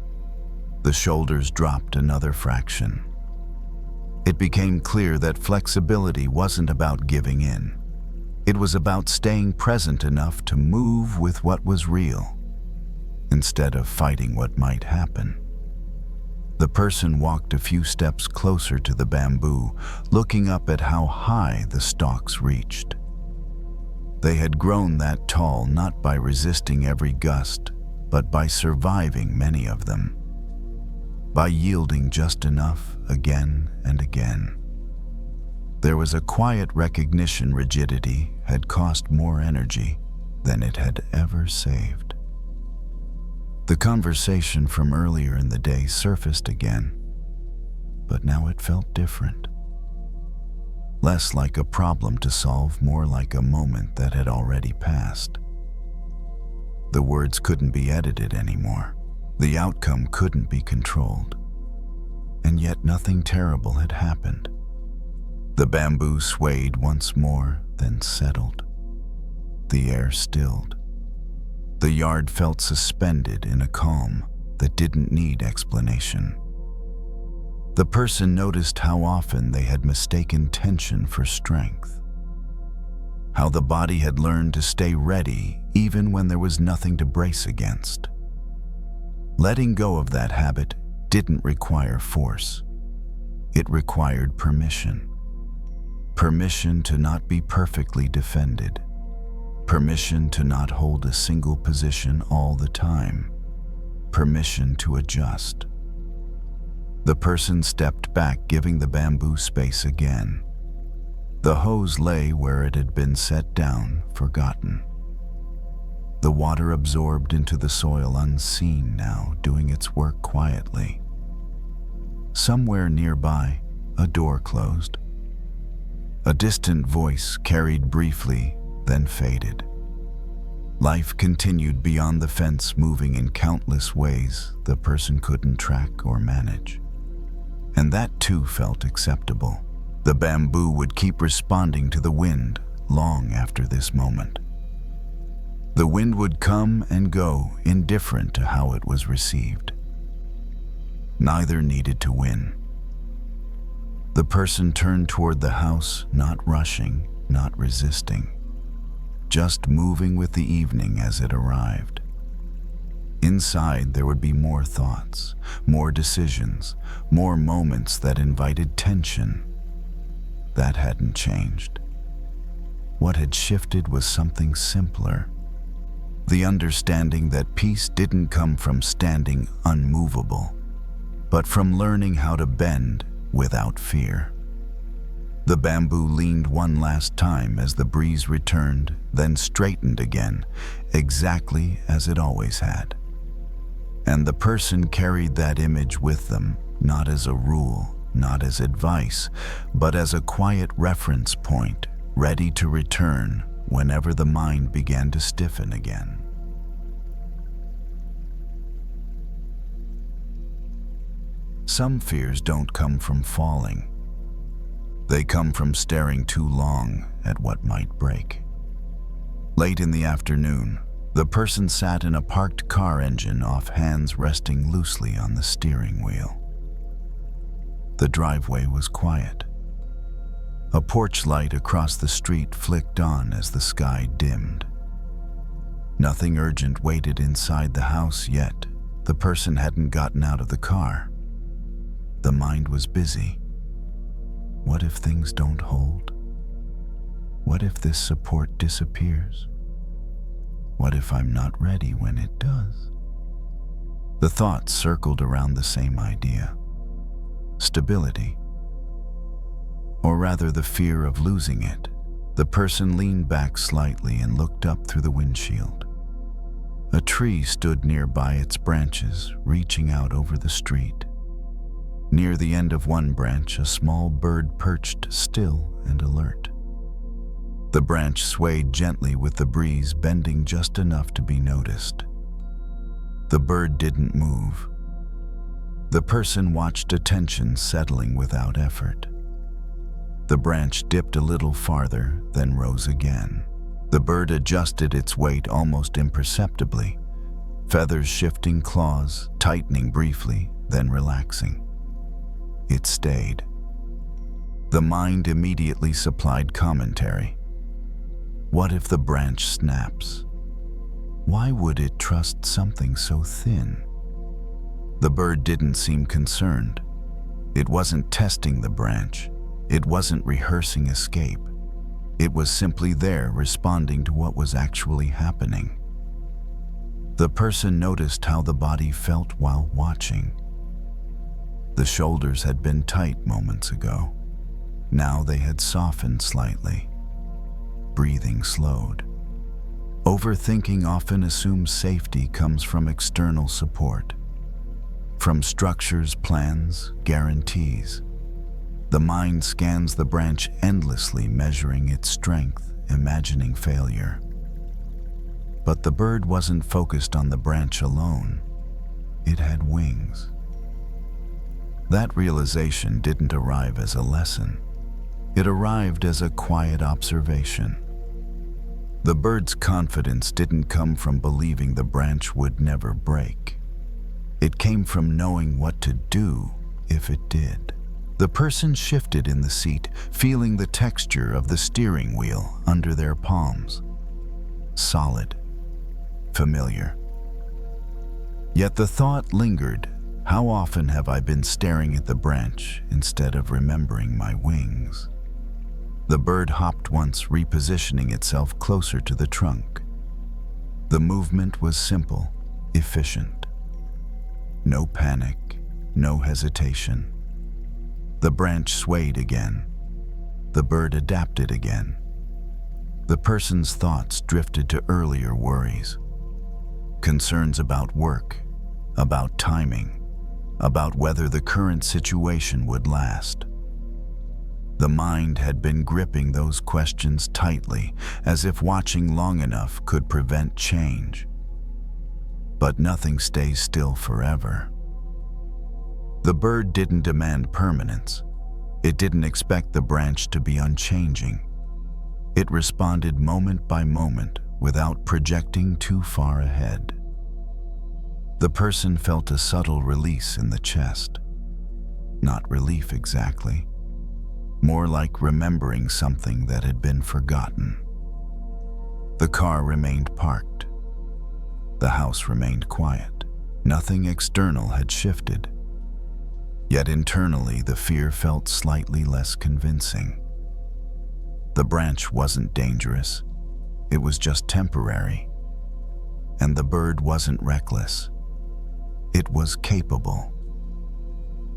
The shoulders dropped another fraction. It became clear that flexibility wasn't about giving in. It was about staying present enough to move with what was real, instead of fighting what might happen. The person walked a few steps closer to the bamboo, looking up at how high the stalks reached. They had grown that tall not by resisting every gust, but by surviving many of them. By yielding just enough again and again. There was a quiet recognition rigidity had cost more energy than it had ever saved. The conversation from earlier in the day surfaced again, but now it felt different. Less like a problem to solve, more like a moment that had already passed. The words couldn't be edited anymore. The outcome couldn't be controlled. And yet nothing terrible had happened. The bamboo swayed once more, then settled. The air stilled. The yard felt suspended in a calm that didn't need explanation. The person noticed how often they had mistaken tension for strength. How the body had learned to stay ready even when there was nothing to brace against. Letting go of that habit didn't require force. It required permission. Permission to not be perfectly defended. Permission to not hold a single position all the time. Permission to adjust. The person stepped back, giving the bamboo space again. The hose lay where it had been set down, forgotten. The water absorbed into the soil unseen now, doing its work quietly. Somewhere nearby, a door closed. A distant voice carried briefly, then faded. Life continued beyond the fence, moving in countless ways the person couldn't track or manage. And that too felt acceptable. The bamboo would keep responding to the wind long after this moment. The wind would come and go, indifferent to how it was received. Neither needed to win. The person turned toward the house, not rushing, not resisting, just moving with the evening as it arrived. Inside, there would be more thoughts, more decisions, more moments that invited tension. That hadn't changed. What had shifted was something simpler. The understanding that peace didn't come from standing unmovable, but from learning how to bend without fear. The bamboo leaned one last time as the breeze returned, then straightened again, exactly as it always had. And the person carried that image with them, not as a rule, not as advice, but as a quiet reference point, ready to return whenever the mind began to stiffen again. Some fears don't come from falling. They come from staring too long at what might break. Late in the afternoon, the person sat in a parked car engine off, hands resting loosely on the steering wheel. The driveway was quiet. A porch light across the street flicked on as the sky dimmed. Nothing urgent waited inside the house yet. The person hadn't gotten out of the car. The mind was busy. What if things don't hold? What if this support disappears? What if I'm not ready when it does? The thoughts circled around the same idea. Stability. Or rather, the fear of losing it. The person leaned back slightly and looked up through the windshield. A tree stood nearby, its branches reaching out over the street. Near the end of one branch, a small bird perched still and alert. The branch swayed gently with the breeze, bending just enough to be noticed. The bird didn't move. The person watched, attention settling without effort. The branch dipped a little farther, then rose again. The bird adjusted its weight almost imperceptibly, feathers shifting, claws tightening briefly, then relaxing. It stayed. The mind immediately supplied commentary. What if the branch snaps? Why would it trust something so thin? The bird didn't seem concerned. It wasn't testing the branch. It wasn't rehearsing escape. It was simply there, responding to what was actually happening. The person noticed how the body felt while watching. The shoulders had been tight moments ago. Now they had softened slightly. Breathing slowed. Overthinking often assumes safety comes from external support, from structures, plans, guarantees. The mind scans the branch endlessly, measuring its strength, imagining failure. But the bird wasn't focused on the branch alone. It had wings. That realization didn't arrive as a lesson. It arrived as a quiet observation. The bird's confidence didn't come from believing the branch would never break. It came from knowing what to do if it did. The person shifted in the seat, feeling the texture of the steering wheel under their palms. Solid, familiar. Yet the thought lingered, how often have I been staring at the branch instead of remembering my wings? The bird hopped once, repositioning itself closer to the trunk. The movement was simple, efficient. No panic, no hesitation. The branch swayed again. The bird adapted again. The person's thoughts drifted to earlier worries. Concerns about work, about timing, about whether the current situation would last. The mind had been gripping those questions tightly, as if watching long enough could prevent change. But nothing stays still forever. The bird didn't demand permanence. It didn't expect the branch to be unchanging. It responded moment by moment without projecting too far ahead. The person felt a subtle release in the chest. Not relief exactly. More like remembering something that had been forgotten. The car remained parked. The house remained quiet. Nothing external had shifted. Yet internally, the fear felt slightly less convincing. The branch wasn't dangerous. It was just temporary. And the bird wasn't reckless. It was capable.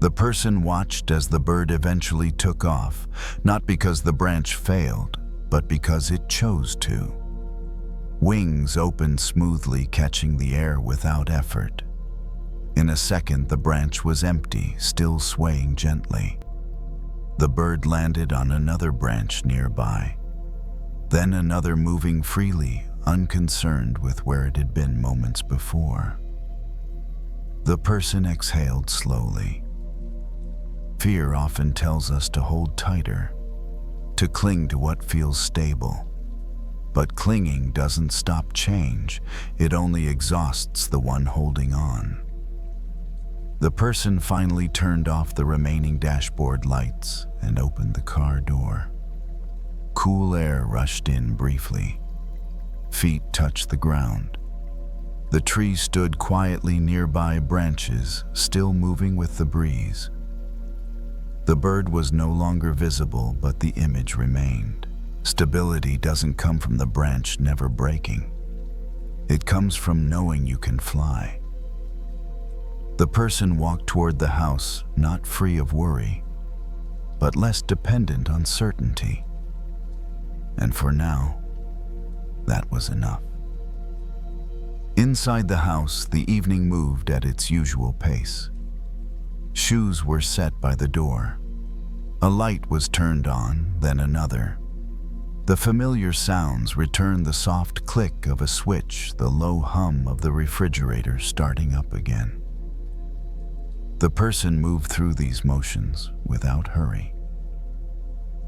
The person watched as the bird eventually took off, not because the branch failed, but because it chose to. Wings opened smoothly, catching the air without effort. In a second, the branch was empty, still swaying gently. The bird landed on another branch nearby, then another, moving freely, unconcerned with where it had been moments before. The person exhaled slowly. Fear often tells us to hold tighter, to cling to what feels stable. But clinging doesn't stop change, it only exhausts the one holding on. The person finally turned off the remaining dashboard lights and opened the car door. Cool air rushed in briefly. Feet touched the ground. The tree stood quietly nearby, branches still moving with the breeze. The bird was no longer visible, but the image remained. Stability doesn't come from the branch never breaking. It comes from knowing you can fly. The person walked toward the house, not free of worry, but less dependent on certainty. And for now, that was enough. Inside the house, the evening moved at its usual pace. Shoes were set by the door. A light was turned on, then another. The familiar sounds returned: the soft click of a switch, the low hum of the refrigerator starting up again. The person moved through these motions without hurry.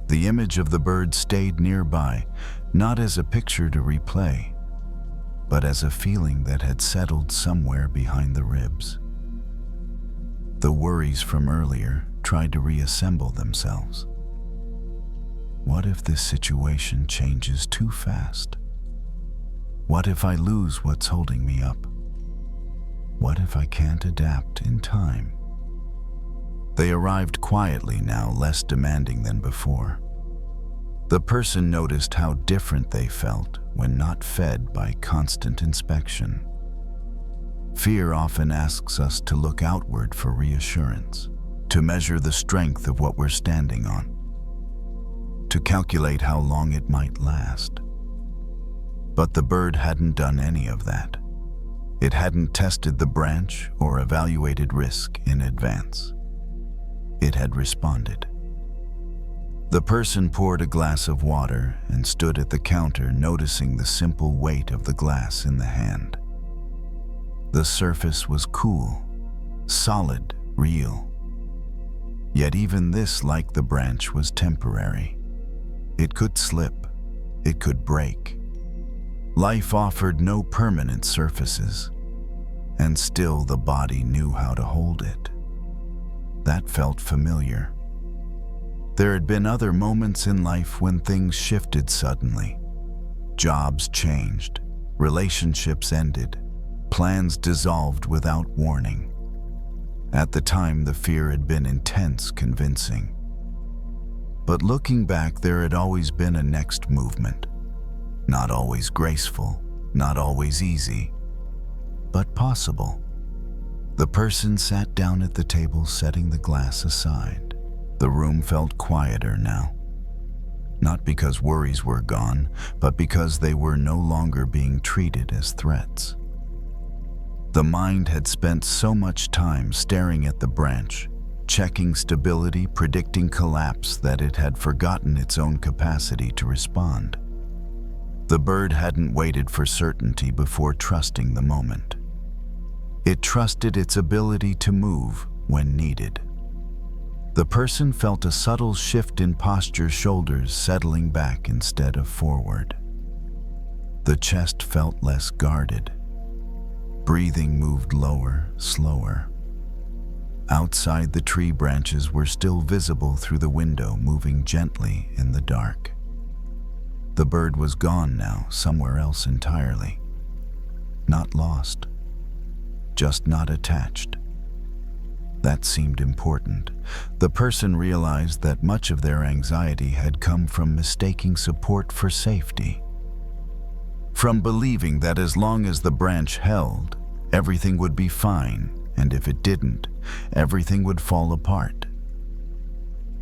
The image of the bird stayed nearby, not as a picture to replay, but as a feeling that had settled somewhere behind the ribs. The worries from earlier tried to reassemble themselves. What if this situation changes too fast? What if I lose what's holding me up? What if I can't adapt in time? They arrived quietly now, less demanding than before. The person noticed how different they felt when not fed by constant inspection. Fear often asks us to look outward for reassurance, to measure the strength of what we're standing on, to calculate how long it might last. But the bird hadn't done any of that. It hadn't tested the branch or evaluated risk in advance. It had responded. The person poured a glass of water and stood at the counter, noticing the simple weight of the glass in the hand. The surface was cool, solid, real. Yet even this, like the branch, was temporary. It could slip. It could break. Life offered no permanent surfaces, and still the body knew how to hold it. That felt familiar. There had been other moments in life when things shifted suddenly. Jobs changed, relationships ended, plans dissolved without warning. At the time, the fear had been intense, convincing. But looking back, there had always been a next movement. Not always graceful, not always easy, but possible. The person sat down at the table, setting the glass aside. The room felt quieter now. Not because worries were gone, but because they were no longer being treated as threats. The mind had spent so much time staring at the branch, checking stability, predicting collapse, that it had forgotten its own capacity to respond. The bird hadn't waited for certainty before trusting the moment. It trusted its ability to move when needed. The person felt a subtle shift in posture, shoulders settling back instead of forward. The chest felt less guarded. Breathing moved lower, slower. Outside, the tree branches were still visible through the window, moving gently in the dark. The bird was gone now, somewhere else entirely. Not lost, just not attached. That seemed important. The person realized that much of their anxiety had come from mistaking support for safety. From believing that as long as the branch held, everything would be fine, and if it didn't, everything would fall apart.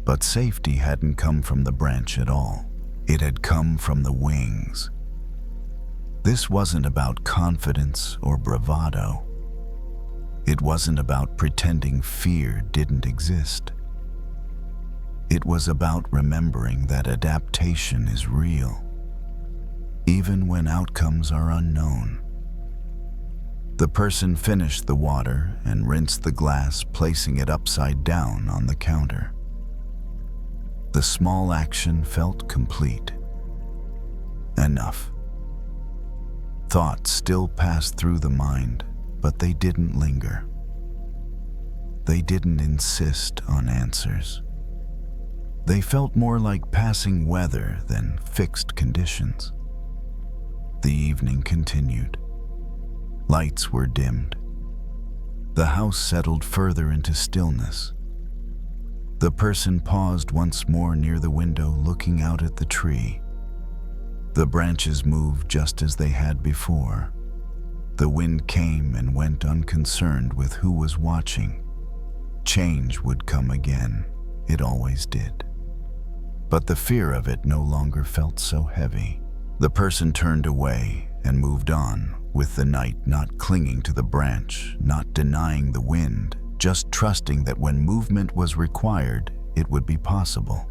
But safety hadn't come from the branch at all. It had come from the wings. This wasn't about confidence or bravado. It wasn't about pretending fear didn't exist. It was about remembering that adaptation is real, even when outcomes are unknown. The person finished the water and rinsed the glass, placing it upside down on the counter. The small action felt complete. Enough. Thoughts still passed through the mind, but they didn't linger. They didn't insist on answers. They felt more like passing weather than fixed conditions. The evening continued. Lights were dimmed. The house settled further into stillness. The person paused once more near the window, looking out at the tree. The branches moved just as they had before. The wind came and went, unconcerned with who was watching. Change would come again. It always did. But the fear of it no longer felt so heavy. The person turned away and moved on, with the night, not clinging to the branch, not denying the wind, just trusting that when movement was required, it would be possible.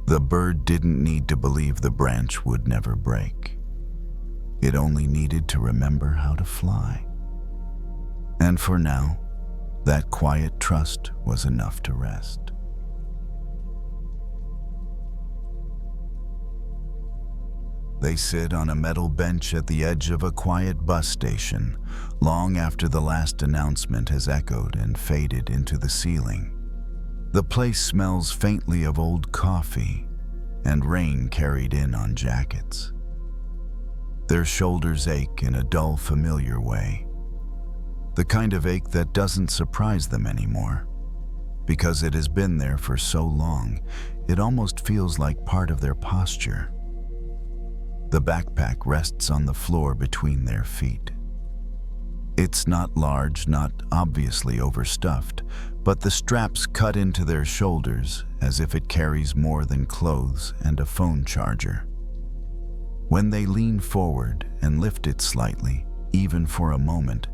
The bird didn't need to believe the branch would never break. It only needed to remember how to fly. And for now, that quiet trust was enough to rest. They sit on a metal bench at the edge of a quiet bus station, long after the last announcement has echoed and faded into the ceiling. The place smells faintly of old coffee and rain carried in on jackets. Their shoulders ache in a dull, familiar way. The kind of ache that doesn't surprise them anymore. Because it has been there for so long, it almost feels like part of their posture. The backpack rests on the floor between their feet. It's not large, not obviously overstuffed, but the straps cut into their shoulders as if it carries more than clothes and a phone charger. When they lean forward and lift it slightly, even for a moment,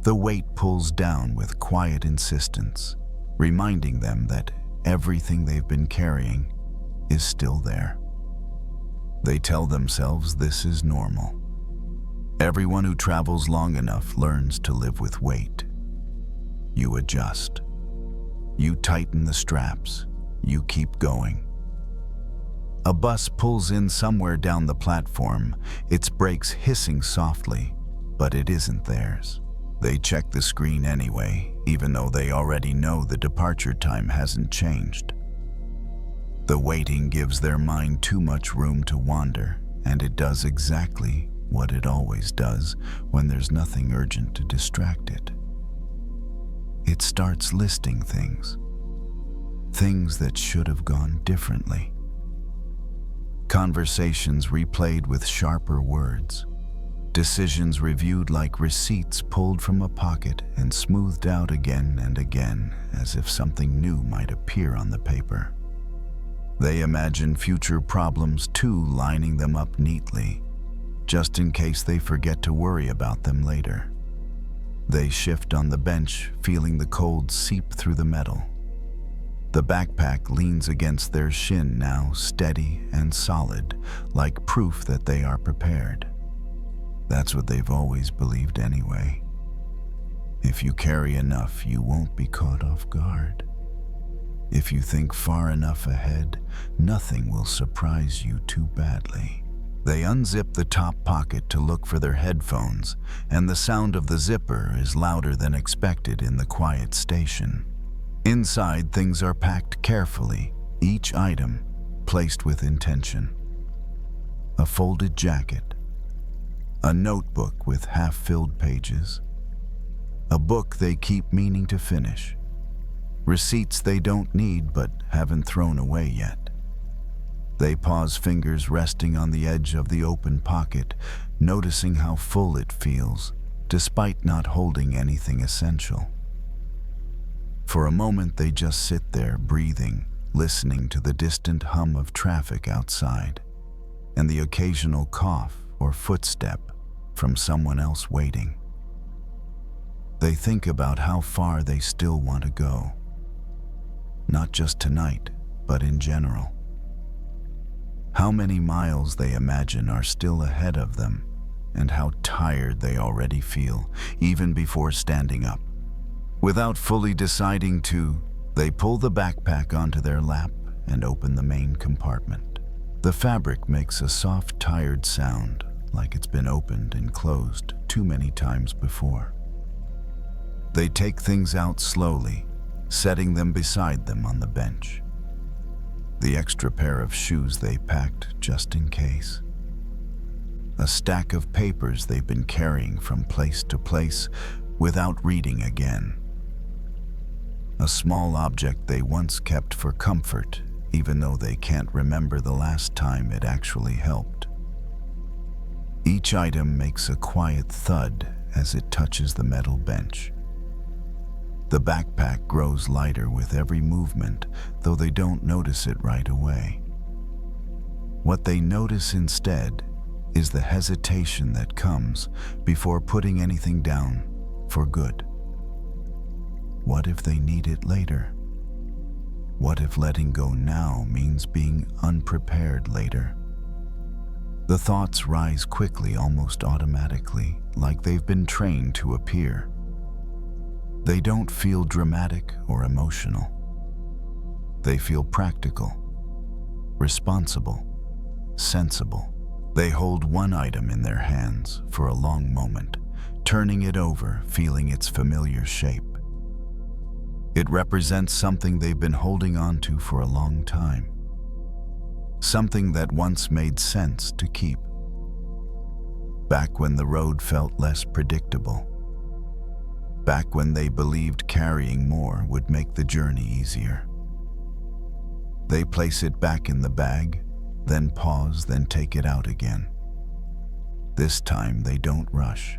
the weight pulls down with quiet insistence, reminding them that everything they've been carrying is still there. They tell themselves this is normal. Everyone who travels long enough learns to live with weight. You adjust. You tighten the straps. You keep going. A bus pulls in somewhere down the platform, its brakes hissing softly, but it isn't theirs. They check the screen anyway, even though they already know the departure time hasn't changed. The waiting gives their mind too much room to wander, and it does exactly what it always does when there's nothing urgent to distract it. It starts listing things that should have gone differently. Conversations replayed with sharper words. Decisions reviewed like receipts pulled from a pocket and smoothed out again and again as if something new might appear on the paper. They imagine future problems too, lining them up neatly, just in case they forget to worry about them later. They shift on the bench, feeling the cold seep through the metal. The backpack leans against their shin now, steady and solid, like proof that they are prepared. That's what they've always believed anyway. If you carry enough, you won't be caught off guard. If you think far enough ahead, nothing will surprise you too badly. They unzip the top pocket to look for their headphones, and the sound of the zipper is louder than expected in the quiet station. Inside, things are packed carefully, each item placed with intention. A folded jacket, a notebook with half-filled pages, a book they keep meaning to finish, receipts they don't need but haven't thrown away yet. They pause, fingers resting on the edge of the open pocket, noticing how full it feels, despite not holding anything essential. For a moment, they just sit there, breathing, listening to the distant hum of traffic outside, and the occasional cough or footstep from someone else waiting. They think about how far they still want to go. Not just tonight, but in general. How many miles they imagine are still ahead of them, and how tired they already feel, even before standing up. Without fully deciding to, they pull the backpack onto their lap and open the main compartment. The fabric makes a soft, tired sound, like it's been opened and closed too many times before. They take things out slowly, setting them beside them on the bench. The extra pair of shoes they packed just in case. A stack of papers they've been carrying from place to place without reading again. A small object they once kept for comfort, even though they can't remember the last time it actually helped. Each item makes a quiet thud as it touches the metal bench. The backpack grows lighter with every movement, though they don't notice it right away. What they notice instead is the hesitation that comes before putting anything down for good. What if they need it later? What if letting go now means being unprepared later? The thoughts rise quickly, almost automatically, like they've been trained to appear. They don't feel dramatic or emotional. They feel practical, responsible, sensible. They hold one item in their hands for a long moment, turning it over, feeling its familiar shape. It represents something they've been holding on to for a long time. Something that once made sense to keep. Back when the road felt less predictable. Back when they believed carrying more would make the journey easier. They place it back in the bag, then pause, then take it out again. This time they don't rush.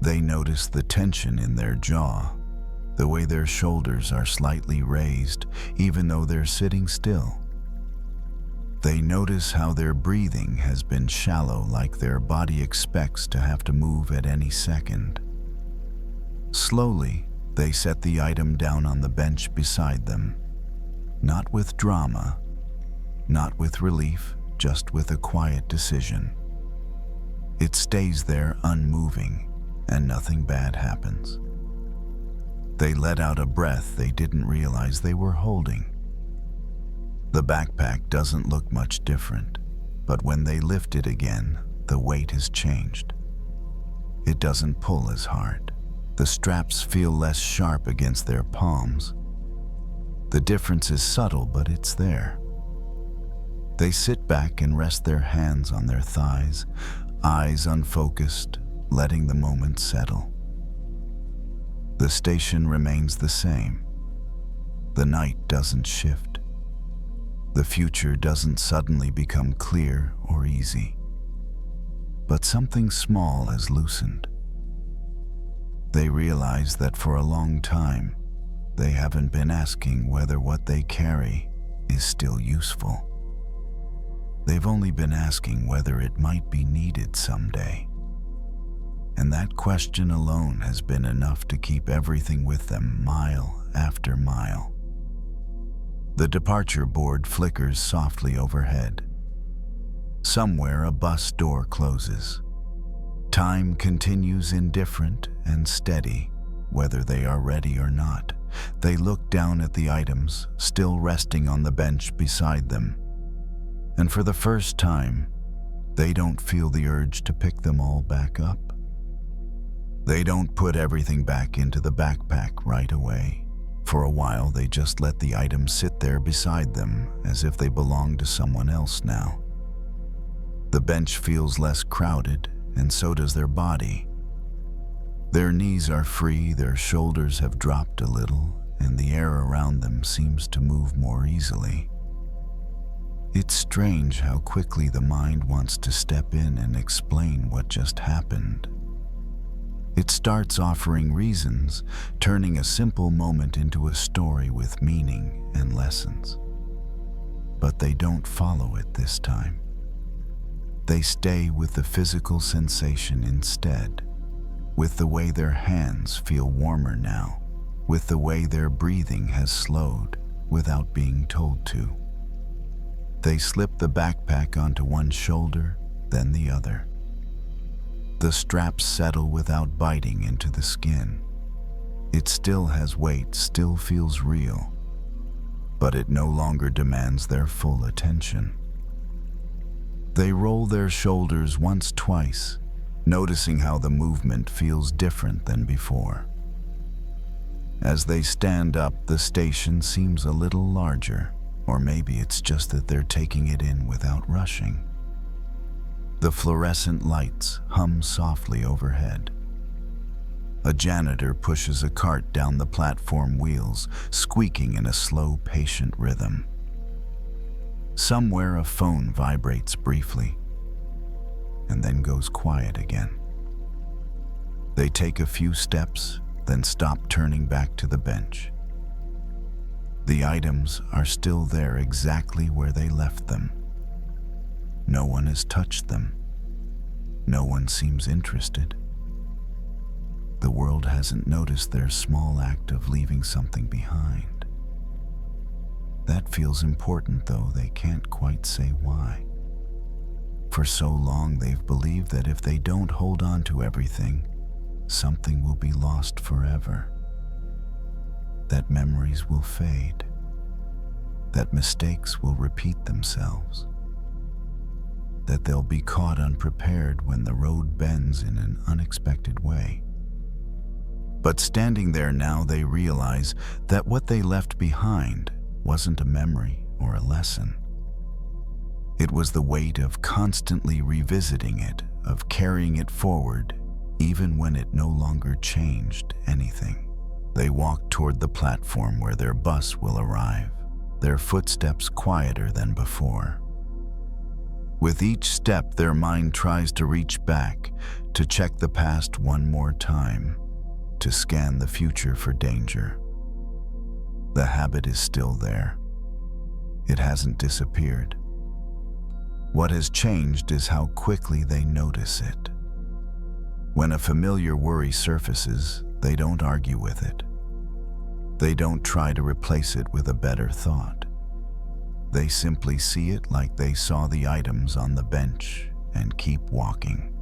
They notice the tension in their jaw, the way their shoulders are slightly raised, even though they're sitting still. They notice how their breathing has been shallow, like their body expects to have to move at any second. Slowly, they set the item down on the bench beside them, not with drama, not with relief, just with a quiet decision. It stays there unmoving, and nothing bad happens. They let out a breath they didn't realize they were holding. The backpack doesn't look much different, but when they lift it again, the weight has changed. It doesn't pull as hard. The straps feel less sharp against their palms. The difference is subtle, but it's there. They sit back and rest their hands on their thighs, eyes unfocused, letting the moment settle. The station remains the same. The night doesn't shift. The future doesn't suddenly become clear or easy. But something small has loosened. They realize that for a long time, they haven't been asking whether what they carry is still useful. They've only been asking whether it might be needed someday. And that question alone has been enough to keep everything with them mile after mile. The departure board flickers softly overhead. Somewhere a bus door closes. Time continues indifferent and steady, whether they are ready or not. They look down at the items, still resting on the bench beside them. And for the first time, they don't feel the urge to pick them all back up. They don't put everything back into the backpack right away. For a while, they just let the items sit there beside them as if they belong to someone else now. The bench feels less crowded, and so does their body. Their knees are free, their shoulders have dropped a little, and the air around them seems to move more easily. It's strange how quickly the mind wants to step in and explain what just happened. It starts offering reasons, turning a simple moment into a story with meaning and lessons. But they don't follow it this time. They stay with the physical sensation instead, with the way their hands feel warmer now, with the way their breathing has slowed without being told to. They slip the backpack onto one shoulder, then the other. The straps settle without biting into the skin. It still has weight, still feels real, but it no longer demands their full attention. They roll their shoulders once, twice, noticing how the movement feels different than before. As they stand up, the station seems a little larger, or maybe it's just that they're taking it in without rushing. The fluorescent lights hum softly overhead. A janitor pushes a cart down the platform wheels, squeaking in a slow, patient rhythm. Somewhere a phone vibrates briefly, and then goes quiet again. They take a few steps, then stop, turning back to the bench. The items are still there exactly where they left them. No one has touched them. No one seems interested. The world hasn't noticed their small act of leaving something behind. That feels important, though they can't quite say why. For so long they've believed that if they don't hold on to everything, something will be lost forever. That memories will fade. That mistakes will repeat themselves. That they'll be caught unprepared when the road bends in an unexpected way. But standing there now, they realize that what they left behind wasn't a memory or a lesson. It was the weight of constantly revisiting it, of carrying it forward, even when it no longer changed anything. They walk toward the platform where their bus will arrive, their footsteps quieter than before. With each step, their mind tries to reach back, to check the past one more time, to scan the future for danger. The habit is still there. It hasn't disappeared. What has changed is how quickly they notice it. When a familiar worry surfaces, they don't argue with it. They don't try to replace it with a better thought. They simply see it like they saw the items on the bench and keep walking.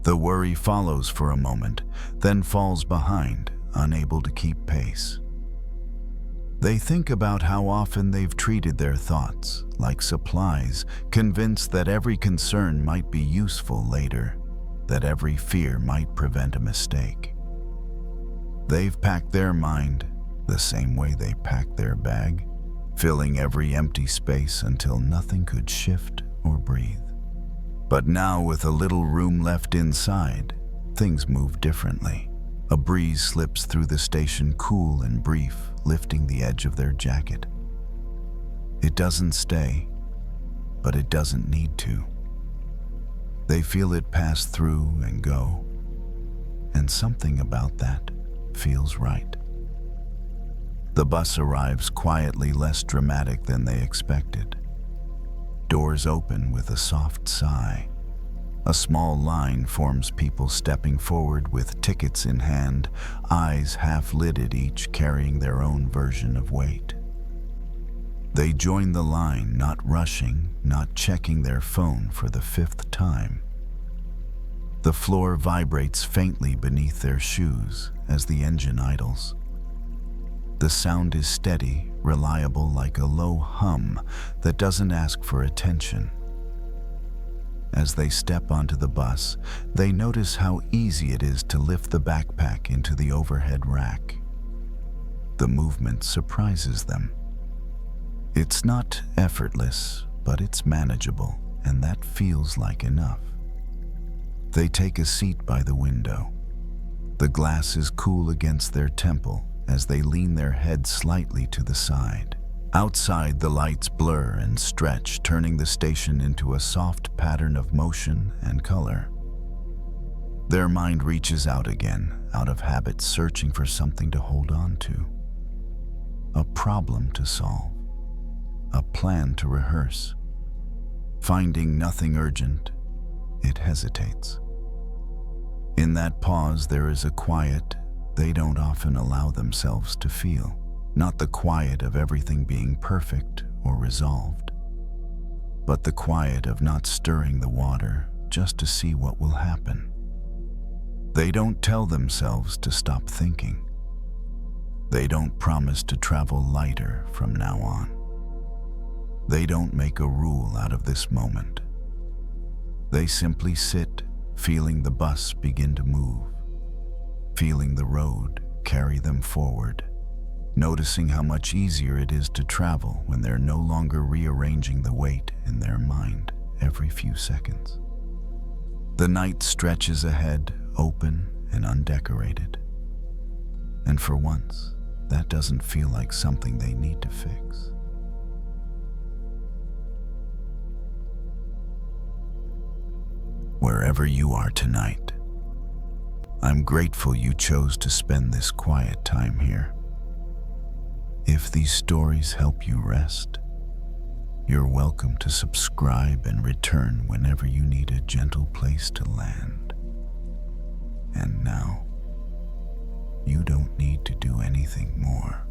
The worry follows for a moment, then falls behind, unable to keep pace. They think about how often they've treated their thoughts like supplies, convinced that every concern might be useful later, that every fear might prevent a mistake. They've packed their mind the same way they packed their bag, filling every empty space until nothing could shift or breathe. But now, with a little room left inside, things move differently. A breeze slips through the station, cool and brief, lifting the edge of their jacket. It doesn't stay, but it doesn't need to. They feel it pass through and go, and something about that feels right. The bus arrives quietly, less dramatic than they expected. Doors open with a soft sigh. A small line forms, people stepping forward with tickets in hand, eyes half-lidded, each carrying their own version of weight. They join the line, not rushing, not checking their phone for the 5th time. The floor vibrates faintly beneath their shoes as the engine idles. The sound is steady, reliable, like a low hum that doesn't ask for attention. As they step onto the bus, they notice how easy it is to lift the backpack into the overhead rack. The movement surprises them. It's not effortless, but it's manageable, and that feels like enough. They take a seat by the window. The glass is cool against their temple as they lean their heads slightly to the side. Outside, the lights blur and stretch, turning the station into a soft pattern of motion and color. Their mind reaches out again, out of habit, searching for something to hold on to. A problem to solve. A plan to rehearse. Finding nothing urgent, it hesitates. In that pause, there is a quiet they don't often allow themselves to feel. Not the quiet of everything being perfect or resolved, but the quiet of not stirring the water just to see what will happen. They don't tell themselves to stop thinking. They don't promise to travel lighter from now on. They don't make a rule out of this moment. They simply sit, feeling the bus begin to move, feeling the road carry them forward, noticing how much easier it is to travel when they're no longer rearranging the weight in their mind every few seconds. The night stretches ahead, open and undecorated. And for once, that doesn't feel like something they need to fix. Wherever you are tonight, I'm grateful you chose to spend this quiet time here. If these stories help you rest, you're welcome to subscribe and return whenever you need a gentle place to land. And now, you don't need to do anything more.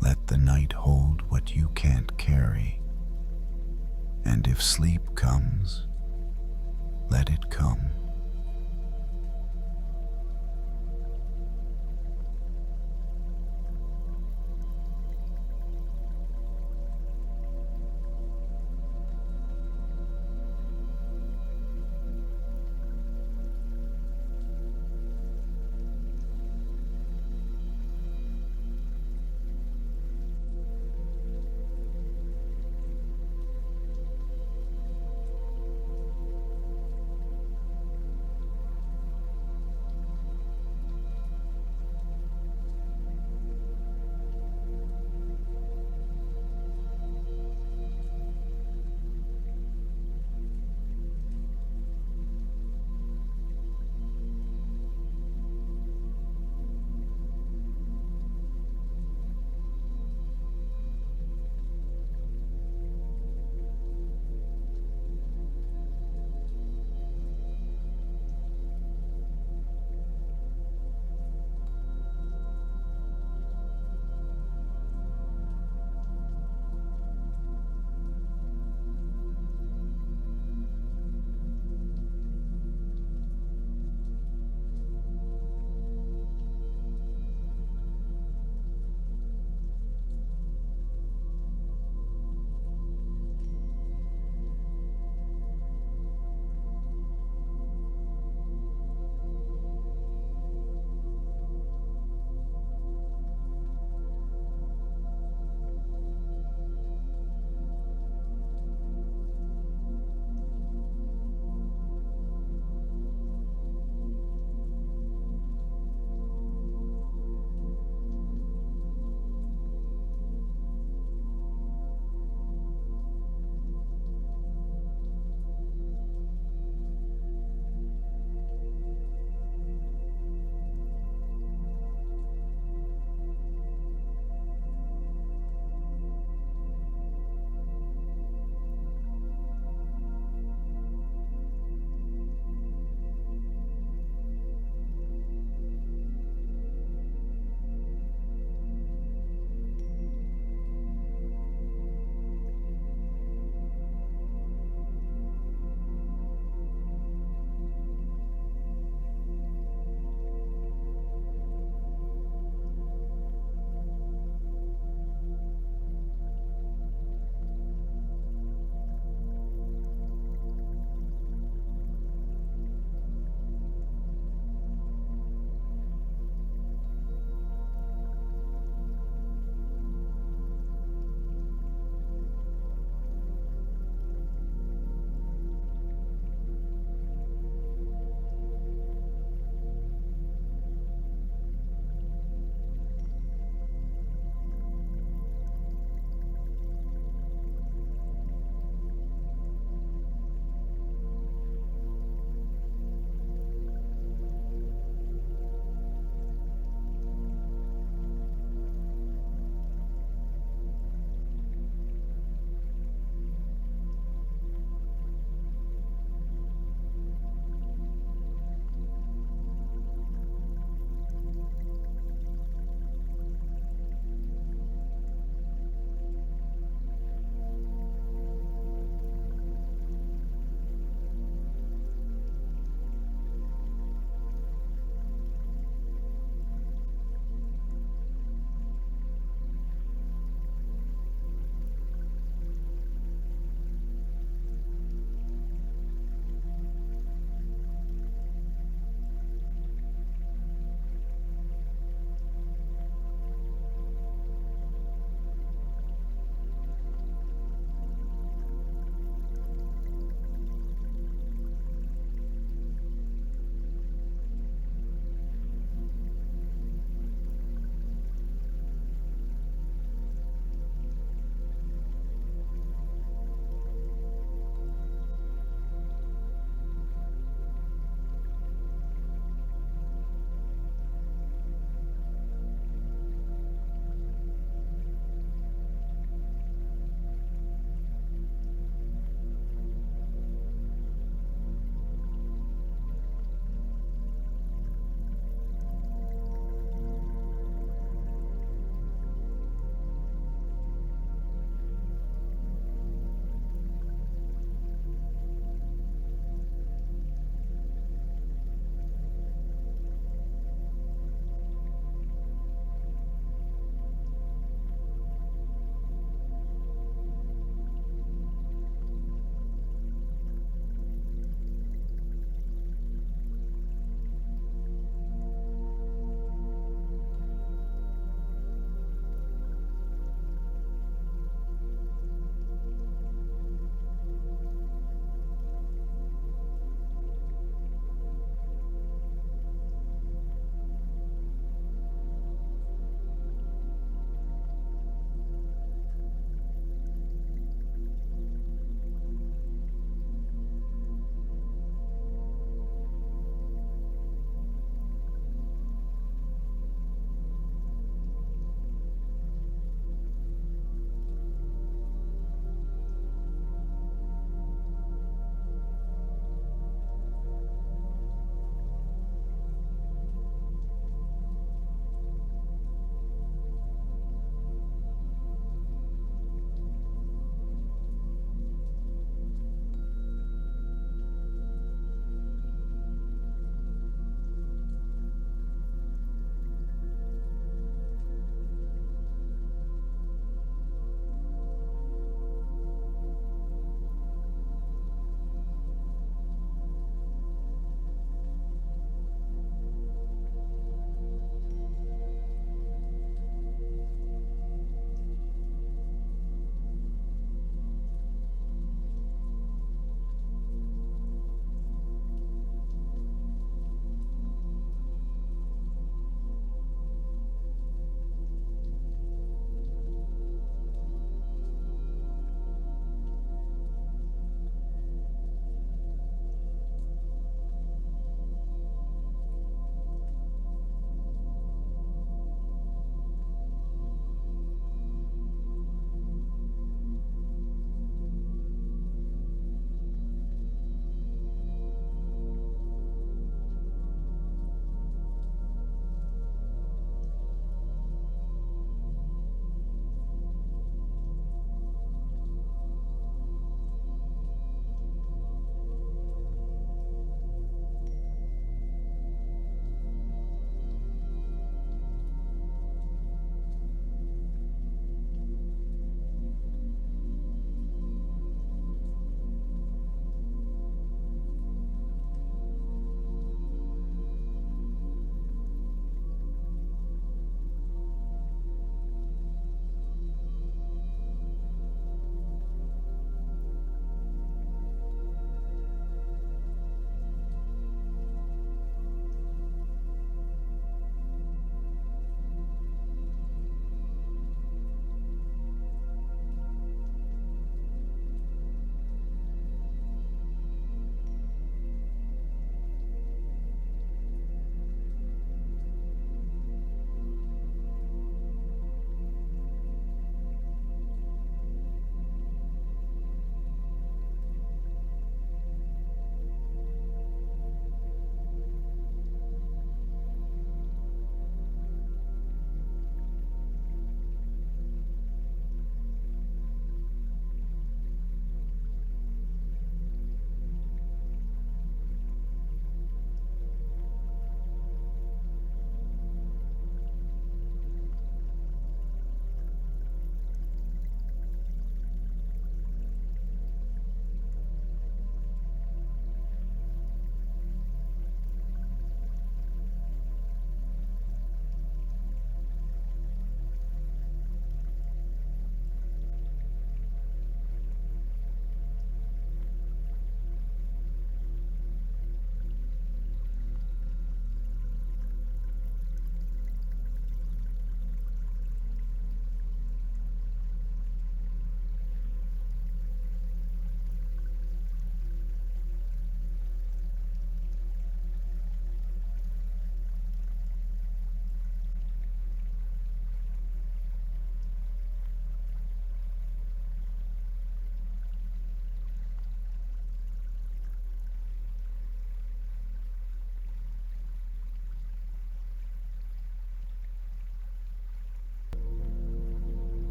Let the night hold what you can't carry. And if sleep comes, let it come.